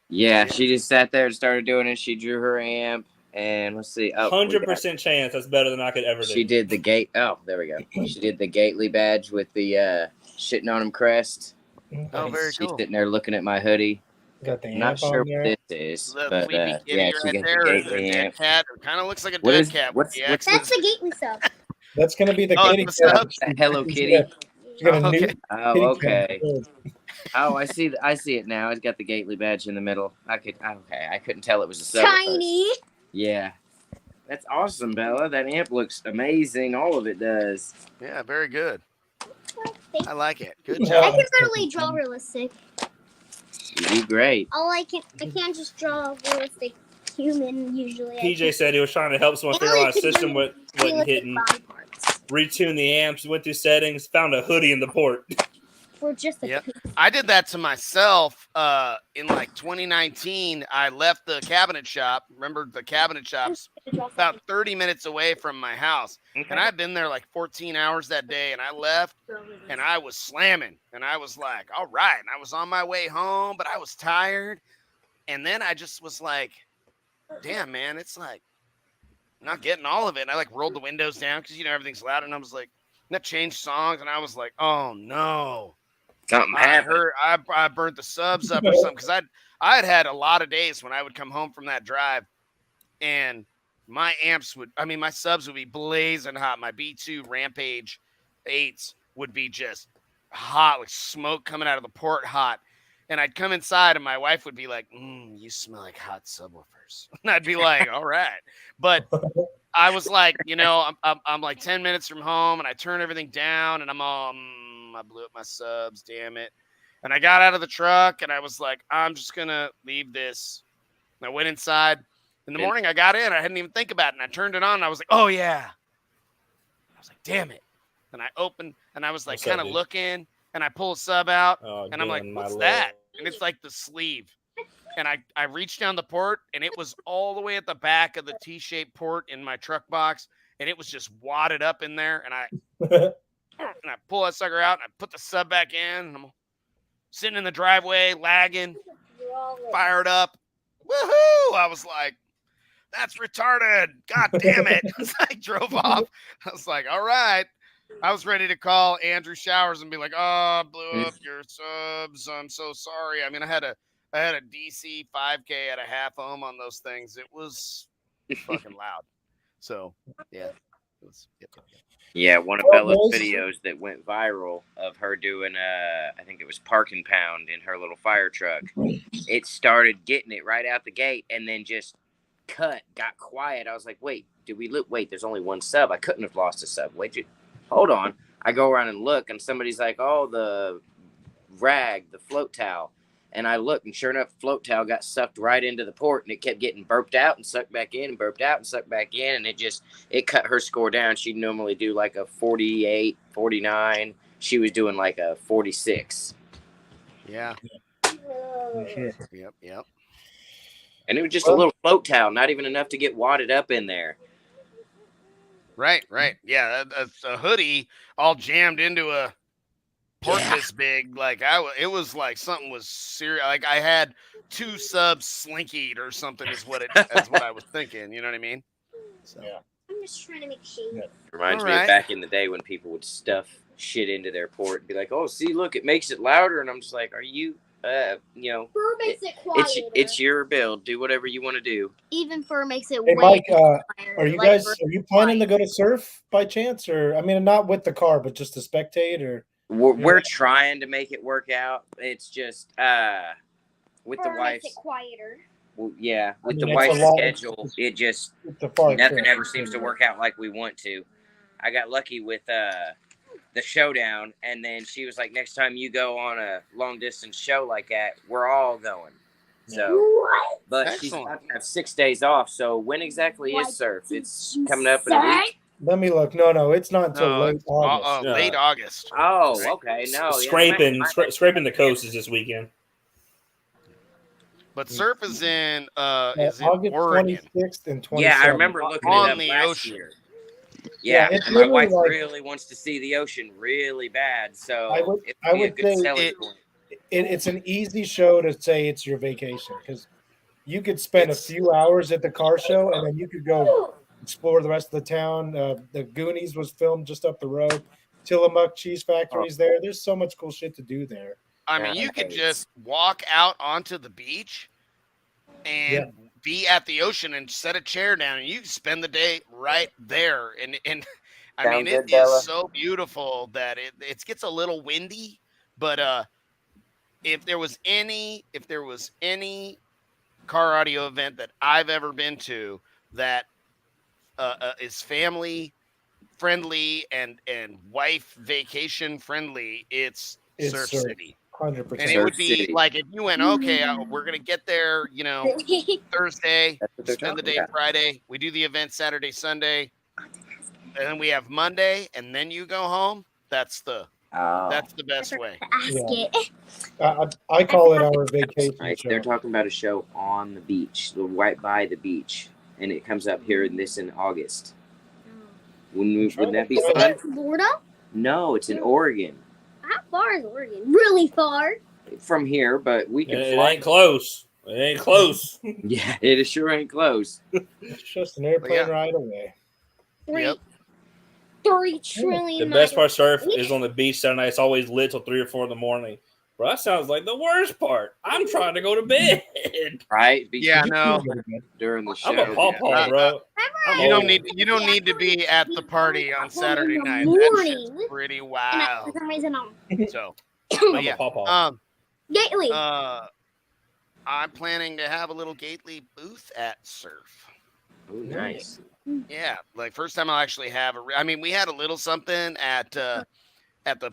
Yeah, she just sat there and started doing it. She drew her amp, and let's see. 100% chance that's better than I could ever do. She did the gate. Oh, there we go. She did the Gately badge with the shitting on him crest. Oh, very cool. She's sitting there looking at my hoodie. Got the amp not sure on there. what this is, the but yeah, she got the Gately amp. Cat. It kind of looks like a dead cat. That's the Gately sub. That's gonna be the kitty cat. Hello Kitty. Okay. Okay. Oh, I see it now. It's got the Gately badge in the middle. I couldn't tell it was a sub. Tiny. Yeah. That's awesome, Bella. That amp looks amazing. All of it does. Yeah, very good. I like it. Good I job. can really draw realistic. You do great. I can't just draw a realistic human usually. PJ said he was trying to help someone figure out a system wasn't hitting. Retune the amps, went through settings, found a hoodie in the port. For just I did that to myself in like 2019. I left the cabinet shop. Remember, the cabinet shop's about 30 minutes away from my house. And I'd been there like 14 hours that day. And I left and I was slamming. And I was like, all right. And I was on my way home, but I was tired. And then I just was like, damn, man, it's like not getting all of it. And I like rolled the windows down because, everything's loud. And I was like, and I changed songs. And I was like, oh, no. Something happened. I burnt the subs up or something because I had a lot of days when I would come home from that drive and my subs would be blazing hot. My B2 Rampage 8s would be just hot, like smoke coming out of the port hot. And I'd come inside and my wife would be like, you smell like hot subwoofers. And I'd be like, all right. But I was like, I'm like 10 minutes from home and I turn everything down and I'm all, I blew up my subs, damn it. And I got out of the truck and I was like, I'm just going to leave this. And I went inside. In the morning, I got in. I didn't even think about it. And I turned it on and I was like, oh, yeah. I was like, damn it. And I opened and I was like kind of looking and I pull a sub out and I'm like, what's that? And it's like the sleeve. And I reached down the port and it was all the way at the back of the T-shaped port in my truck box. And it was just wadded up in there. And I pull that sucker out and I put the sub back in and I'm sitting in the driveway, lagging, fired up. Woohoo! I was like, that's retarded. God damn it. I drove off. I was like, all right. I was ready to call Andrew Showers and be like, oh, I blew up your subs. I'm so sorry. I mean, I had a DC 5K at a half ohm on those things. It was fucking loud. So, yeah. It was, Yeah, one of Bella's videos that went viral of her doing, I think it was Park and Pound in her little fire truck. It started getting it right out the gate and then just got quiet. I was like, wait, wait, there's only one sub. I couldn't have lost a sub. Hold on. I go around and look and somebody's like, oh, the rag, the float towel. And I looked, and sure enough, float towel got sucked right into the port, and it kept getting burped out and sucked back in and burped out and sucked back in, and it cut her score down. She'd normally do like a 48, 49. She was doing like a 46. Yeah. Yep. And it was just a little float towel, not even enough to get wadded up in there. Right. Yeah, a hoodie all jammed into a port this big. Like it was like something was serious. Like I had 2 subs slinkied or something is what I was thinking. You know what I mean? So. Yeah. I'm just trying to make shade. It reminds me of back in the day when people would stuff shit into their port and be like, oh, see, look, it makes it louder. And I'm just like, are you, Fur makes it quieter. It's your build. Do whatever you want to do. Even fur makes it way Mike, quieter. Are you planning to go to surf by chance? Or, I mean, not with the car, but just to spectate? Or We're trying to make it work out. It's just with fur the wife's makes it quieter. Well, yeah, with the wife's schedule, it just nothing ever seems to work out like we want to. I got lucky with the showdown, and then she was like, next time you go on a long distance show like that, we're all going. So, but she's about to have 6 days off. So when exactly is surf? It's coming up in a week. Let me look. No, it's not until late August. Late August. Oh, okay. No, scraping the coast is this weekend. But surf is in August Oregon. 26th and 27th. Yeah, I remember looking on at the last ocean. year. Yeah, it's and my literally wife really wants to see the ocean really bad. So I would be a good say selling point. It's an easy show to say it's your vacation because you could spend a few hours at the car show and then you could go explore the rest of the town. The Goonies was filmed just up the road. Tillamook Cheese Factory's there. There's so much cool shit to do there. I mean, you could just walk out onto the beach and be at the ocean and set a chair down, and you can spend the day right there. And I mean, it is so beautiful that it gets a little windy, but if there was any car audio event that I've ever been to that is family friendly and wife vacation friendly, it's Surf City. 100%. And it would be like if you went, okay, we're gonna get there, Thursday, spend the day Friday. We do the event Saturday, Sunday, and then we have Monday, and then you go home. That's the best way. I call it our vacation show. They're talking about a show on the beach, right by the beach, and it comes up here in August. Wouldn't that be fun? Is it Florida? No, it's in Oregon. How far is Oregon? Really far. From here, but we can fly. It ain't close. It ain't close. Yeah, it sure ain't close. It's just an airplane ride away. 3 trillion. The best part of surf is on the beach Saturday night. It's always lit till 3 or 4 in the morning. Bro, that sounds like the worst part. I'm trying to go to bed. Right? Yeah, no. During the show. I'm a pawpaw, bro. You don't need to be at the party on Saturday night. That shit's pretty wild. For some reason, So, I'm a pawpaw. Gately. I'm planning to have a little Gately booth at Surf. Oh, nice. Yeah, like first time I'll actually have we had a little something at the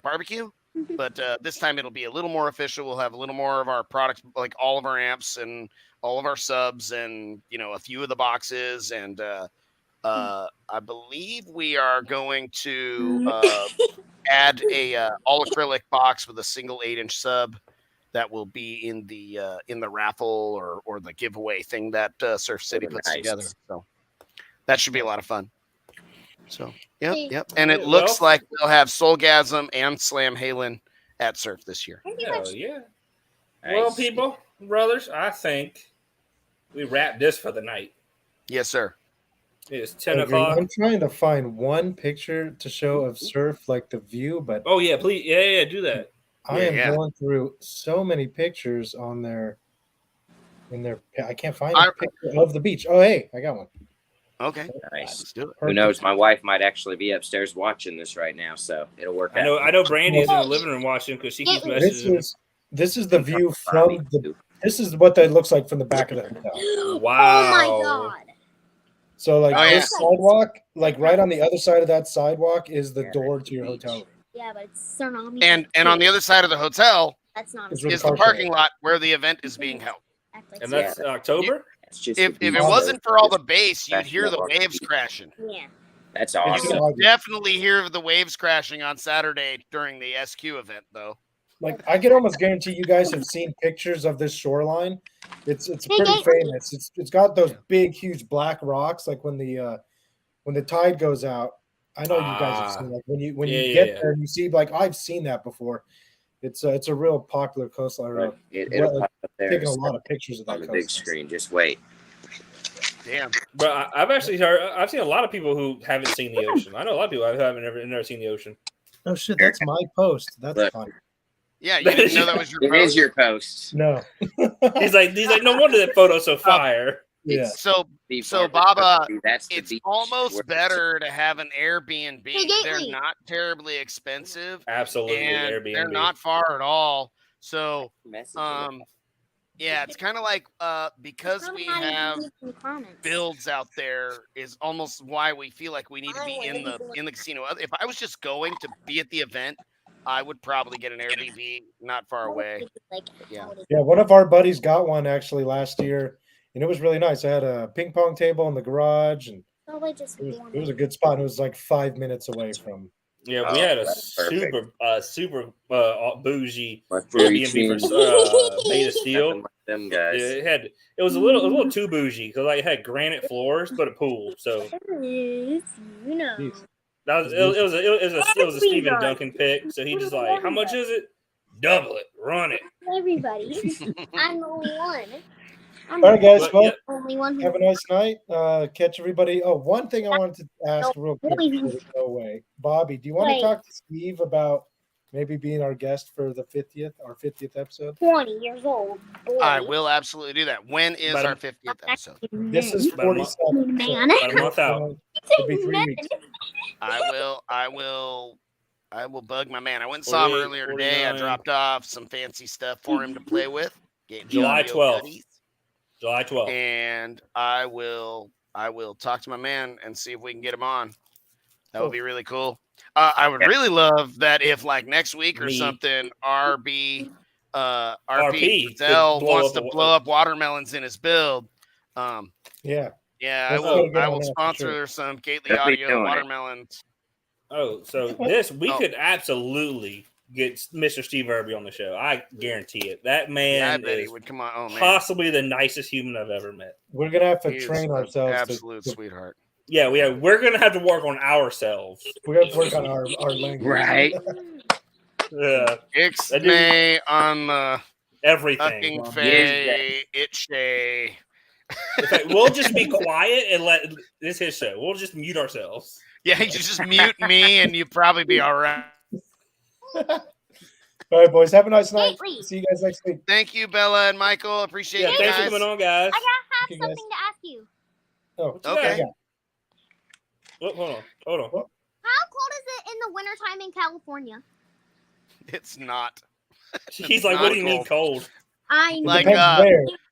barbecue, but this time it'll be a little more official. We'll have a little more of our products, like all of our amps and all of our subs and, a few of the boxes. And I believe we are going to add a all acrylic box with a single 8-inch sub that will be in the raffle or the giveaway thing that Surf City puts together. So that should be a lot of fun. So, yep. And it looks like we'll have Soulgasm and Slam Halen at Surf this year. Hell yeah. Well, people, brothers, I think we wrap this for the night. Yes, sir. It's 10 o'clock. I'm trying to find one picture to show of Surf, like the view, but oh yeah, please, yeah, do that. I am going through so many pictures on I can't find a picture of the beach. Oh, hey, I got one. Okay, nice. Let's do it. Who knows? My wife might actually be upstairs watching this right now, so it'll work out. I know Brandy's in the living room watching because she keeps messaging. This is the view from the. This is what that looks like from the back of the hotel. Wow! Oh my god! So this sidewalk, like right on the other side of that sidewalk, is the door to your hotel room. Yeah, but it's tsunami. And on the other side of the hotel is the parking lot where the event is being held. And that's October. If it wasn't for all the bass, you'd hear the waves crashing. Yeah. That's awesome. You can definitely hear the waves crashing on Saturday during the SQ event, though. Like I can almost guarantee you guys have seen pictures of this shoreline. It's pretty famous. It's got those big, huge black rocks. Like when the tide goes out. I know you guys have seen like when you get there and you see like I've seen that before. It's a real popular coastline road. It'll pop up there. Taking a lot of pictures of that on the big screen. Just wait. Damn. But I've seen a lot of people who haven't seen the ocean. I know a lot of people who haven't never seen the ocean. Oh shit, that's my post. That's fun. Yeah, you didn't know that was your post? It is your post. No. he's like, no wonder that photo's so fire. Yeah. So Baba, it's almost better to have an Airbnb. They're not terribly expensive. Absolutely, and Airbnb. They're not far at all. So, Yeah, it's kind of like because we have builds out there is almost why we feel like we need to be in the casino. If I was just going to be at the event, I would probably get an Airbnb not far away. Yeah, one of our buddies got one actually last year, and it was really nice. I had a ping pong table in the garage, and it was a good spot. It was like 5 minutes away from. Yeah, we had a super bougie Airbnb for made of steel. Them guys. Yeah, it was a little too bougie because like it had granite floors but a pool. So it was a Stephen Duncan pick. So he just like, how much is it? Double it, run it. Everybody, I'm the only one. All right, guys. Well, have a nice night. Catch everybody. Oh, one thing I wanted to ask real quick before we go away. Bobby, do you want to talk to Steve about maybe being our guest for our 50th episode? 20 years old. Boy. I will absolutely do that. When is our 50th episode? This is 47. Man. About a month out. It'll be 3 weeks. I will bug my man. I went and saw him earlier today. I dropped off some fancy stuff for him to play with. July 12th. July 12th. And I will talk to my man and see if we can get him on. That would be really cool. I would really love that if like next week or something, RP wants to blow up watermelons in his build. Yeah, I will sponsor some Gately Audio watermelons. Oh, so we could absolutely get Mr. Steve Irby on the show. I guarantee it. That man I bet is he would come on. Oh, man. Possibly the nicest human I've ever met. We're gonna have to train ourselves. Absolute sweetheart. Yeah, we're gonna have to work on ourselves. We're gonna work on our language. Right. Yeah. Ixnay on the everything. Itchay. In fact, we'll just be quiet and let this his show. We'll just mute ourselves. Yeah, you just mute me and you'll probably be all right. All right, boys. Have a nice night. See you guys next week. Thanks you, Bella and Michael. Appreciate you thanks guys. for coming on, guys. I gotta have something to ask you. Oh, okay. Hold on. How cold is it in the wintertime in California? It's not. He's like, what do you mean cold? I know. Like, it's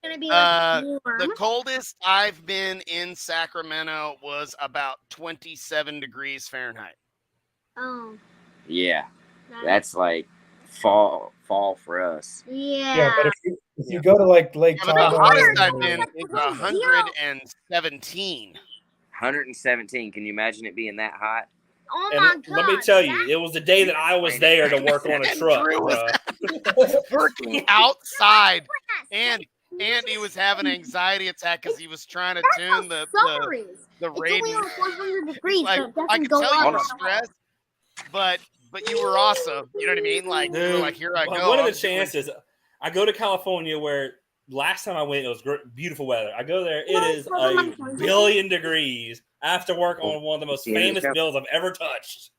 gonna be like warm. The coldest I've been in Sacramento was about 27 degrees Fahrenheit. Oh. Yeah. That's like fall for us. Yeah. Yeah, but if you go to like Lake The Tahoe, hottest I've been is 117. 117. Can you imagine it being that hot? Oh and my God. Let me tell you, it was the day that I was there to work on a truck. Working outside. And Andy was having an anxiety attack because he was trying to tune the radius. It's only like 100 degrees, Like, but it I doesn't could go tell you up. were stressed, but you were awesome. You know what I mean? Like, you were like, here I go. What are the chances? I go to California where last time I went, it was beautiful weather. I go there, it is a billion degrees. I have to work on one of the most famous bills I've ever touched.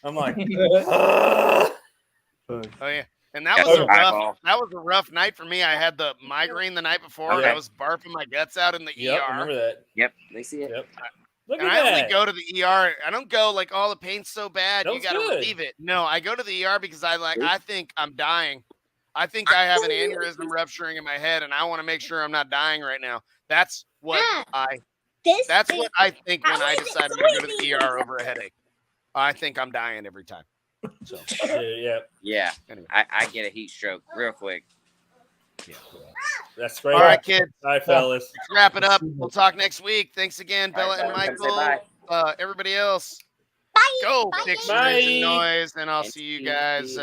I'm like, oh yeah. And that was a rough night for me. I had the migraine the night before, and I was barfing my guts out in the ER. I remember that. Yep, they see it. Yep. And I only go to the ER. I don't go like, oh, the pain's so bad, you got to relieve it. No, I go to the ER because I think I'm dying. I think I have an aneurysm rupturing in my head, and I want to make sure I'm not dying right now. That's what I think when I decide I'm going to go to the ER over a headache. I think I'm dying every time. So yeah. Anyway. I get a heat stroke real quick. Yeah. That's great. All right, kids. All right, fellas. Let's wrap it up. We'll talk next week. Thanks again, Bella and Michael. Everybody else. Bye. Go, Bye. Dictionary Noise, and I'll see you guys.